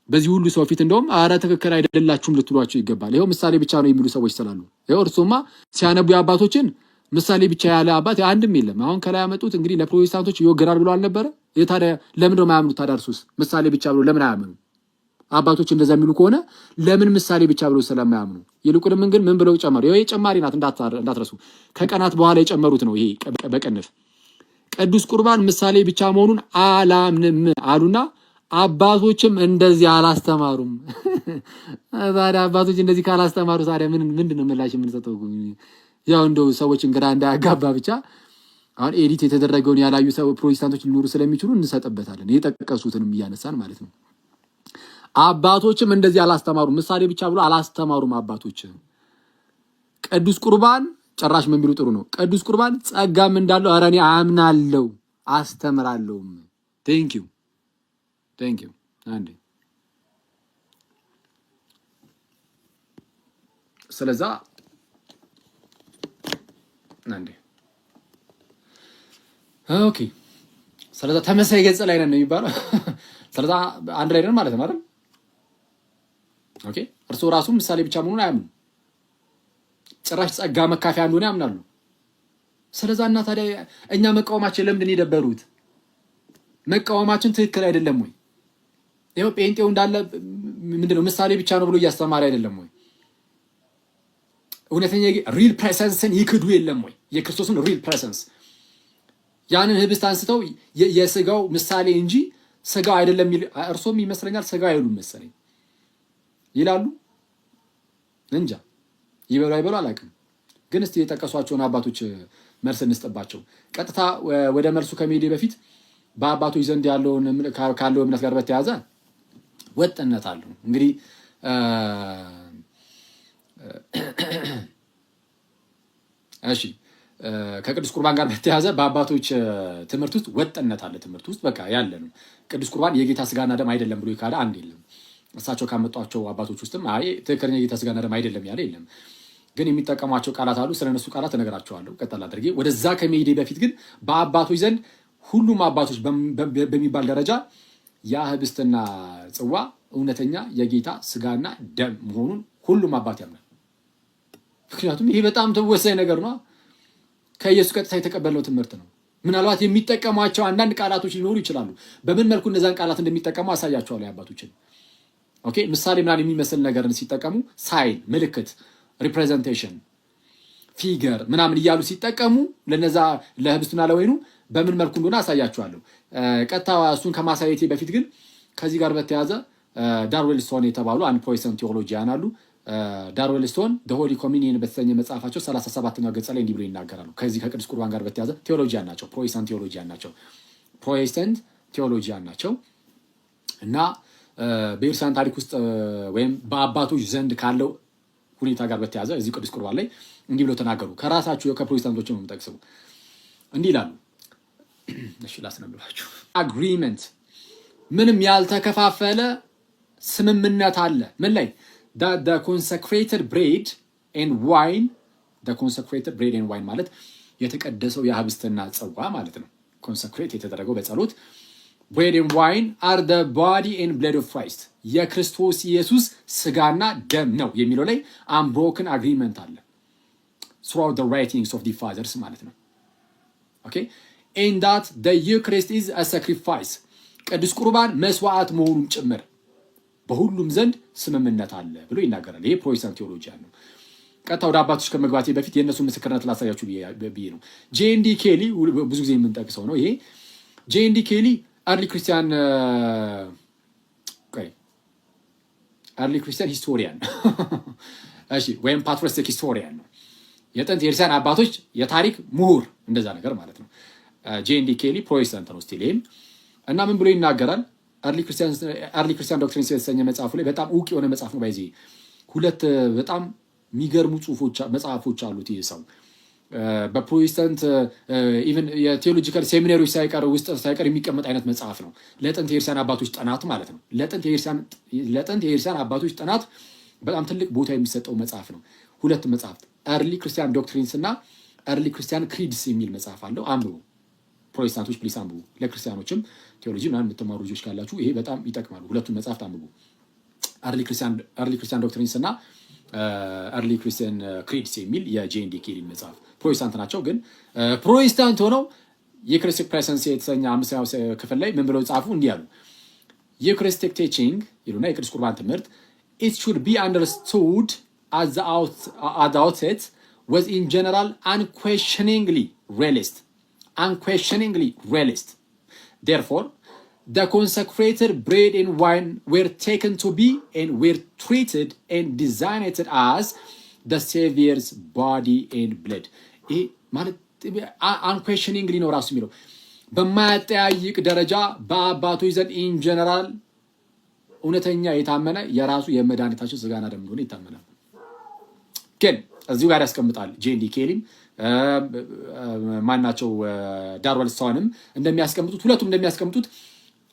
በዚህ ሁሉ ሰው ፊት እንደውም አረ ትክክል አይደላችሁም ልትሏቸው ይገባል። ይሄው ምሳሌ ብቻ ነው የሚሉ ሰዎች ስላሉ ይሄው እርሱማ ሲያነቡ አባቶችን ምሳሌ ብቻ ያለ አባት አንድም የለም። አሁን ከላይ ያመጡት እንግዲህ ለፕሮቴስታንቶች ይወገራል ብሎ አልነበረ? ታዲያ ለምን ነው የማያምኑት? ታዲያ እርሱስ ምሳሌ ብቻ ብሎ ለምን አያምኑ? አባቶች እንደዛ የሚሉ ከሆነ ለምን ምሳሌ ብቻ ብሎ ስለማያምኑ? ይልቁንም ግን ምን ብለው ጨመሩ? ይሄ ጨማሪ ናት እንዳትረሱ። ከቀናት በኋላ የጨመሩት ነው። ይሄ በቅንፍ ቅዱስ ቁርባን ምሳሌ ብቻ መሆኑን አላምንም አሉና አባቶችም እንደዚህ አላስተማሩም። ታዲያ አባቶች እንደዚህ ካላስተማሩ ታዲያ ምንድን ነው ምላሽ የምንሰጠው? ያው እንደው ሰዎችን ግራ እንዳያጋባ ብቻ አሁን ኤዲት የተደረገውን ያላዩ ሰው ፕሮቴስታንቶች ሊኖሩ ስለሚችሉ እንሰጥበታለን። የጠቀሱትንም እያነሳን ማለት ነው። አባቶችም እንደዚህ አላስተማሩም፣ ምሳሌ ብቻ ብሎ አላስተማሩም አባቶች። ቅዱስ ቁርባን ጭራሽ ምን ቢሉ ጥሩ ነው? ቅዱስ ቁርባን ጸጋም እንዳለው ኧረ እኔ አምናለሁ አስተምራለሁም። ቴንክ ዩ አንዴ ስለዛ አንዴ ኦኬ ስለዛ ተመሳሳይ ገጽ ላይ ነን የሚባለው። ስለዛ አንድ ላይ ነን ማለት ነው አይደል? ኦኬ እርሱ ራሱ ምሳሌ ብቻ መሆኑን አያምኑ፣ ጭራሽ ጸጋ መካፈያ እንደሆነ ያምናሉ። ስለዛ እና ታዲያ እኛ መቃወማችን ለምንድን የደበሩት? መቃወማችን ትክክል አይደለም ወይ? ይሄው ጴንጤው እንዳለ ምንድነው ምሳሌ ብቻ ነው ብሎ እያስተማረ አይደለም ወይ? እውነተኛ ሪል ፕሬሰንስን ይክዱ የለም ወይ? የክርስቶስን ሪል ፕሬሰንስ ያንን ህብስት አንስተው የስጋው ምሳሌ እንጂ ስጋው አይደለም እርሶም ይመስለኛል ስጋው አይሉም መሰለኝ ይላሉ። እንጃ ይበሉ አይበሉ አላውቅም። ግን እስቲ የጠቀሷቸውን አባቶች መልስ እንስጥባቸው። ቀጥታ ወደ መልሱ ከመሄዴ በፊት በአባቶች ዘንድ ካለው እምነት ጋር በተያያዘ ወጥነት አለው። እንግዲህ እሺ ከቅዱስ ቁርባን ጋር በተያያዘ በአባቶች ትምህርት ውስጥ ወጥነት አለ። ትምህርት ውስጥ በቃ ያለ ነው። ቅዱስ ቁርባን የጌታ ስጋና ደም አይደለም ብሎ ይካዳ አንድ የለም። እሳቸው ካመጧቸው አባቶች ውስጥም አይ ትክክለኛ የጌታ ስጋና ደም አይደለም ያለ የለም። ግን የሚጠቀሟቸው ቃላት አሉ። ስለነሱ ቃላት እነግራቸዋለሁ ቀጥታ አድርጌ። ወደዛ ከመሄዴ በፊት ግን በአባቶች ዘንድ ሁሉም አባቶች በሚባል ደረጃ ያ ህብስትና ጽዋ እውነተኛ የጌታ ስጋና ደም መሆኑን ሁሉም አባት ያምናል። ምክንያቱም ይሄ በጣም ተወሳኝ ነገር ነው። ከኢየሱስ ቀጥታ የተቀበለው ትምህርት ነው። ምናልባት የሚጠቀሟቸው አንዳንድ ቃላቶች ሊኖሩ ይችላሉ። በምን መልኩ እነዛን ቃላት እንደሚጠቀሙ አሳያቸዋለሁ። አባቶችን ኦኬ ምሳሌ ምናምን የሚመስል ነገርን ሲጠቀሙ ሳይን፣ ምልክት፣ ሪፕሬዘንቴሽን፣ ፊገር ምናምን እያሉ ሲጠቀሙ ለነዛ ለህብስቱና ለወይኑ በምን መልኩ እንደሆነ አሳያቸዋለሁ። ቀጥታ እሱን ከማሳየቴ በፊት ግን ከዚህ ጋር በተያያዘ ዳርዌል ስቶን የተባሉ አንድ ፕሮቴስታንት ቴዎሎጂያን አሉ። ዳርዌል ስቶን ሆሊ ኮሚኒየን በተሰኘ መጽሐፋቸው 37ኛው ገጽ ላይ እንዲህ ብሎ ይናገራሉ። ከዚህ ከቅዱስ ቁርባን ጋር በተያያዘ ቴዎሎጂያን ናቸው። ፕሮቴስታንት ቴዎሎጂያን ናቸው እና በኢርሳን ታሪክ ውስጥ ወይም በአባቶች ዘንድ ካለው ሁኔታ ጋር በተያያዘ እዚህ ቅዱስ ቁርባን ላይ እንዲህ ብሎ ተናገሩ። ከራሳቸው ከፕሮቴስታንቶች ነው የምጠቅሰው። እንዲህ ይላሉ። እሺ ላስነብባችሁ። አግሪመንት ምንም ያልተከፋፈለ ስምምነት አለ። ምን ላይ? the consecrated bread and wine ማለት የተቀደሰው የህብስትና ጽዋ ማለት ነው። ኮንሰክሬት የተደረገው በጸሎት bread and wine are the body and blood of Christ የክርስቶስ ኢየሱስ ስጋና ደም ነው የሚለው ላይ unbroken agreement አለ throughout the writings of the fathers ማለት ነው። okay and that the Eucharist is a sacrifice ቅዱስ ቁርባን መስዋዕት መሆኑን ጭምር በሁሉም ዘንድ ስምምነት አለ ብሎ ይናገራል። ይሄ ፕሮቴስታንት ቴዎሎጂያን ነው። ቀጥታ ወደ አባቶች ከመግባቴ በፊት የእነሱ ምስክርነት ላሳያችሁ ብዬ ነው። ጄኤንዲ ኬሊ ብዙ ጊዜ የምንጠቅሰው ነው ይሄ። ጄኤንዲ ኬሊ አርሊ ክርስቲያን ሂስቶሪያን እሺ፣ ወይም ፓትሪስቲክ ሂስቶሪያን ነው። የጥንት የክርስቲያን አባቶች የታሪክ ምሁር እንደዛ ነገር ማለት ነው። ጄኤንዲ ኬሊ ፕሮቴስታንት ነው ስቲል ይሄም እና ምን ብሎ ይናገራል? አርሊ ክርስቲያን ዶክትሪንስ የተሰኘ መጽሐፉ ላይ በጣም እውቅ የሆነ መጽሐፍ ነው። ባይዚ ሁለት በጣም የሚገርሙ መጽሐፎች አሉት። ይህ ሰው በፕሮቴስታንት ኢቨን የቴዎሎጂካል ሴሚናሪዎች ሳይቀር ውስጥ ሳይቀር የሚቀመጥ አይነት መጽሐፍ ነው። ለጥንት የክርስቲያን አባቶች ጥናት ማለት ነው። ለጥንት የክርስቲያን አባቶች ጥናት በጣም ትልቅ ቦታ የሚሰጠው መጽሐፍ ነው። ሁለት መጽሐፍት አርሊ ክርስቲያን ዶክትሪንስ እና አርሊ ክርስቲያን ክሪድስ የሚል መጽሐፍ አለው። አንብቡ ፕሮቴስታንቶች ፕሊስ አንብቡ። ለክርስቲያኖችም ቴዎሎጂ ምናምን የምትማሩ ልጆች ካላችሁ ይሄ በጣም ይጠቅማሉ። ሁለቱን መጽሐፍት አንብቡ። አርሊ ክርስቲያን ዶክትሪንስ እና አርሊ ክርስቲያን ክሪድስ የሚል የጄኤንዲ ኬሊ መጽሐፍ። ፕሮቴስታንት ናቸው፣ ግን ፕሮቴስታንት ሆነው የክሪስቲክ ፕሬሰንስ የተሰኘ 5ኛው ክፍል ላይ ምን ብለው ጻፉ? እንዲህ አሉ። የክሪስቲክ ቲቺንግ ይሉና የቅዱስ ቁርባን ትምህርት it should be understood at the outset was in general unquestioningly realist. Therefore, the consecrated bread and wine were taken to be and were treated and designated as the Savior's body and blood. ይሄ ማለት unquestioningly ነው ራሱ የሚለው በማያጠያይቅ ደረጃ በአባቶች ዘንድ in general እውነተኛ የታመነ የራሱ የመድኃኒታችን ስጋና ደም እንደሆነ ይታመናል። ግን እዚሁ ጋር ያስቀምጣል። ጄኤንዲ ኬሊም ማናቸው ዳርዌልስታውንም እንደሚያስቀምጡት ሁለቱም እንደሚያስቀምጡት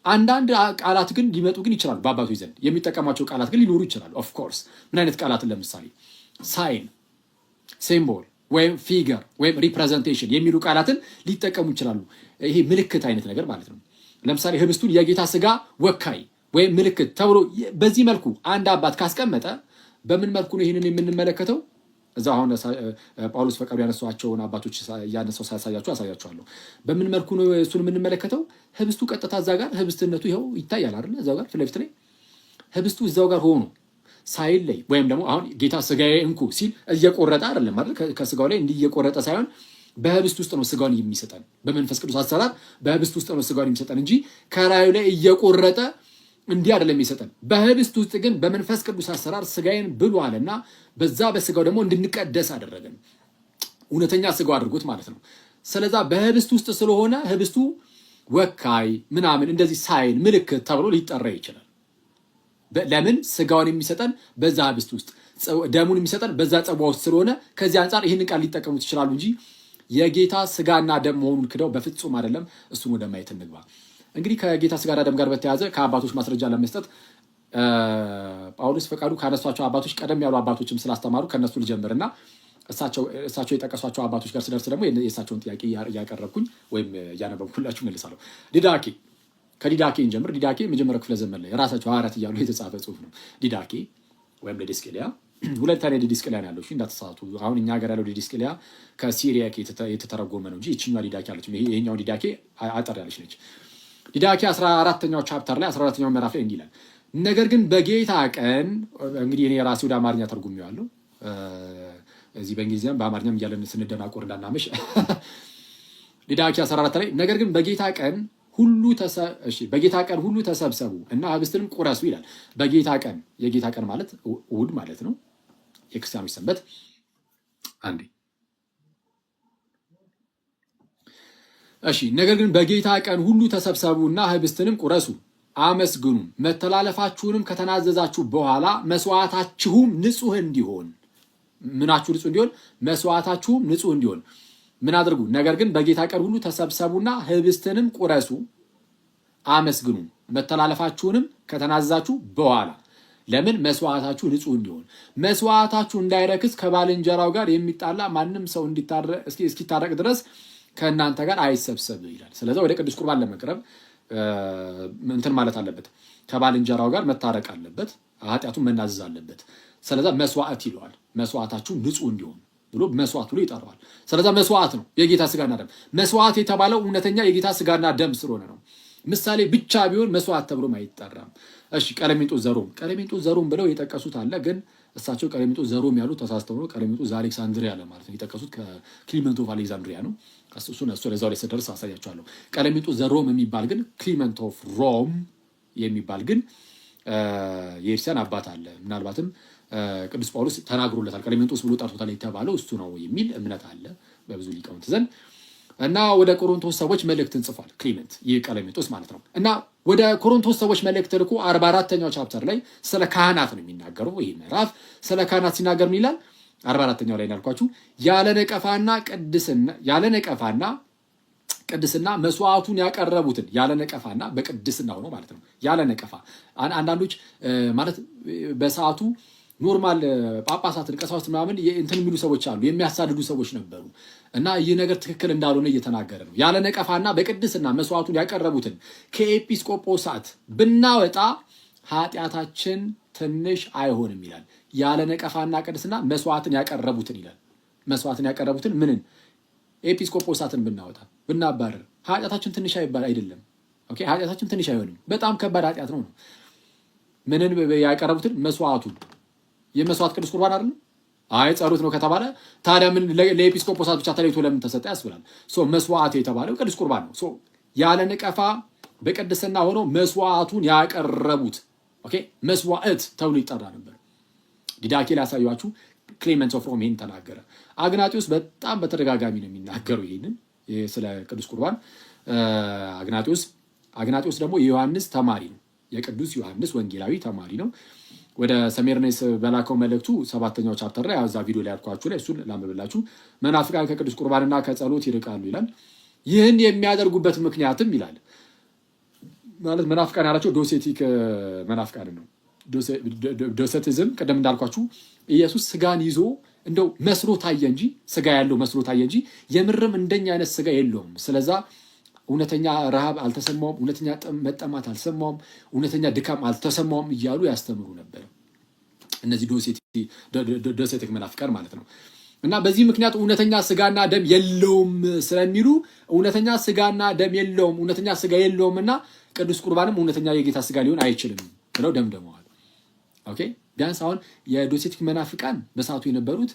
አንዳንድ ቃላት ግን ሊመጡ ግን ይችላሉ። በአባቶች ዘንድ የሚጠቀማቸው ቃላት ግን ሊኖሩ ይችላሉ። ኦፍ ኮርስ ምን አይነት ቃላትን? ለምሳሌ ሳይን፣ ሲምቦል ወይም ፊገር ወይም ሪፕሬዘንቴሽን የሚሉ ቃላትን ሊጠቀሙ ይችላሉ። ይሄ ምልክት አይነት ነገር ማለት ነው። ለምሳሌ ህብስቱን የጌታ ስጋ ወካይ ወይም ምልክት ተብሎ በዚህ መልኩ አንድ አባት ካስቀመጠ በምን መልኩ ነው ይህንን የምንመለከተው? እዛ አሁን ጳውሎስ ፈቃዱ ያነሷቸውን አባቶች እያነሳው አሳያቸዋለሁ። በምን መልኩ ነው እሱን የምንመለከተው? ህብስቱ ቀጥታ እዛ ጋር ህብስትነቱ ይኸው ይታያል አይደል? እዛው ጋር ፊት ለፊት ላይ ህብስቱ እዛው ጋር ሆኖ ሳይለይ ወይም ደግሞ አሁን ጌታ ስጋዬ እንኩ ሲል እየቆረጠ አይደለም አይደል? ከስጋው ላይ እንዲህ እየቆረጠ ሳይሆን በህብስት ውስጥ ነው ስጋውን የሚሰጠን። በመንፈስ ቅዱስ አሰራር በህብስት ውስጥ ነው ስጋውን የሚሰጠን እንጂ ከራዩ ላይ እየቆረጠ እንዲህ አይደለም የሚሰጠን። በህብስት ውስጥ ግን በመንፈስ ቅዱስ አሰራር ስጋዬን ብሉ አለና በዛ በስጋው ደግሞ እንድንቀደስ አደረገን። እውነተኛ ስጋው አድርጎት ማለት ነው። ስለዛ በህብስት ውስጥ ስለሆነ ህብስቱ ወካይ ምናምን እንደዚህ ሳይን ምልክት ተብሎ ሊጠራ ይችላል። ለምን? ስጋውን የሚሰጠን በዛ ህብስት ውስጥ፣ ደሙን የሚሰጠን በዛ ጽዋ ውስጥ ስለሆነ ከዚህ አንጻር ይህንን ቃል ሊጠቀሙት ይችላሉ እንጂ የጌታ ስጋና ደም መሆኑን ክደው በፍጹም አይደለም። እሱን ወደ ማየት እንግባ። እንግዲህ ከጌታ ስጋና ደም ጋር በተያያዘ ከአባቶች ማስረጃ ለመስጠት ጳውሎስ ፈቃዱ ካነሷቸው አባቶች ቀደም ያሉ አባቶችም ስላስተማሩ ከነሱ ልጀምርና እሳቸው የጠቀሷቸው አባቶች ጋር ስደርስ ደግሞ የእሳቸውን ጥያቄ እያቀረብኩኝ ወይም እያነበብኩላችሁ መልሳለሁ። ከዲዳኬ እንጀምር። ዲዳኬ መጀመሪያው ክፍለ ዘመን ላይ ራሳቸው ሐዋርያት እያሉ የተጻፈ ጽሑፍ ነው። ዲዳኬ ወይም ዲድስቅልያ ሁለት አይነት ዲድስቅልያ ነው ያለው። እንዳትሳቱ። አሁን እኛ ሀገር ያለው ዲድስቅልያ ከሲሪያክ የተተረጎመ ነው እንጂ ይችኛዋ ዲዳኬ አለች። ይሄኛው ዲዳኬ አጠር ያለች ነች። ዲዳኬ 14ኛው ቻፕተር ላይ 14ኛው ምዕራፍ ላይ እንዲህ ይላል። ነገር ግን በጌታ ቀን እንግዲህ እኔ ራሴ ወደ አማርኛ ተርጉሜዋለሁ። እዚህ በእንግሊዝኛም በአማርኛም እያለን ስንደናቆር እንዳናመሽ። ዲዳኬ 14 ላይ ነገር ግን በጌታ ቀን ሁሉ ተሰብሰቡ እና ህብስትንም ቁረሱ ይላል። በጌታ ቀን፣ የጌታ ቀን ማለት እሑድ ማለት ነው፣ የክርስቲያኖች ሰንበት። አንዴ እሺ። ነገር ግን በጌታ ቀን ሁሉ ተሰብሰቡ እና ህብስትንም ቁረሱ፣ አመስግኑ፣ መተላለፋችሁንም ከተናዘዛችሁ በኋላ መስዋዕታችሁም ንጹህ እንዲሆን። ምናችሁ ንጹህ እንዲሆን? መስዋዕታችሁም ንጹህ እንዲሆን ምን አድርጉ? ነገር ግን በጌታ ቀን ሁሉ ተሰብሰቡና ህብስትንም ቁረሱ፣ አመስግኑ፣ መተላለፋችሁንም ከተናዘዛችሁ በኋላ። ለምን? መስዋዕታችሁ ንጹህ እንዲሆን። መስዋዕታችሁ እንዳይረክስ ከባልንጀራው ጋር የሚጣላ ማንም ሰው እስኪታረቅ ድረስ ከእናንተ ጋር አይሰብሰብ ይላል። ስለዚህ ወደ ቅዱስ ቁርባን ለመቅረብ እንትን ማለት አለበት፣ ከባልንጀራው ጋር መታረቅ አለበት፣ ኃጢአቱን መናዘዝ አለበት። ስለዚህ መስዋዕት ይለዋል። መስዋዕታችሁ ንጹህ እንዲሆን ብሎ መስዋዕት ብሎ ይጠራዋል። ስለዚህ መስዋዕት ነው የጌታ ስጋና ደም። መስዋዕት የተባለው እውነተኛ የጌታ ስጋና ደም ስለሆነ ነው። ምሳሌ ብቻ ቢሆን መስዋዕት ተብሎም አይጠራም። እሺ ቀለሜንጦስ ዘሮም ብለው የጠቀሱት አለ። ግን እሳቸው ቀለሜንጦስ ዘሮም ያሉት ተሳስተው ነው። ቀለሜንጦስ ዘአሌክሳንድሪያ ለማለት ነው የጠቀሱት ከክሊመንት ኦፍ አሌክዛንድሪያ ነው። እሱን ለዛው ላይ ስደርስ አሳያቸዋለሁ። ቀለሜንጦስ ዘሮም የሚባል ግን ክሊመንት ኦፍ ሮም የሚባል ግን የክርስቲያን አባት አለ። ምናልባትም ቅዱስ ጳውሎስ ተናግሮለታል። ቀለሜንጦስ ብሎ ጠርቶታል የተባለው እሱ ነው የሚል እምነት አለ በብዙ ሊቃውንት ዘንድ እና ወደ ቆሮንቶስ ሰዎች መልእክትን ጽፏል ክሊመንት፣ ይህ ቀለሜንጦስ ማለት ነው። እና ወደ ቆሮንቶስ ሰዎች መልእክት ልኮ 44ኛው ቻፕተር ላይ ስለ ካህናት ነው የሚናገረው። ይህ ምዕራፍ ስለ ካህናት ሲናገር ምን ይላል? 44ኛው ላይ እንዳልኳችሁ ያለ ነቀፋና ቅድስና መስዋዕቱን ያቀረቡትን ያለ ነቀፋና በቅድስና ሆኖ ማለት ነው። ያለ ነቀፋ አንዳንዶች ማለት በሰዓቱ ኖርማል ጳጳሳትን ቀሳውስት ምናምን እንትን የሚሉ ሰዎች አሉ፣ የሚያሳድዱ ሰዎች ነበሩ። እና ይህ ነገር ትክክል እንዳልሆነ እየተናገረ ነው። ያለ ነቀፋና በቅድስና መስዋዕቱን ያቀረቡትን ከኤጲስቆጶሳት ብናወጣ ኃጢአታችን ትንሽ አይሆንም ይላል። ያለ ነቀፋና ቅድስና መስዋዕትን ያቀረቡትን ይላል። መስዋዕትን ያቀረቡትን ምንን? ኤጲስቆጶሳትን ብናወጣ ብናባረር ኃጢአታችን ትንሽ አይደለም። ኦኬ ኃጢአታችን ትንሽ አይሆንም። በጣም ከባድ ኃጢአት ነው። ምንን ያቀረቡትን? መስዋዕቱን። የመስዋዕት ቅዱስ ቁርባን አይደለም? አይ ጸሎት ነው ከተባለ ታዲያ ምን ለኤጲስቆጶሳት ብቻ ተለይቶ ለምን ተሰጠ ያስብላል። መስዋዕት የተባለው ቅዱስ ቁርባን ነው። ያለ ነቀፋ በቅድስና ሆኖ መስዋዕቱን ያቀረቡት ኦኬ መስዋዕት ተብሎ ይጠራ ነበር። ዲዳኬ ላሳያችሁ ክሌመንት ኦፍ ሮም ይህን ተናገረ። አግናጢዎስ በጣም በተደጋጋሚ ነው የሚናገረው ይህንን ስለ ቅዱስ ቁርባን። አግናጢዎስ ደግሞ የዮሐንስ ተማሪ ነው። የቅዱስ ዮሐንስ ወንጌላዊ ተማሪ ነው። ወደ ሰሜርኔስ በላከው መልእክቱ 7ኛው ቻፕተር ላይ እዛ ቪዲዮ ላይ ያልኳችሁ ላይ እሱን ላንብብላችሁ። መናፍቃን ከቅዱስ ቁርባንና ከጸሎት ይርቃሉ ይላል። ይህን የሚያደርጉበት ምክንያትም ይላል ማለት መናፍቃን ያላቸው ዶሴቲክ መናፍቃን ነው። ዶሴቲዝም ቅድም እንዳልኳችሁ ኢየሱስ ስጋን ይዞ እንደው መስሎ ታየ እንጂ ስጋ ያለው መስሎ ታየ እንጂ የምርም እንደኛ አይነት ስጋ የለውም። ስለዛ እውነተኛ ረሃብ አልተሰማውም፣ እውነተኛ መጠማት አልሰማውም፣ እውነተኛ ድካም አልተሰማውም እያሉ ያስተምሩ ነበር። እነዚህ ዶሴቲክ መናፍቃን ማለት ነው። እና በዚህ ምክንያት እውነተኛ ስጋና ደም የለውም ስለሚሉ እውነተኛ ስጋና ደም የለውም፣ እውነተኛ ስጋ የለውም እና ቅዱስ ቁርባንም እውነተኛ የጌታ ስጋ ሊሆን አይችልም ብለው ደምድመዋል። ኦኬ ቢያንስ አሁን የዶሴቲክ መናፍቃን በሰዓቱ የነበሩት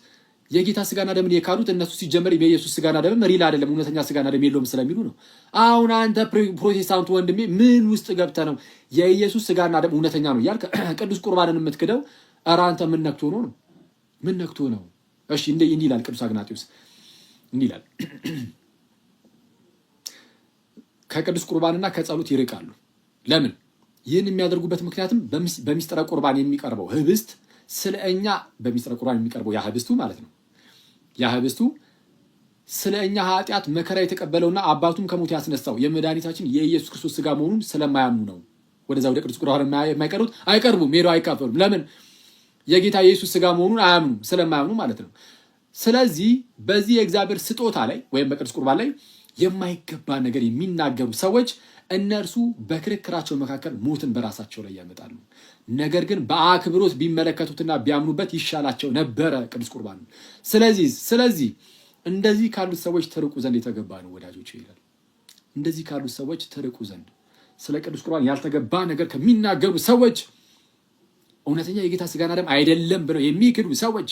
የጌታ ስጋና ደምን የካዱት እነሱ ሲጀመር የኢየሱስ ስጋና ደም ሪል አይደለም እውነተኛ ስጋና ደም የለውም ስለሚሉ ነው። አሁን አንተ ፕሮቴስታንቱ ወንድሜ ምን ውስጥ ገብተህ ነው የኢየሱስ ስጋና ደም እውነተኛ ነው እያልክ ቅዱስ ቁርባንን የምትክደው? ኧረ አንተ ምን ነክቶ ነው? ምን ነክቶ ነው? እሺ እንዲህ ይላል ቅዱስ አግናጢዎስ እንዲህ ይላል ከቅዱስ ቁርባንና ከጸሎት ይርቃሉ። ለምን? ይህን የሚያደርጉበት ምክንያትም በሚስጥረ ቁርባን የሚቀርበው ህብስት ስለ እኛ በሚስጥረ ቁርባን የሚቀርበው ያ ህብስቱ ማለት ነው። ያ ህብስቱ ስለ እኛ ኃጢአት መከራ የተቀበለውና አባቱም ከሞት ያስነሳው የመድኃኒታችን የኢየሱስ ክርስቶስ ስጋ መሆኑን ስለማያምኑ ነው። ወደዛ ወደ ቅዱስ ቁርባን የማይቀርቡት አይቀርቡም፣ ሄደው አይካፈሉም። ለምን? የጌታ የኢየሱስ ስጋ መሆኑን አያምኑ፣ ስለማያምኑ ማለት ነው። ስለዚህ በዚህ የእግዚአብሔር ስጦታ ላይ ወይም በቅዱስ ቁርባን ላይ የማይገባ ነገር የሚናገሩ ሰዎች እነርሱ በክርክራቸው መካከል ሞትን በራሳቸው ላይ ያመጣሉ። ነገር ግን በአክብሮት ቢመለከቱትና ቢያምኑበት ይሻላቸው ነበረ ቅዱስ ቁርባን። ስለዚህ እንደዚህ ካሉት ሰዎች ትርቁ ዘንድ የተገባ ነው ወዳጆች ይላል። እንደዚህ ካሉት ሰዎች ትርቁ ዘንድ ስለ ቅዱስ ቁርባን ያልተገባ ነገር ከሚናገሩ ሰዎች፣ እውነተኛ የጌታ ስጋና ደም አይደለም ብለው የሚክዱ ሰዎች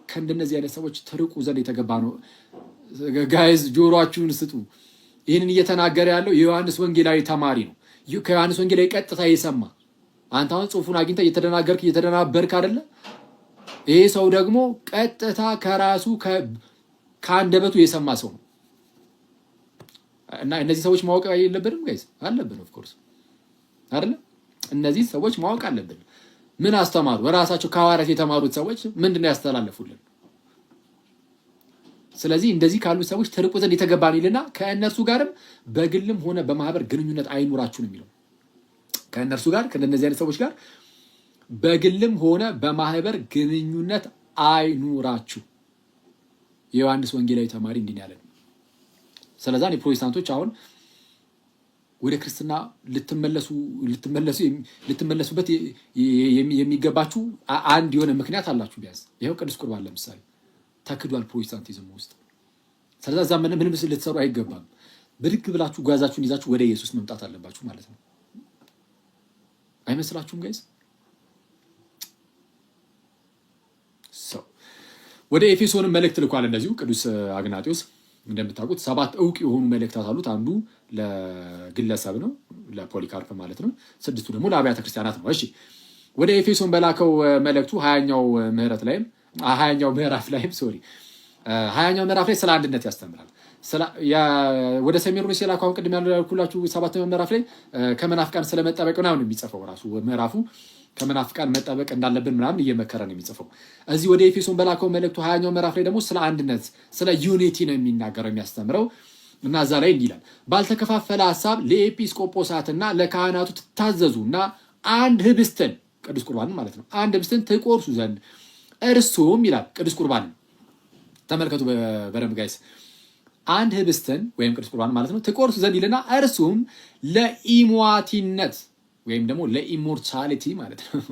ከእንደነዚህ አይነት ሰዎች ትርቁ ዘንድ የተገባ ነው። ጋይዝ ጆሮአችሁን ስጡ። ይህንን እየተናገረ ያለው የዮሐንስ ወንጌላዊ ተማሪ ነው። ከዮሐንስ ወንጌላዊ ቀጥታ የሰማ አንተ አሁን ጽሑፉን አግኝተህ እየተደናበርክ አይደለ? ይሄ ሰው ደግሞ ቀጥታ ከራሱ ከአንደበቱ የሰማ ሰው ነው። እና እነዚህ ሰዎች ማወቅ የለብንም ጋይዝ? አለብን ኦፍኮርስ አይደለ? እነዚህ ሰዎች ማወቅ አለብን። ምን አስተማሩ? ራሳቸው ከሐዋርያት የተማሩት ሰዎች ምንድን ነው ያስተላለፉልን? ስለዚህ እንደዚህ ካሉ ሰዎች ትርቁ ዘንድ የተገባ ነው ይልና ከእነርሱ ጋርም በግልም ሆነ በማህበር ግንኙነት አይኑራችሁ ነው የሚለው። ከእነርሱ ጋር ከእነዚህ አይነት ሰዎች ጋር በግልም ሆነ በማህበር ግንኙነት አይኑራችሁ። የዮሐንስ ወንጌላዊ ተማሪ እንዲህ ያለን። ስለዛ ፕሮቴስታንቶች አሁን ወደ ክርስትና ልትመለሱበት የሚገባችሁ አንድ የሆነ ምክንያት አላችሁ። ቢያንስ ይኸው ቅዱስ ቁርባን ለምሳሌ ተክዷል ፕሮቴስታንቲዝም ውስጥ። ስለዛ እዛ ምንም ልትሰሩ አይገባም። ብድግ ብላችሁ ጓዛችሁን ይዛችሁ ወደ ኢየሱስ መምጣት አለባችሁ ማለት ነው። አይመስላችሁም ጋይስ? ወደ ኤፌሶንም መልእክት ልኳል እንደዚሁ ቅዱስ አግናጢዮስ። እንደምታውቁት 7 ዕውቅ የሆኑ መልእክታት አሉት። አንዱ ለግለሰብ ነው፣ ለፖሊካርፕ ማለት ነው። 6ቱ ደግሞ ለአብያተ ክርስቲያናት ነው። እሺ ወደ ኤፌሶን በላከው መልእክቱ 20ኛው ምዕራፍ ላይም 20ኛው ምዕራፍ ላይ ስለ አንድነት ያስተምራል። ወደ ሰሜሮስ የላከው አሁን ቅድም ያልኩላችሁ 7ኛው ምዕራፍ ላይ ከመናፍቃን ስለመጠበቅ ምናምን የሚጽፈው ራሱ ምዕራፉ ከመናፍቃን መጠበቅ እንዳለብን ምናምን እየመከረ ነው የሚጽፈው። እዚህ ወደ ኤፌሶን በላከው መልእክቱ 20ኛው ምዕራፍ ላይ ደግሞ ስለ አንድነት ስለ ዩኒቲ ነው የሚናገረው የሚያስተምረው። እና እዛ ላይ እንዲህ ይላል፣ ባልተከፋፈለ ሀሳብ ለኤጲስቆጶሳትና ለካህናቱ ትታዘዙና አንድ ህብስትን፣ ቅዱስ ቁርባንን ማለት ነው፣ አንድ ህብስትን ትቆርሱ ዘንድ እርሱም ይላል ቅዱስ ቁርባንን ተመልከቱ በደንብ ጋይስ። አንድ ህብስትን ወይም ቅዱስ ቁርባን ማለት ነው ትቆርሱ ዘንድ ይልና እርሱም ለኢሟቲነት ወይም ደግሞ ለኢሞርታሊቲ ማለት ነው።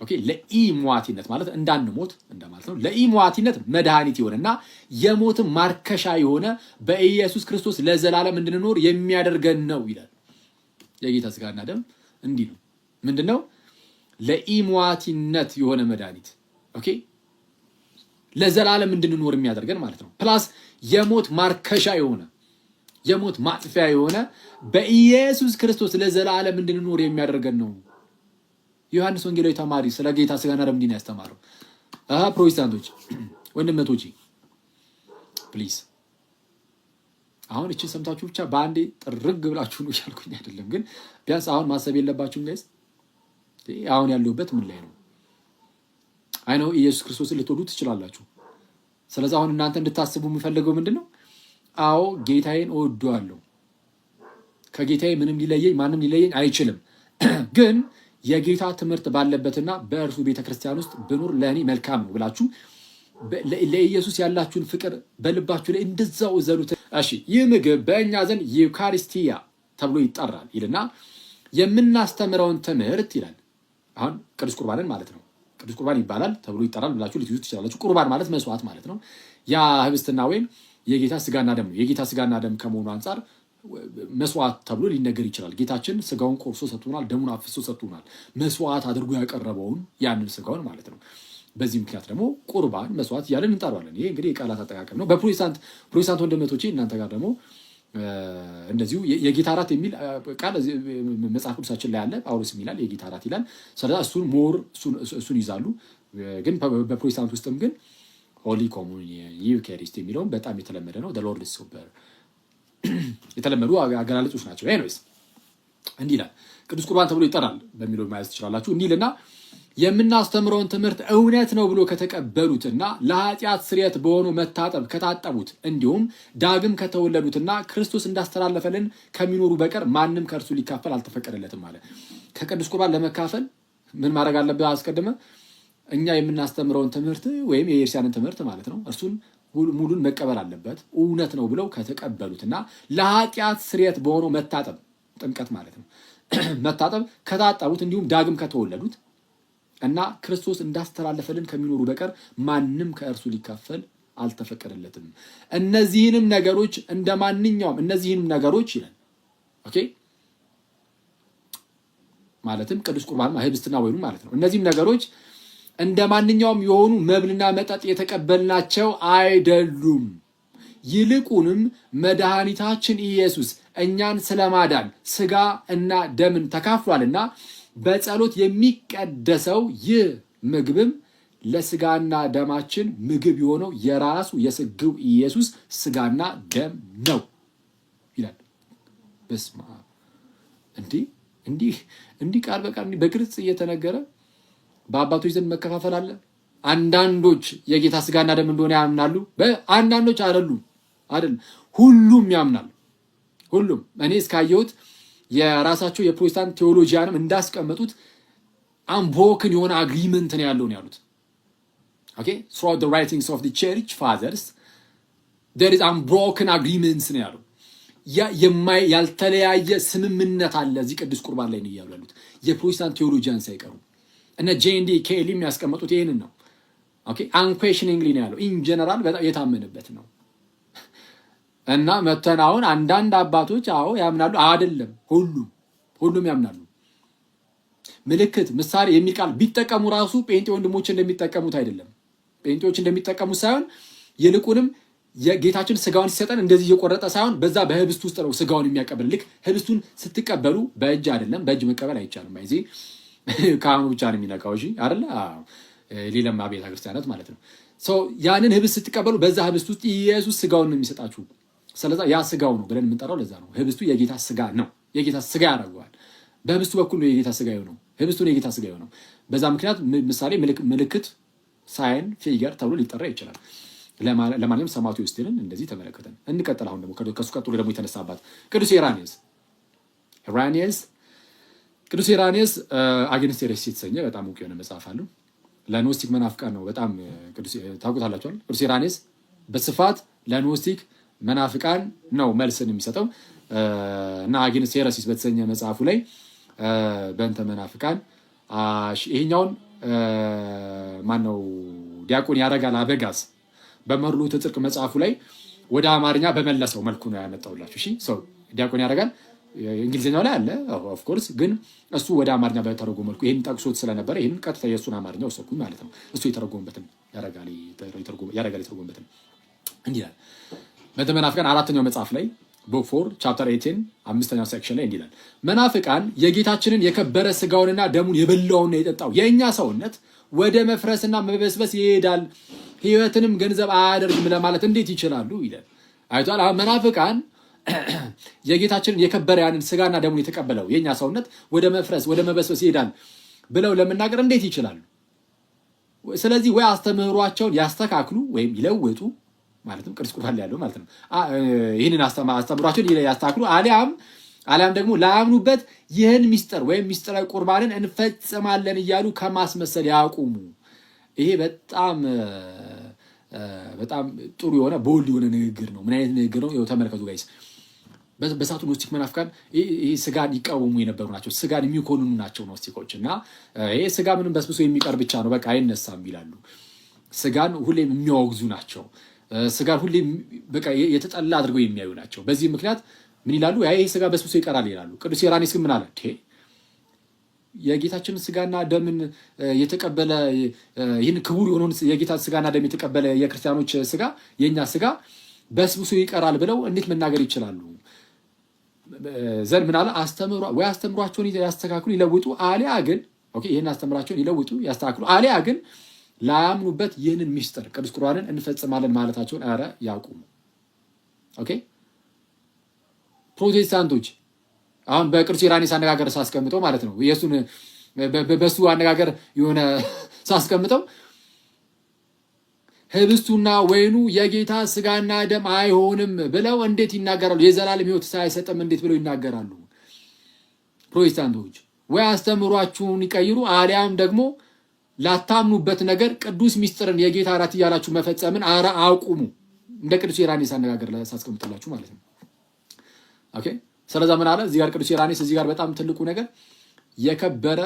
ኦኬ ለኢሟቲነት ማለት እንዳንሞት እንደማለት ነው። ለኢሟቲነት መድኃኒት የሆነና የሞትን ማርከሻ የሆነ በኢየሱስ ክርስቶስ ለዘላለም እንድንኖር የሚያደርገን ነው ይላል። የጌታ ስጋና ደም እንዲህ ነው። ምንድነው? ለኢሟቲነት የሆነ መድኃኒት ኦኬ ለዘላለም እንድንኖር የሚያደርገን ማለት ነው። ፕላስ የሞት ማርከሻ የሆነ የሞት ማጥፊያ የሆነ በኢየሱስ ክርስቶስ ለዘላለም እንድንኖር የሚያደርገን ነው። ዮሐንስ ወንጌላዊ ተማሪ ስለ ጌታ ስጋና ደም እንዲህ ነው ያስተማረው። ፕሮቴስታንቶች ወንድመቶቼ ፕሊዝ አሁን እቺን ሰምታችሁ ብቻ በአንዴ ጥርግ ብላችሁ ነው ያልኩኝ አይደለም፣ ግን ቢያንስ አሁን ማሰብ የለባችሁም ጋይስ። አሁን ያለሁበት ምን ላይ ነው? አይ ነው ኢየሱስ ክርስቶስን ልትወዱ ትችላላችሁ። ስለዚህ አሁን እናንተ እንድታስቡ የምፈልገው ምንድነው? አዎ ጌታዬን እወደዋለሁ፣ ከጌታዬ ምንም ሊለየኝ ማንም ሊለየኝ አይችልም። ግን የጌታ ትምህርት ባለበትና በእርሱ ቤተክርስቲያን ውስጥ ብኖር ለእኔ መልካም ነው ብላችሁ ለኢየሱስ ያላችሁን ፍቅር በልባችሁ ላይ እንደዛው ዘሉት። እሺ ይህ ምግብ በእኛ ዘንድ ዩካሪስቲያ ተብሎ ይጠራል ይልና የምናስተምረውን ትምህርት ይላል። አሁን ቅዱስ ቁርባንን ማለት ነው። ቅዱስ ቁርባን ይባላል ተብሎ ይጠራል ብላችሁ ልትይዙ ትችላላችሁ። ቁርባን ማለት መስዋዕት ማለት ነው። ያ ህብስትና ወይን የጌታ ስጋና ደም ነው። የጌታ ስጋና ደም ከመሆኑ አንጻር መስዋዕት ተብሎ ሊነገር ይችላል። ጌታችን ስጋውን ቆርሶ ሰጥቶናል፣ ደሙን አፍሶ ሰጥቶናል። መስዋዕት አድርጎ ያቀረበውን ያንን ስጋውን ማለት ነው። በዚህ ምክንያት ደግሞ ቁርባን መስዋዕት እያለን እንጠራዋለን። ይሄ እንግዲህ የቃላት አጠቃቀም ነው። በፕሮቴስታንት ወንድመቶቼ እናንተ ጋር ደግሞ እንደዚሁ የጌታ እራት የሚል ቃል መጽሐፍ ቅዱሳችን ላይ አለ። ጳውሎስ ይላል የጌታ እራት ይላል። ስለዚህ እሱን ይዛሉ። ግን በፕሮቴስታንት ውስጥም ግን ሆሊ ኮሙኒየን ዩካሪስት የሚለውን በጣም የተለመደ ነው። ሎርድስ ሱፐር የተለመዱ አገላለጾች ናቸው። ኤኒዌይስ እንዲህ ይላል ቅዱስ ቁርባን ተብሎ ይጠራል በሚለው ማየት ትችላላችሁ። እንዲህ ይልና የምናስተምረውን ትምህርት እውነት ነው ብሎ ከተቀበሉትና ለኃጢአት ስርየት በሆኑ መታጠብ ከታጠቡት እንዲሁም ዳግም ከተወለዱትና ክርስቶስ እንዳስተላለፈልን ከሚኖሩ በቀር ማንም ከእርሱ ሊካፈል አልተፈቀደለትም አለ። ከቅዱስ ቁርባን ለመካፈል ምን ማድረግ አለብህ? አስቀድመ እኛ የምናስተምረውን ትምህርት ወይም የኤርሲያንን ትምህርት ማለት ነው እርሱን ሙሉን መቀበል አለበት። እውነት ነው ብለው ከተቀበሉትና ለኃጢአት ስርየት በሆኑ መታጠብ ጥምቀት ማለት ነው መታጠብ ከታጠቡት እንዲሁም ዳግም ከተወለዱት እና ክርስቶስ እንዳስተላለፈልን ከሚኖሩ በቀር ማንም ከእርሱ ሊካፈል አልተፈቀደለትም። እነዚህንም ነገሮች እነዚህንም ነገሮች ይላል ኦኬ ማለትም ቅዱስ ቁርባን ህብስትና ወይኑ ማለት ነው። እነዚህም ነገሮች እንደ ማንኛውም የሆኑ መብልና መጠጥ የተቀበልናቸው አይደሉም። ይልቁንም መድኃኒታችን ኢየሱስ እኛን ስለማዳን ስጋ እና ደምን ተካፍሏልና በጸሎት የሚቀደሰው ይህ ምግብም ለስጋና ደማችን ምግብ የሆነው የራሱ የስጋው ኢየሱስ ስጋና ደም ነው ይላል። በስመ አብ! እንዲህ ቃል በቃል በግልጽ እየተነገረ በአባቶች ዘንድ መከፋፈል አለ። አንዳንዶች የጌታ ስጋና ደም እንደሆነ ያምናሉ፣ አንዳንዶች አይደሉም። ሁሉም ያምናሉ። ሁሉም እኔ እስካየሁት የራሳቸው የፕሮቴስታንት ቴዎሎጂያንም እንዳስቀመጡት አንብሮክን የሆነ አግሪመንት ነው ያለው ነው ያሉት። ኦኬ throughout the writings of the church fathers there is unbroken agreements ነው ያለው። ያልተለያየ ስምምነት አለ እዚህ ቅዱስ ቁርባን ላይ ነው ያሉት የፕሮቴስታንት ቴዎሎጂያን ሳይቀሩ። እነ ጄንዲ ኬሊ የሚያስቀምጡት ይሄንን ነው። ኦኬ unquestioningly ነው ያለው። ኢን ጀነራል በጣም የታመነበት ነው። እና መተናውን አንዳንድ አባቶች አዎ ያምናሉ አይደለም፣ ሁሉም ያምናሉ። ምልክት፣ ምሳሌ የሚል ቃል ቢጠቀሙ ራሱ ጴንጤ ወንድሞች እንደሚጠቀሙት አይደለም። ጴንጤዎች እንደሚጠቀሙት ሳይሆን ይልቁንም የጌታችን ስጋውን ሲሰጠን እንደዚህ እየቆረጠ ሳይሆን በዛ በህብስት ውስጥ ነው ስጋውን የሚያቀብል። ልክ ህብስቱን ስትቀበሉ በእጅ አይደለም፣ በእጅ መቀበል አይቻልም። አይዚ ካህኑ ብቻ ነው የሚነካው። እሺ አይደለ? ሌላም ቤተ ክርስቲያናት ማለት ነው። ያንን ህብስት ስትቀበሉ በዛ ህብስት ውስጥ ኢየሱስ ስጋውን ነው የሚሰጣችሁ። ስለዛ ያ ስጋው ነው ብለን የምንጠራው ለዛ ነው። ህብስቱ የጌታ ስጋ ነው። የጌታ ስጋ ያደርገዋል። በህብስቱ በኩል ነው የጌታ ስጋ ነው። ህብስቱ ነው የጌታ ስጋ ነው። በዛ ምክንያት ምሳሌ፣ ምልክት፣ ሳይን፣ ፊገር ተብሎ ሊጠራ ይችላል። ለማንኛውም ሰማዕቱ ዩስቲንን እንደዚህ ተመለከተን እንቀጥል። አሁን ደግሞ ከሱ ቀጥሎ ደግሞ የተነሳባት ቅዱስ ቅዱስ ኢራኔስ አጌንስት ሄሬሲ የተሰኘ በጣም እውቅ የሆነ መጽሐፍ አለው። ለኖስቲክ መናፍቃን ነው በጣም ቅዱስ ታውቁታላችኋል። ቅዱስ ኢራኔስ በስፋት ለኖስቲክ መናፍቃን ነው መልስን የሚሰጠው እና አጌንስት ሄሬሲስ በተሰኘ መጽሐፉ ላይ በእንተ መናፍቃን ይሄኛውን ማነው ዲያቆን ያረጋል አበጋዝ በመርሎተ ጽድቅ መጽሐፉ ላይ ወደ አማርኛ በመለሰው መልኩ ነው ያመጣውላችሁ። እሺ ዲያቆን ያረጋል እንግሊዝኛው ላይ አለ ኦፍ ኮርስ፣ ግን እሱ ወደ አማርኛ በተረጎመ መልኩ ይሄን ጠቅሶት ስለነበረ ይሄን ቀጥታ የእሱን አማርኛ ወሰድኩኝ ማለት ነው። እሱ የተረጎመበትን ያረጋል የተረጎመበትን እንዲህ ይላል። በእንተ መናፍቃን አራተኛው መጽሐፍ ላይ ቡክ 4 ቻፕተር 18 5ኛው ሴክሽን ላይ እንዲህ ይላል። መናፍቃን የጌታችንን የከበረ ስጋውንና ደሙን የበላውና የጠጣው የእኛ ሰውነት ወደ መፍረስና መበስበስ ይሄዳል፣ ሕይወትንም ገንዘብ አያደርግም ለማለት እንዴት ይችላሉ ይላል። አይቷል። መናፍቃን የጌታችንን የከበረ ያንን ስጋና ደሙን የተቀበለው የእኛ ሰውነት ወደ መፍረስ ወደ መበስበስ ይሄዳል ብለው ለመናገር እንዴት ይችላሉ? ስለዚህ ወይ አስተምህሯቸውን ያስተካክሉ ወይም ይለውጡ፣ ማለትም ቅዱስ ቁርባን ላይ ያለው ማለት ነው። ይህንን አስተምህሯቸውን ያስተካክሉ፣ አሊያም ደግሞ ላያምኑበት ይህን ሚስጥር ወይም ሚስጥራዊ ቁርባንን እንፈጽማለን እያሉ ከማስመሰል ያቁሙ። ይሄ በጣም ጥሩ የሆነ ቦልድ የሆነ ንግግር ነው። ምን አይነት ንግግር ነው? ተመልከቱ ጋይስ። በሳቱ ኖስቲክ መናፍቃን ይሄ ስጋን ይቃወሙ የነበሩ ናቸው። ስጋን የሚኮንኑ ናቸው ኖስቲኮች። እና ይሄ ስጋ ምንም በስብሶ የሚቀር ብቻ ነው፣ በቃ አይነሳም ይላሉ። ስጋን ሁሌም የሚያወግዙ ናቸው። ስጋን ሁሌም በቃ የተጠላ አድርገው የሚያዩ ናቸው። በዚህ ምክንያት ምን ይላሉ? ይሄ ስጋ በስብሶ ይቀራል ይላሉ። ቅዱስ ኢራኔስ ግን ምን አለ? የጌታችንን ስጋና ደምን የተቀበለ ይህን ክቡር የሆነውን የጌታ ስጋና ደም የተቀበለ የክርስቲያኖች ስጋ የእኛ ስጋ በስብሶ ይቀራል ብለው እንዴት መናገር ይችላሉ? ዘንድ ምን አለ? አስተምሯቸውን ያስተካክሉ ይለውጡ፣ አሊያ ግን ይህን አስተምሯቸውን ይለውጡ ያስተካክሉ፣ አሊያ ግን ላያምኑበት ይህንን ሚስጥር ቅዱስ ቁርባንን እንፈጽማለን ማለታቸውን ኧረ ያቁሙ። ፕሮቴስታንቶች አሁን በቅዱስ ኢራኔስ አነጋገር ሳስቀምጠው ማለት ነው የሱን በሱ አነጋገር የሆነ ሳስቀምጠው ህብስቱና ወይኑ የጌታ ስጋና ደም አይሆንም ብለው እንዴት ይናገራሉ? የዘላለም ሕይወት ሳይሰጥም እንዴት ብለው ይናገራሉ? ፕሮቴስታንቶች ወይ አስተምሯችሁን ይቀይሩ፣ አሊያም ደግሞ ላታምኑበት ነገር ቅዱስ ሚስጥርን የጌታ እራት እያላችሁ መፈጸምን ኧረ አቁሙ። እንደ ቅዱስ ኢራኔስ አነጋገር ሳስቀምጥላችሁ ማለት ነው። ስለዛ ምን አለ እዚህ ጋር ቅዱስ ኢራኔስ? እዚህ ጋር በጣም ትልቁ ነገር የከበረ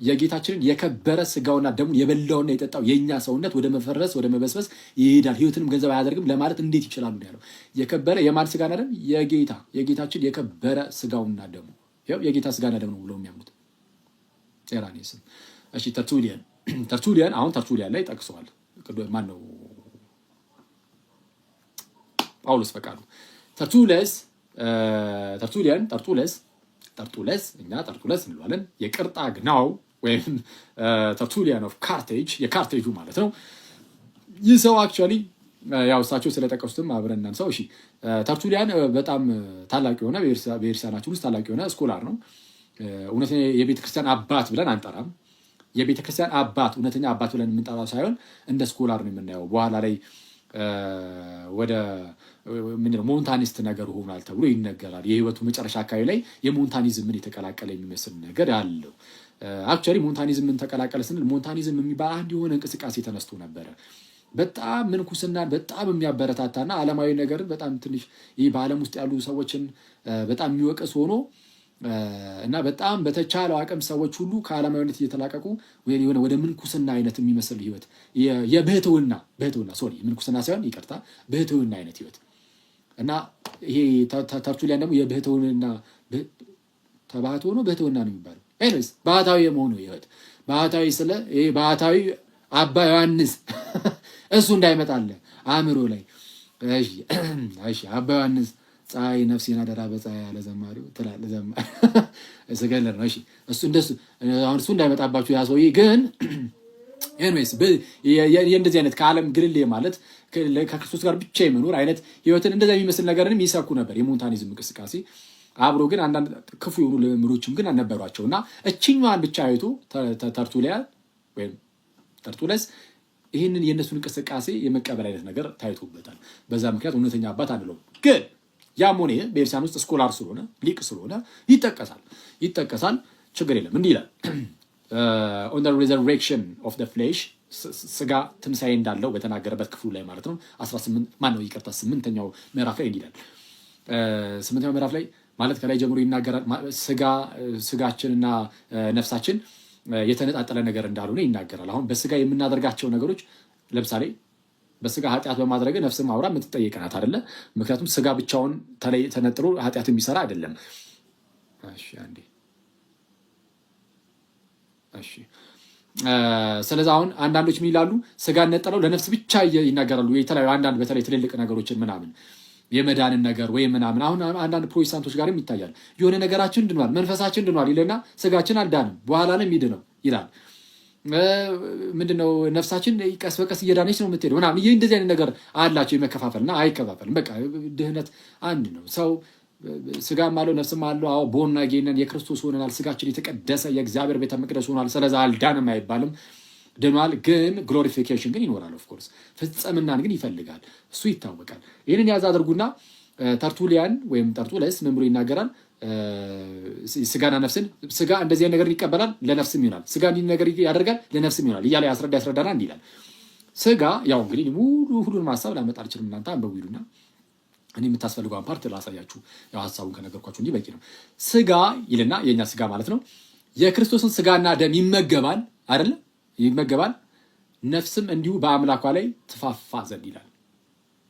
የጌታችንን የከበረ ስጋውና ደሙን የበላውና የጠጣው የእኛ ሰውነት ወደ መፈረስ ወደ መበስበስ ይሄዳል፣ ሕይወትንም ገንዘብ አያደርግም ለማለት እንዴት ይችላሉ ያለው። የከበረ የማን ስጋና ደም? የጌታችን የከበረ ስጋውና ደሙ የጌታ ስጋና ደም ነው ብለው የሚያምኑት ኢራኔስም። እሺ ተርቱሊያን አሁን ተርቱሊያን ላይ ጠቅሰዋል። ማን ነው? ጳውሎስ ፈቃዱ ጠርጡለስ እኛ ጠርጡለስ እንለዋለን። የቅርጣግናው ወይም ተርቱሊያን ኦፍ ካርቴጅ የካርቴጁ ማለት ነው። ይህ ሰው አክቹዋሊ ያው እሳቸው ስለጠቀሱትም አብረን እናንሳው። እሺ ተርቱሊያን በጣም ታላቅ የሆነ በቤተክርስቲያናችን ውስጥ ታላቅ የሆነ ስኮላር ነው። እውነተኛ የቤተክርስቲያን አባት ብለን አንጠራም። የቤተክርስቲያን አባት እውነተኛ አባት ብለን የምንጠራው ሳይሆን እንደ ስኮላር ነው የምናየው። በኋላ ላይ ወደ ምንድነው ሞንታኒስት ነገር ሆኗል ተብሎ ይነገራል። የህይወቱ መጨረሻ አካባቢ ላይ የሞንታኒዝምን የተቀላቀለ የሚመስል ነገር አለው። አክቹዋሊ ሞንታኒዝምን ተቀላቀለ ስንል ሞንታኒዝም የሚባል አንድ የሆነ እንቅስቃሴ ተነስቶ ነበረ። በጣም ምንኩስናን በጣም የሚያበረታታና ዓለማዊ ነገርን በጣም ትንሽ ይህ በዓለም ውስጥ ያሉ ሰዎችን በጣም የሚወቅስ ሆኖ እና በጣም በተቻለው አቅም ሰዎች ሁሉ ከዓለማዊነት እየተላቀቁ ወደ ምንኩስና አይነት የሚመስል ህይወት የብህትውና ምንኩስና ሳይሆን ይቅርታ ብህትውና አይነት ህይወት እና ይሄ ተርቱሊያን ደግሞ የብህትውና ተባህቶ ነው ብህትውና ነው የሚባለው ኤኒዌይስ ባህታዊ የመሆኑ ህይወት ባህታዊ ስለ ይሄ ባህታዊ አባ ዮሐንስ እሱ እንዳይመጣለ አእምሮ ላይ እሺ አባ ዮሐንስ ፀሐይ ነፍሴን አደራ በፀሐይ ያለ ዘማሪው ትላለህ ዘማሪ እሰገለር ነው። እሺ እሱ እንደሱ አሁን እሱ እንዳይመጣባችሁ ያ ሰውዬ ግን ኤኒዌይስ የእንደዚህ አይነት ከዓለም ግልል ማለት ከክርስቶስ ጋር ብቻ የመኖር አይነት ህይወትን እንደዛ የሚመስል ነገርንም ይሰኩ ነበር የሞንታኒዝም እንቅስቃሴ። አብሮ ግን አንዳንድ ክፉ የሆኑ ልምዶችም ግን አልነበሯቸው እና እችኛዋን ብቻ አይቶ ተርቱሊያን ወይም ተርቱለስ ይህንን የእነሱን እንቅስቃሴ የመቀበል አይነት ነገር ታይቶበታል። በዛ ምክንያት እውነተኛ አባት አንለውም። ግን ያም ሆነ በኤርሲያን ውስጥ ስኮላር ስለሆነ ሊቅ ስለሆነ ይጠቀሳል። ችግር የለም። እንዲህ ይላል on the resurrection of the flesh ስጋ ትንሣኤ እንዳለው በተናገረበት ክፍሉ ላይ ማለት ነው 8ኛው ምዕራፍ ላይ እንዲላል 8ኛው ምዕራፍ ላይ ማለት ከላይ ጀምሮ ይናገራል። ስጋችንና ነፍሳችን የተነጣጠለ ነገር እንዳልሆነ ይናገራል። አሁን በስጋ የምናደርጋቸው ነገሮች ለምሳሌ በስጋ ኃጢአት በማድረግ ነፍስም አውራ የምትጠየቀናት አይደለ? ምክንያቱም ስጋ ብቻውን ተነጥሎ ኃጢአት የሚሰራ አይደለም። እሺ ስለዚህ አሁን አንዳንዶች ምን ይላሉ? ስጋ ነጠለው ለነፍስ ብቻ ይናገራሉ። የተለያዩ አንዳንድ በተለይ ትልልቅ ነገሮችን ምናምን የመዳንን ነገር ወይ ምናምን አሁን አንዳንድ ፕሮቴስታንቶች ጋርም ይታያል። የሆነ ነገራችን ድኗል፣ መንፈሳችን ድኗል ይለና ስጋችን አልዳንም በኋላ ነው የሚድነው ይላል። ምንድነው ነፍሳችን ቀስ በቀስ እየዳነች ነው የምትሄደው ምናምን። ይህ እንደዚህ አይነት ነገር አላቸው የመከፋፈልና አይከፋፈልም። በቃ ድህነት አንድ ነው። ሰው ስጋም አለው ነፍስም አለው። አዎ ቦርን አጌን የክርስቶስ ሆነናል። ስጋችን የተቀደሰ የእግዚአብሔር ቤተ መቅደስ ሆኗል። ስለዚህ አልዳንም አይባልም። ድኗል፣ ግን ግሎሪፊኬሽን ግን ይኖራል። ኦፍ ኮርስ ፍጽምናን ግን ይፈልጋል። እሱ ይታወቃል። ይህንን ያዝ አድርጉና ተርቱሊያን ወይም ተርቱለስ ምን ብሎ ይናገራል? ስጋና ነፍስን ስጋ እንደዚህ ነገር ይቀበላል፣ ለነፍስም ይሆናል። ስጋ እንዲህ ነገር ያደርጋል፣ ለነፍስም ይሆናል እያለ ያስረዳና እንዲህ ይላል። ስጋ ያው እንግዲህ ሁሉንም ሀሳብ ላመጣ አልችልም። እናንተ አንበቡ ይሉና እኔ የምታስፈልገውን ፓርት ላሳያችሁ። ያው ሀሳቡን ከነገርኳችሁ እንዲህ በቂ ነው። ስጋ ይልና የኛ ስጋ ማለት ነው የክርስቶስን ስጋና ደም ይመገባል አይደለ? ይመገባል። ነፍስም እንዲሁ በአምላኳ ላይ ትፋፋ ዘንድ ይላል።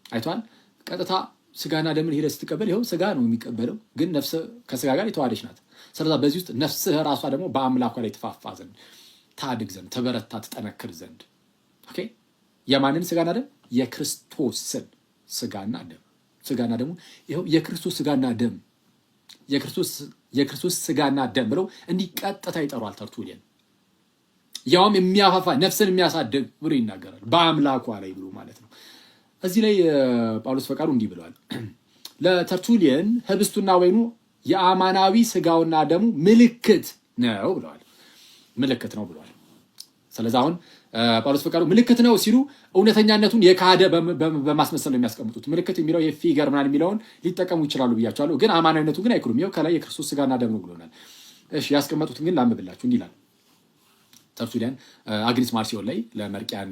አይቷል። ቀጥታ ስጋና ደምን ሄደህ ስትቀበል ይኸው ስጋ ነው የሚቀበለው፣ ግን ነፍስ ከስጋ ጋር የተዋሃደች ናት። ስለዚህ በዚህ ውስጥ ነፍስህ ራሷ ደግሞ በአምላኳ ላይ ትፋፋ ዘንድ፣ ታድግ ዘንድ፣ ተበረታ፣ ትጠነክር ዘንድ። ኦኬ የማንን ስጋና ደም? የክርስቶስን ስጋና ደም። ስጋና ደግሞ ይኸው የክርስቶስ ስጋና ደም፣ የክርስቶስ ስጋና ደም ብለው እንዲህ ቀጥታ ይጠሯል ተርቱሊያን። ያውም የሚያፋፋ ነፍስን የሚያሳድግ ብሎ ይናገራል። በአምላኳ ላይ ብሎ ማለት ነው። እዚህ ላይ ጳውሎስ ፈቃዱ እንዲህ ብለዋል። ለተርቱሊያን ህብስቱና ወይኑ የአማናዊ ስጋውና ደሙ ምልክት ነው ብለዋል። ምልክት ነው ብለዋል። ስለዚህ አሁን ጳውሎስ ፈቃዱ ምልክት ነው ሲሉ እውነተኛነቱን የካደ በማስመሰል ነው የሚያስቀምጡት። ምልክት የሚለው የፊገር ምናምን የሚለውን ሊጠቀሙ ይችላሉ ብያቸዋለሁ፣ ግን አማናዊነቱ ግን አይክሉም። ይኸው ከላይ የክርስቶስ ስጋና ደም ነው ብሎናል። እሺ ያስቀመጡትን ግን ላንብብላችሁ። እንዲህ ይላል ተርቱሊያን አግኒስ ማርሲዮን ላይ ለመርቂያን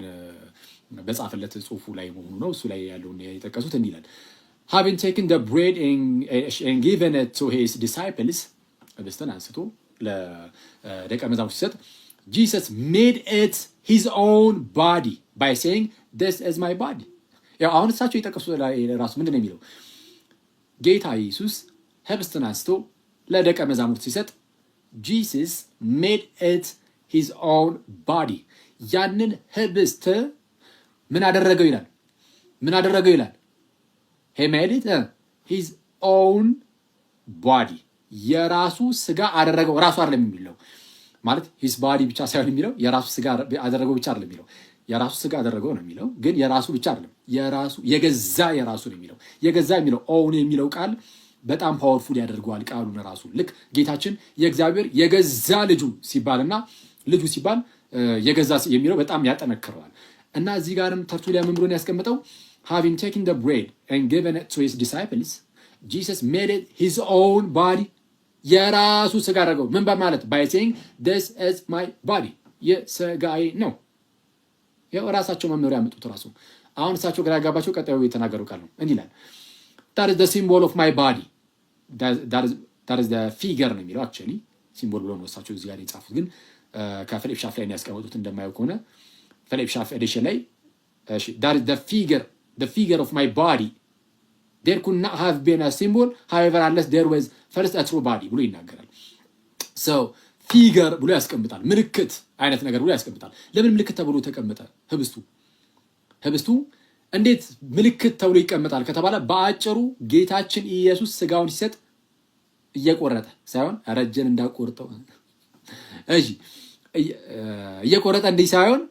በጻፈለት ጽሁፉ ላይ መሆኑ ነው። እሱ ላይ ያለውን የጠቀሱት እንዲህ ይላል። having taken the bread and given it to his disciples ህብስትን አንስቶ ለደቀ መዛሙርቱ ሲሰጥ Jesus made it his own body by saying this is my body። ያው አሁን እሳቸው የጠቀሱት ራሱ ምንድን ነው የሚለው? ጌታ ኢየሱስ ህብስትን አንስቶ ለደቀ መዛሙርቱ ሲሰጥ Jesus made it his own body። ያንን ህብስት ምን አደረገው ይላል? ምን አደረገው ይላል? he made it his own body። የራሱ ስጋ አደረገው። ራሱ አይደለም የሚለው ማለት his body ብቻ ሳይሆን የሚለው የራሱ ስጋ አደረገው ብቻ አይደለም የሚለው የራሱ ስጋ አደረገው ነው የሚለው። ግን የራሱ ብቻ አይደለም የራሱ የገዛ የራሱ ነው የሚለው። የገዛ የሚለው own የሚለው ቃል በጣም ፓወርፉል ያደርገዋል ቃሉን ራሱ። ልክ ጌታችን የእግዚአብሔር የገዛ ልጁ ሲባልና ልጁ ሲባል የገዛ የሚለው በጣም ያጠነክረዋል። እና እዚህ ጋርም ተርቱሊያን ምን ብሎ ነው ያስቀምጠው? having taken the bread and given it to his disciples Jesus made it his own body። የራሱ ስጋ አደረገው። ምን በማለት by saying this is my body የስጋዬ ነው። ያው ራሳቸው መመሪያ ያመጡት ራሱ። አሁን እሳቸው ግራ ያጋባቸው ቀጣዩ የተናገሩ ቃል ነው። እንዲህ ይላል that is the symbol of my body that is the figure ነው የሚለው actually ሲምቦል ብሎ ነው እሳቸው እዚህ ጋር የጻፉት። ግን ከፊሊፕ ሻፍ ላይ ያስቀመጡት እንደማየው ከሆነ ፊሊፕ ሻፍ ኤዲሽን ላይ that is the figure of my body there could not have been a symbol however unless there was first a true body ብሎ ይናገራል። so ፊገር ብሎ ያስቀምጣል። ምልክት አይነት ነገር ብሎ ያስቀምጣል። ለምን ምልክት ተብሎ ተቀመጠ? ህብስቱ እንዴት ምልክት ተብሎ ይቀመጣል ከተባለ በአጭሩ ጌታችን ኢየሱስ ስጋውን ሲሰጥ እየቆረጠ ሳይሆን ረጀን እንዳቆርጠው እየቆረጠ እንዲህ ሳይሆን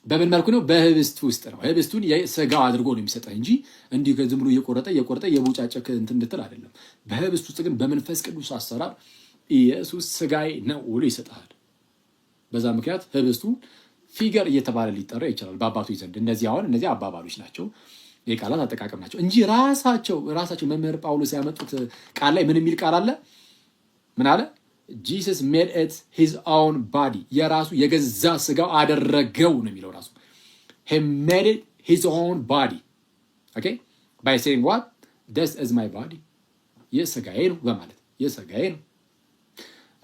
በምን መልኩ ነው? በህብስት ውስጥ ነው። ህብስቱን ስጋው አድርጎ ነው የሚሰጠህ እንጂ እንዲህ ዝም ብሎ እየቆረጠ የቦጫጨክ እንትን እንድትል አይደለም። በህብስት ውስጥ ግን በመንፈስ ቅዱስ አሰራር ኢየሱስ ስጋዬ ነው ብሎ ይሰጥሃል። በዛ ምክንያት ህብስቱ ፊገር እየተባለ ሊጠራ ይችላል በአባቶች ዘንድ። እነዚህ አባባሎች ናቸው፣ የቃላት አጠቃቀም ናቸው እንጂ ራሳቸው መምህር ጳውሎስ ያመጡት ቃል ላይ ምን የሚል ቃል አለ? ምን አለ? ጂሰስ ሜድ ኢት ሂዝ ኦውን ባዲ፣ የራሱ የገዛ ስጋው አደረገው ነው የሚለው ራሱ። ሂ ሜድ ኢት ሂዝ ኦውን ባዲ ኦኬ ባይ ሴይንግ ዋት ዲስ ኢዝ ማይ ባዲ፣ ይህ ስጋዬ ነው በማለት ይህ ስጋዬ ነው።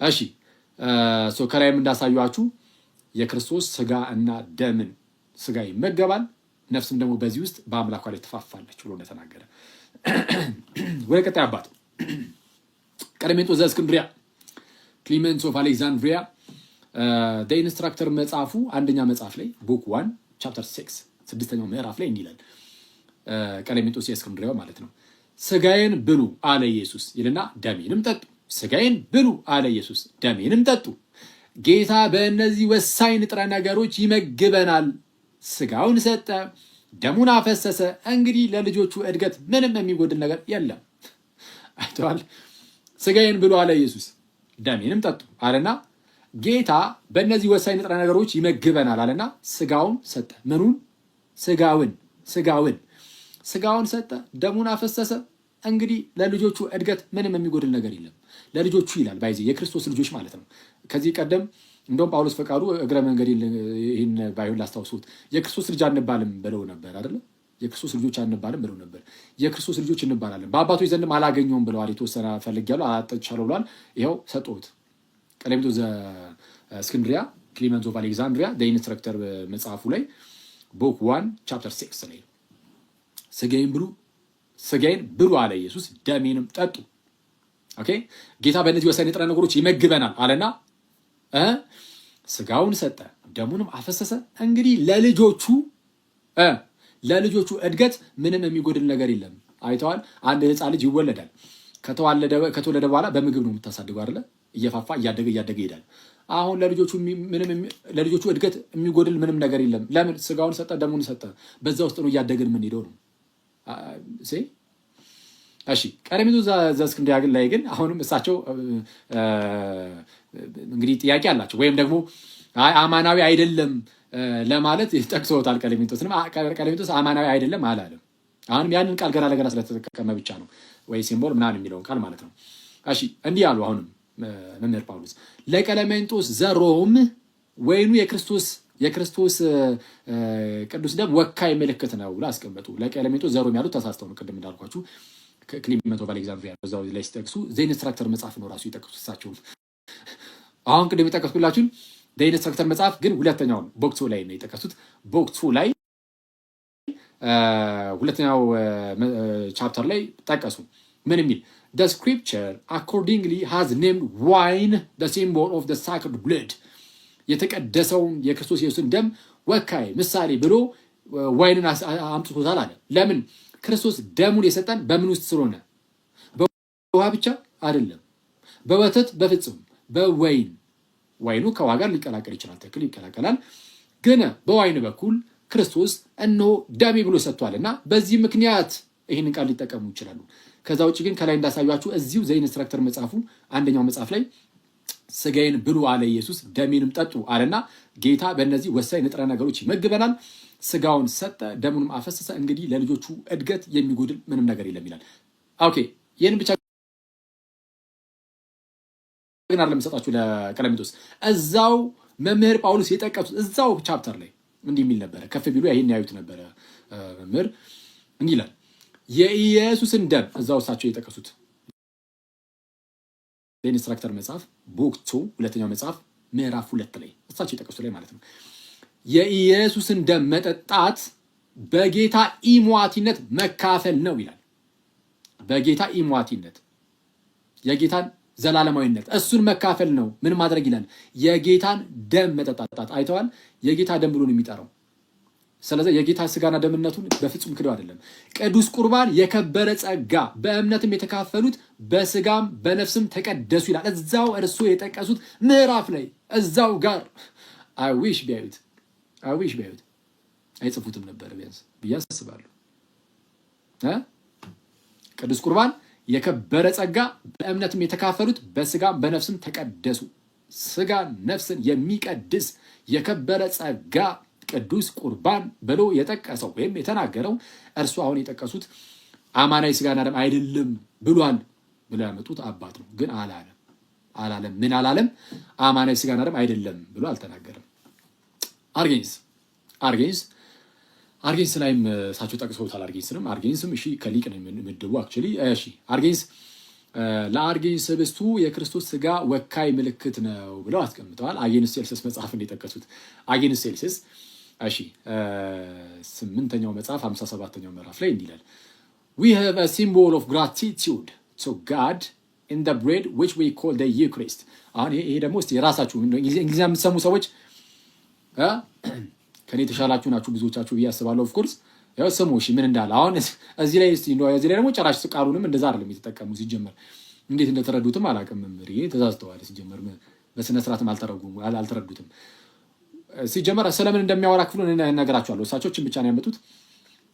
እሺ ከላይም እንዳሳዩአችሁ የክርስቶስ ስጋ እና ደምን ስጋ ይመገባል፣ ነፍስም ደግሞ በዚህ ውስጥ በአምላኳ ላይ ትፋፋለች ብሎ እንደተናገረ። ወደ ቀጣይ አባት ቀለሜንጦስ ዘእስክንድርያ ክሊመንስ ኦፍ አሌክዛንድሪያ ኢንስትራክተር መጽሐፉ አንደኛ መጽሐፍ ላይ ቡክ 1 ቻፕተር 6 ስድስተኛው ምዕራፍ ላይ እንዲላል ቀለሜንጦስ የእስክንድርያው ማለት ነው። ስጋዬን ብሉ አለ ኢየሱስ ይልና ደሜንም ጠጡ። ስጋዬን ብሉ አለ ኢየሱስ ደሜንም ጠጡ። ጌታ በእነዚህ ወሳኝ ንጥረ ነገሮች ይመግበናል። ስጋውን ሰጠ፣ ደሙን አፈሰሰ። እንግዲህ ለልጆቹ እድገት ምንም የሚጎድል ነገር የለም። አይተዋል። ስጋዬን ብሉ አለ ኢየሱስ ደሜንም ጠጡ አለና ጌታ በእነዚህ ወሳኝ ንጥረ ነገሮች ይመግበናል አለና ስጋውን ሰጠ። ምኑን? ስጋውን ሰጠ፣ ደሙን አፈሰሰ። እንግዲህ ለልጆቹ እድገት ምንም የሚጎድል ነገር የለም። ለልጆቹ ይላል ባይዜ የክርስቶስ ልጆች ማለት ነው። ከዚህ ቀደም እንደውም ጳውሎስ ፈቃዱ እግረ መንገድ ይህን ባይሆን ላስታውሱት የክርስቶስ ልጅ አንባልም ብለው ነበር አይደለ? የክርስቶስ ልጆች አንባልም ብለው ነበር። የክርስቶስ ልጆች እንባላለን። በአባቶች ዘንድም አላገኘውም ብለዋል። የተወሰነ ፈልጌያለሁ አላጠቻለሁ ብለዋል። ይኸው ሰጠሁት። ቀለሜንጦስ ዘእስክንድርያ ክሊመንስ ኦፍ አሌክዛንድሪያ ኢንስትራክተር መጽሐፉ ላይ ቡክ 1 ቻፕተር 6 ላይ ስጋዬን ብሉ አለ ኢየሱስ ደሜንም ጠጡ። ኦኬ ጌታ በእነዚህ ወሳኝ ንጥረ ነገሮች ይመግበናል አለና ስጋውን ሰጠ፣ ደሙንም አፈሰሰ። እንግዲህ ለልጆቹ እድገት ምንም የሚጎድል ነገር የለም። አይተዋል። አንድ ህፃን ልጅ ይወለዳል። ከተወለደ በኋላ በምግብ ነው የምታሳድገው አይደለ? እየፋፋ እያደገ ይሄዳል። አሁን ለልጆቹ እድገት የሚጎድል ምንም ነገር የለም። ለምን? ስጋውን ሰጠ፣ ደሙን ሰጠ። በዛ ውስጥ ነው እያደግን የምንሄደው ነው። እሺ ቀለሜንጦስ ዘእስክንድርያ ላይ ግን አሁንም እሳቸው እንግዲህ ጥያቄ አላቸው፣ ወይም ደግሞ አማናዊ አይደለም ለማለት ጠቅሰውታል። ቀለሜንጦስ አማናዊ አይደለም አላለም። አሁንም ያንን ቃል ገና ለገና ስለተጠቀመ ብቻ ነው ወይ ሲምቦል ምናምን የሚለውን ቃል ማለት ነው። እሺ እንዲህ አሉ። አሁንም መምህር ጳውሎስ ለቀለሜንጦስ ዘሮም ወይኑ የክርስቶስ ቅዱስ ደም ወካይ ምልክት ነው ብሎ አስቀመጡ። ለቀለሜንጦስ ዘሮም ያሉት ተሳስተው ነው። ቅድም እንዳልኳችሁ ክሊመንስ ኦፍ አሌክዛንድሪያ በዛው ላይ ሲጠቅሱ ኢንስትራክተር መጽሐፍ ነው ራሱ ይጠቅሱ እሳቸው። አሁን ቅድም የጠቀስኩላችሁን ኢንስትራክተር መጽሐፍ ግን ሁለተኛውን ቦክስ ላይ ነው የጠቀሱት። ቦክስ ላይ ሁለተኛው ቻፕተር ላይ ጠቀሱ። ምን የሚል the scripture accordingly has named wine the symbol of the sacred blood የተቀደሰውን የክርስቶስ ኢየሱስን ደም ወካይ ምሳሌ ብሎ ዋይንን አምጥቶታል አለ። ለምን? ክርስቶስ ደሙን የሰጠን በምን ውስጥ ስለሆነ፣ በውሃ ብቻ አይደለም፣ በወተት በፍጹም በወይን። ዋይኑ ከውሃ ጋር ሊቀላቀል ይችላል፣ ትክክል ይቀላቀላል። ግን በዋይን በኩል ክርስቶስ እነሆ ደሜ ብሎ ሰጥቷልና በዚህ ምክንያት ይህንን ቃል ሊጠቀሙ ይችላሉ። ከዛ ውጭ ግን ከላይ እንዳሳያችሁ እዚሁ ኢንስትራክተር መጽሐፉ አንደኛው መጽሐፍ ላይ ስጋዬን ብሉ አለ ኢየሱስ ደሜንም ጠጡ አለና ጌታ በእነዚህ ወሳኝ ንጥረ ነገሮች ይመግበናል። ስጋውን ሰጠ፣ ደሙንም አፈሰሰ። እንግዲህ ለልጆቹ እድገት የሚጎድል ምንም ነገር የለም ይላል። ኦኬ ይህን ብቻ ግን አይደለም የምሰጣችሁ ለቀለሜንጦስ። እዛው መምህር ጳውሎስ የጠቀሱት እዛው ቻፕተር ላይ እንዲህ የሚል ነበረ። ከፍ ቢሉ ይህን ያዩት ነበረ። መምህር እንዲህ ይላል የኢየሱስን ደም እዛው እሳቸው የጠቀሱት ኢንስትራክተር መጽሐፍ ቡክ 2 ሁለተኛው መጽሐፍ ምዕራፍ 2 ላይ እሳቸው የጠቀሱት ላይ ማለት ነው። የኢየሱስን ደም መጠጣት በጌታ ኢሟቲነት መካፈል ነው ይላል። በጌታ ኢሟቲነት የጌታን ዘላለማዊነት እሱን መካፈል ነው። ምን ማድረግ ይላል? የጌታን ደም መጠጣት። አይተዋል? የጌታ ደም ብሎ ነው የሚጠራው። ስለዚህ የጌታ ስጋና ደምነቱን በፍጹም ክደው አይደለም። ቅዱስ ቁርባን የከበረ ጸጋ፣ በእምነትም የተካፈሉት በስጋም በነፍስም ተቀደሱ ይላል። እዛው እርሱ የጠቀሱት ምዕራፍ ላይ እዛው ጋር አይዊሽ ቢያዩት አይጽፉትም ነበር ቢያንስ ብዬ አስባለሁ። ቅዱስ ቁርባን የከበረ ጸጋ፣ በእምነትም የተካፈሉት በስጋም በነፍስም ተቀደሱ። ስጋ ነፍስን የሚቀድስ የከበረ ጸጋ ቅዱስ ቁርባን ብሎ የጠቀሰው ወይም የተናገረው እርሱ አሁን የጠቀሱት አማናዊ ስጋና ደም አይደለም ብሏል ብለው ያመጡት አባት ነው። ግን አላለም። ምን አላለም? አማናዊ ስጋና ደም አይደለም ብሎ አልተናገረም። አርጌንስ ላይም እሳቸው ጠቅሰውታል። አርጌንስም እሺ ከሊቅ ነው የምድቡ አክቹዋሊ። እሺ አርጌንስ ለአርጌንስ ህብስቱ የክርስቶስ ስጋ ወካይ ምልክት ነው ብለው አስቀምጠዋል። አጌንስ ሴልሰስ መጽሐፍ እንደጠቀሱት አጌንስ ሴልሰስ እሺ 8ኛው መጽሐፍ 57ኛው ምዕራፍ ላይ እንዲህ ይላል we have a symbol of gratitude to God in the bread which we call the Eucharist። አሁን ይሄ ደግሞ እስቲ የራሳችሁ እንግሊዝኛ የምትሰሙ ሰዎች ከኔ ተሻላችሁ ናችሁ ብዙዎቻችሁ ብዬ አስባለሁ። ኦፍ ኮርስ ያው ስሙ እሺ ምን እንዳለ አሁን እዚህ ላይ ደግሞ ጭራሽ ቃሉንም እንደዛ አይደለም የተጠቀሙ። ሲጀመር እንዴት እንደተረዱትም አላውቅም። መምህር ተዛዝተዋል። ሲጀመር በስነ ስርዓትም አልተረዱትም። ሲጀመር ስለምን እንደሚያወራ ክፍሉን እነግራችኋለሁ። እሳቸውን ብቻ ነው ያመጡት።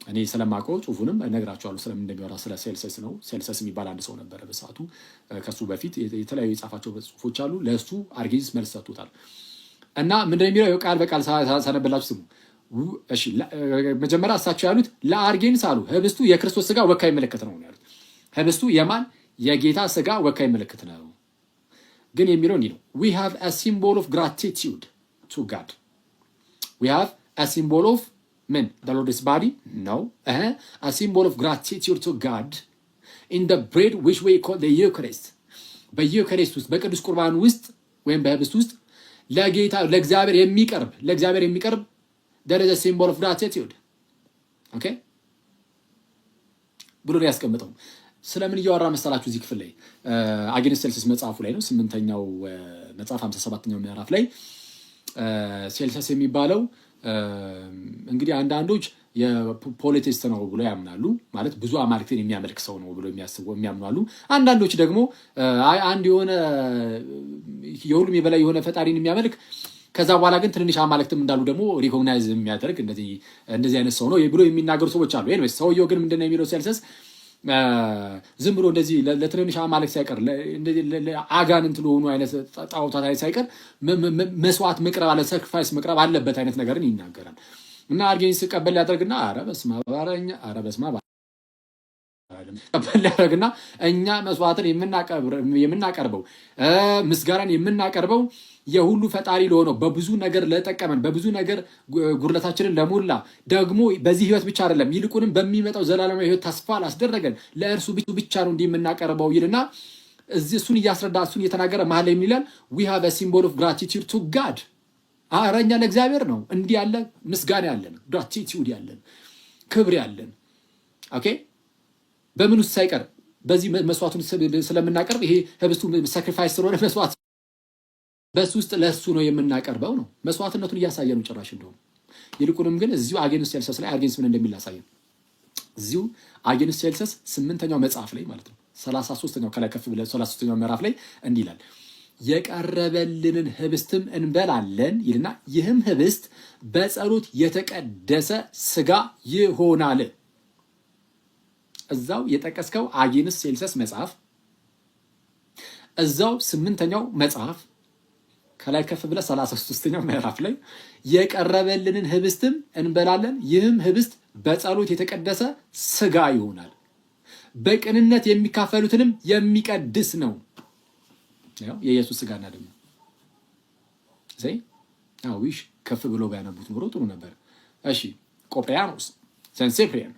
እኔ ስለማውቀው ጽሁፉንም እነግራችኋለሁ ስለምን እንደሚያወራ። ስለ ሴልሰስ ነው። ሴልሰስ የሚባል አንድ ሰው ነበረ በሰዓቱ። ከሱ በፊት የተለያዩ የጻፋቸው ጽሁፎች አሉ። ለእሱ አርጌንስ መልስ ሰጥቶታል። እና ምንድነው የሚለው ቃል በቃል ሳነብላችሁ ስሙ። እሺ መጀመሪያ እሳቸው ያሉት ለአርጌንስ አሉ ህብስቱ የክርስቶስ ስጋ ወካይ ምልክት ነው ያሉት። ህብስቱ የማን? የጌታ ስጋ ወካይ ምልክት ነው። ግን የሚለው እንዲህ ነው we have a symbol of gratitude to God. We have a symbol of men, the Lord's body? No. A symbol of gratitude to God in the bread which we call the Eucharist. በዩካሪስት ውስጥ በቅዱስ ቁርባን ውስጥ ወይም በህብስት ውስጥ ለጌታ ለእግዚአብሔር የሚቀርብ there is a symbol of gratitude. Okay? ብሎ ያስቀምጠው። ስለምን እያወራ መሰላችሁ? እዚህ ክፍል ላይ አጌንስት ሴልሰስ መጽሐፉ ላይ ነው 8ኛው መጽሐፍ 57ኛው ምዕራፍ ላይ ሴልሰስ የሚባለው እንግዲህ አንዳንዶች የፖሊቲስት ነው ብሎ ያምናሉ። ማለት ብዙ አማልክትን የሚያመልክ ሰው ነው ብሎ የሚያምናሉ። አንዳንዶች ደግሞ አንድ የሆነ የሁሉም የበላይ የሆነ ፈጣሪን የሚያመልክ ከዛ በኋላ ግን ትንንሽ አማልክትም እንዳሉ ደግሞ ሪኮግናይዝ የሚያደርግ እንደዚህ አይነት ሰው ነው ብሎ የሚናገሩ ሰዎች አሉ። ኤኒዌይስ ሰውየው ግን ምንድነው የሚለው ሴልሰስ ዝም ብሎ እንደዚህ ለትንንሽ አማልክት ሳይቀር አጋንንት ለሆኑ አይነት ጣዖታት ሳይቀር መስዋዕት መቅረብ አለ ሳክሪፋይስ መቅረብ አለበት አይነት ነገርን ይናገራል። እና አርጌንስ ቀበል ያደርግና ኧረ በስመ አብ ቀበል ያደርግና እኛ መስዋዕትን የምናቀርበው ምስጋናን የምናቀርበው የሁሉ ፈጣሪ ለሆነው በብዙ ነገር ለጠቀመን በብዙ ነገር ጉርለታችንን ለሞላ ደግሞ በዚህ ህይወት ብቻ አይደለም ይልቁንም በሚመጣው ዘላለማዊ ህይወት ተስፋ ላስደረገን ለእርሱ ብቻ ነው የምናቀርበው ይልና እሱን እያስረዳ እሱን እየተናገረ መሀል ላይ ይላል we have a symbol of gratitude to God። አረኛ ለእግዚአብሔር ነው እንዲህ ያለ ምስጋና ያለን gratitude ያለን ክብር ያለን ኦኬ በምን ውስጥ ሳይቀር በዚህ መስዋዕቱን ስለምናቀርብ ይሄ ህብስቱ ሳክሪፋይስ ስለሆነ መስዋዕት በሱ ውስጥ ለሱ ነው የምናቀርበው ነው መስዋዕትነቱን እያሳየ ነው ጭራሽ እንደው ይልቁንም ግን እዚሁ አጌንስት ሴልሰስ ላይ አርጌንስ ምን እንደሚል አሳየን። እዚሁ አጌንስት ሴልሰስ 8ኛው መጽሐፍ ላይ ማለት ነው 33ኛው ከላይ ከፍ ብለ 33ኛው ምዕራፍ ላይ እንዲህ ይላል የቀረበልንን ህብስትም እንበላለን ይልና ይህም ህብስት በጸሎት የተቀደሰ ስጋ ይሆናል። እዛው የጠቀስከው አጌንስት ሴልሰስ መጽሐፍ እዛው 8ኛው መጽሐፍ ከላይ ከፍ ብለ 33ኛው ምዕራፍ ላይ የቀረበልንን ህብስትም እንበላለን ይህም ህብስት በጸሎት የተቀደሰ ስጋ ይሆናል በቅንነት የሚካፈሉትንም የሚቀድስ ነው። ያው የኢየሱስ ስጋና ደም ዘይ አዊሽ ከፍ ብሎ ባያነቡት ኖሮ ጥሩ ነበር። እሺ ቆጵሪያኖስ ሰንሴፕሪያን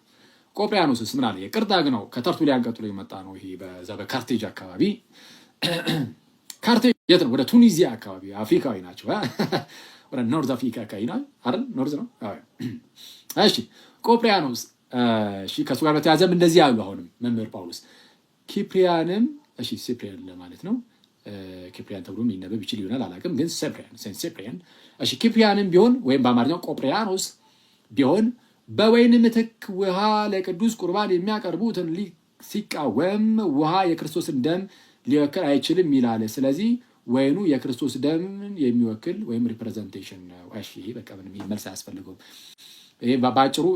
ቆጵሪያኖስስ ምን አለ? የቅርጣግ ነው ከተርቱሊያን ቀጥሎ የመጣ ነው። ይሄ በዛ በካርቴጅ አካባቢ ካርቴጅ የት ነው? ወደ ቱኒዚያ አካባቢ አፍሪካዊ ናቸው። ወደ ኖርዝ አፍሪካ አካባቢ ነው አይደል? ኖርዝ ነው። እሺ ቆጵሪያኖስ እሺ ከሱ ጋር በተያዘም እንደዚህ ያሉ አሁንም መምህር ጳውሎስ ኪፕሪያንም እሺ ሲፕሪያን ለማለት ነው ኪፕሪያን ተብሎ የሚነበብ ይችል ይሆናል አላውቅም፣ ግን ሴንት ሲፕሪያን። እሺ ኪፕሪያንም ቢሆን ወይም በአማርኛው ቆጵሪያኖስ ቢሆን በወይን ምትክ ውሃ ለቅዱስ ቁርባን የሚያቀርቡትን ሲቃወም ውሃ የክርስቶስን ደም ሊወክል አይችልም ይላል። ስለዚህ ወይኑ የክርስቶስ ደምን የሚወክል ወይም ሪፕሬዘንቴሽን ነው። እሺ ይሄ በቃ ምንም መልስ አያስፈልገውም። ይሄ በአጭሩ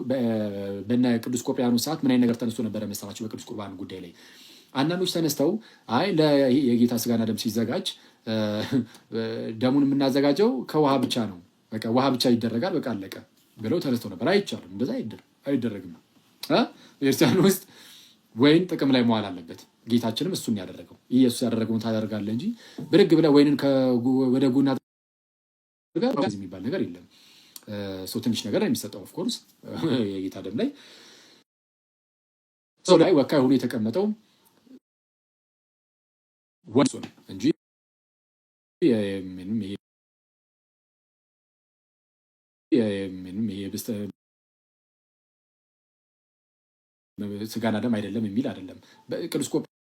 በነ ቅዱስ ቆጵሪያኖስ ሰዓት ምን አይነት ነገር ተነስቶ ነበረ መሰላችሁ? በቅዱስ ቁርባን ጉዳይ ላይ አንዳንዶች ተነስተው አይ የጌታ ስጋና ደም ሲዘጋጅ ደሙን የምናዘጋጀው ከውሃ ብቻ ነው፣ በቃ ውሃ ብቻ ይደረጋል፣ በቃ አለቀ ብለው ተነስተው ነበር። አይቻልም፣ እንደዛ አይደረግም። ቤተክርስቲያን ውስጥ ወይን ጥቅም ላይ መዋል አለበት። ጌታችንም እሱን ያደረገው ኢየሱስ ያደረገውን ታደርጋለህ እንጂ ብድግ ብለህ ወይንን ወደ ጎና የሚባል ነገር የለም። ሰው ትንሽ ነገር ነው የሚሰጠው። ኦፍኮርስ የጌታ ደም ላይ ሰው ላይ ወካይ ሆኖ የተቀመጠው ወንሱ ነው እንጂ ምንም ይሄ ስጋና ደም አይደለም የሚል አይደለም። ቅዱስ ቆጵሪያኖስም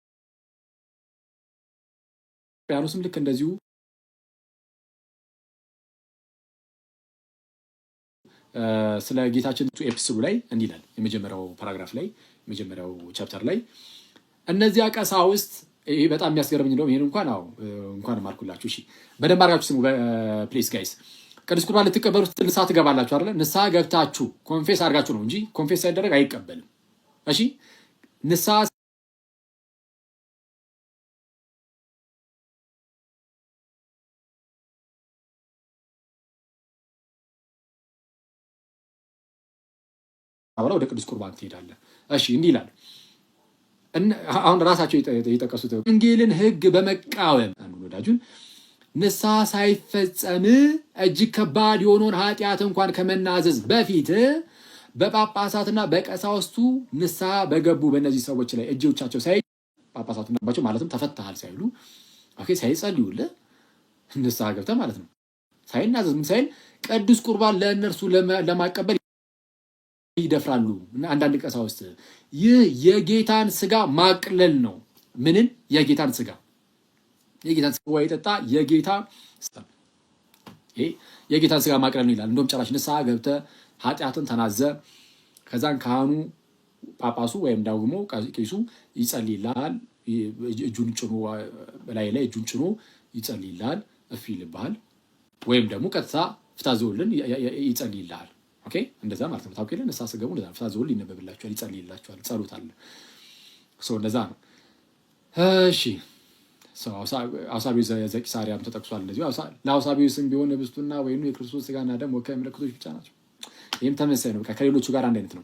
ልክ እንደዚሁ ስለ ጌታችን ኤፒሶዱ ላይ እንዲህ ይላል። የመጀመሪያው ፓራግራፍ ላይ የመጀመሪያው ቻፕተር ላይ እነዚያ ቀሳውስት ይሄ በጣም የሚያስገርምኝ ነው። ይሄን እንኳን ማርኩላችሁ። እሺ በደንብ አድርጋችሁ ስሙ ፕሊዝ ጋይስ። ቅዱስ ቁርባን ልትቀበሉ ንስሐ ትገባላችሁ አይደለ? ንስሐ ገብታችሁ ኮንፌስ አድርጋችሁ ነው እንጂ ኮንፌስ ሳይደረግ አይቀበልም። እሺ ንስሐ ወደ ቅዱስ ቁርባን ትሄዳለህ። እሺ እንዲህ ይላል። አሁን ራሳቸው የጠቀሱት ወንጌልን ሕግ በመቃወም አንዱ ወዳጁን ንስሐ ሳይፈጸም እጅግ ከባድ የሆነውን ኃጢአት እንኳን ከመናዘዝ በፊት በጳጳሳትና በቀሳውስቱ ንስሐ በገቡ በእነዚህ ሰዎች ላይ እጆቻቸው ጳጳሳቱና ባቸው ማለትም ተፈታሃል ሳይሉ ሳይጸልዩልህ ንስሐ ገብተህ ማለት ነው ሳይናዘዝ ምን ሳይል ቅዱስ ቁርባን ለእነርሱ ለማቀበል ይደፍራሉ። እና አንዳንድ ቀሳውስት ይህ የጌታን ስጋ ማቅለል ነው። ምንን? የጌታን ስጋ ወይ ጠጣ የጌታን ስጋ ማቅለል ነው ይላል። እንደውም ጭራሽ ንስሐ ገብተህ ኃጢአትን ተናዘ ከዛን ካህኑ ጳጳሱ ወይም ደግሞ ቄሱ ይጸልይልሃል። እጁን ጭኖ በላይ ላይ እጁን ጭኖ ይጸልይልሃል፣ እፍ ይልብሃል። ወይም ደግሞ ቀጥታ ፍትሐ ዘወልድን ይጸልይልሃል። ኦኬ እንደዛ ማለት ነው። ታውቂያለሽ ንስሐ ስትገቡ እንደዛ ፍትሐ ዘወልድ ይነበብላችኋል፣ ይጸልይላችኋል። ጸሎት አለ ሰው እንደዛ ነው። እሺ አውሳቢው ዘቂሳርያም ተጠቅሷል። እንደዚሁ ለአውሳቢው ስም ቢሆን ህብስቱና ወይኑ የክርስቶስ ስጋና ደም ወካይ ምልክቶች ብቻ ናቸው። ይህም ተመሳሳይ ነው፣ ከሌሎቹ ጋር አንድ አይነት ነው።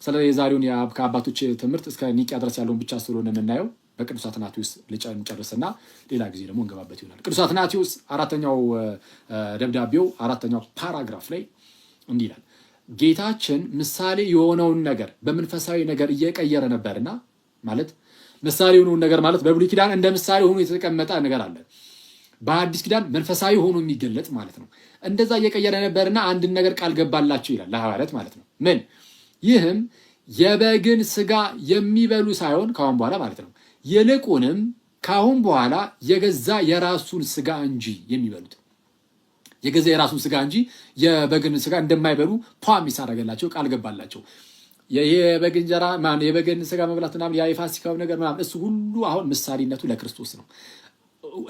ስለዚህ የዛሬውን ከአባቶች ትምህርት እስከ ኒቂያ ድረስ ያለውን ብቻ ስለሆነ የምናየው በቅዱስ አትናቴዎስ እንጨርስና ሌላ ጊዜ ደግሞ እንገባበት ይሆናል። ቅዱስ አትናቴዎስ አራተኛው ደብዳቤው አራተኛው ፓራግራፍ ላይ እንዲህ ይላል። ጌታችን ምሳሌ የሆነውን ነገር በመንፈሳዊ ነገር እየቀየረ ነበርና ማለት ምሳሌ የሆነውን ነገር ማለት በብሉይ ኪዳን እንደ ምሳሌ ሆኖ የተቀመጠ ነገር አለ። በአዲስ ኪዳን መንፈሳዊ ሆኖ የሚገለጥ ማለት ነው። እንደዛ እየቀየረ ነበርና አንድን ነገር ቃል ገባላቸው ይላል ለሐዋርያት ማለት ነው። ምን? ይህም የበግን ስጋ የሚበሉ ሳይሆን ካሁን በኋላ ማለት ነው፣ ይልቁንም ካሁን በኋላ የገዛ የራሱን ስጋ እንጂ የሚበሉት የገዛ የራሱን ስጋ እንጂ የበግን ስጋ እንደማይበሉ ፕሮሚስ አደረገላቸው፣ ቃል ገባላቸው። የበግ እንጀራ የበግን ስጋ መብላት ምናምን የፋሲካው ነገር ምናምን እሱ ሁሉ አሁን ምሳሌነቱ ለክርስቶስ ነው።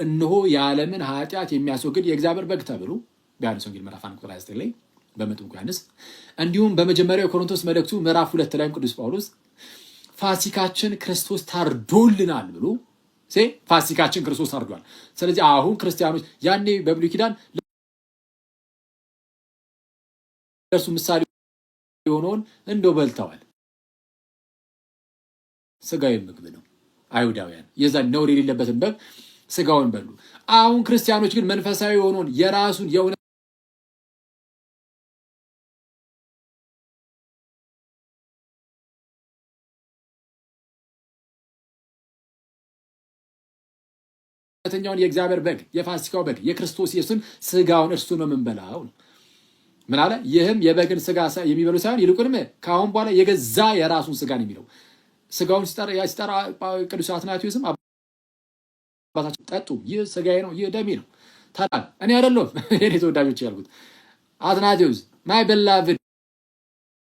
እነሆ የዓለምን ኃጢአት የሚያስወግድ የእግዚአብሔር በግ ተብሎ በዮሐንስ ወንጌል ምዕራፍ 1 ቁጥር 29 ላይ በመጥምቁ ዮሐንስ፣ እንዲሁም በመጀመሪያው የኮሪንቶስ መልእክቱ ምዕራፍ 2 ላይ ቅዱስ ጳውሎስ ፋሲካችን ክርስቶስ ታርዶልናል ብሎ ፋሲካችን ክርስቶስ ታርዷል። ስለዚህ አሁን ክርስቲያኖች ያኔ በብሉይ ኪዳን ለእርሱ ምሳሌ የሆነውን እንደው በልተዋል። ስጋዊ ምግብ ነው። አይሁዳውያን የዛን ነውር የሌለበትን በግ ስጋውን በሉ። አሁን ክርስቲያኖች ግን መንፈሳዊ የሆነውን የራሱን የእውነተኛውን የእግዚአብሔር በግ የፋሲካው በግ የክርስቶስ ኢየሱስን ስጋውን እርሱ ነው የምንበላው ነው። ምን አለ? ይህም የበግን ስጋ የሚበሉ ሳይሆን ይልቁንም ከአሁን በኋላ የገዛ የራሱን ስጋ ነው የሚለው። ስጋውን ሲጠራ ቅዱስ አትናቴዎስም አባታችን ጠጡ፣ ይህ ስጋዬ ነው፣ ይህ ደሜ ነው ተላል። እኔ አይደለሁም የኔ ተወዳጆች ያልኩት አትናቴዎስ ማይ በላቭድ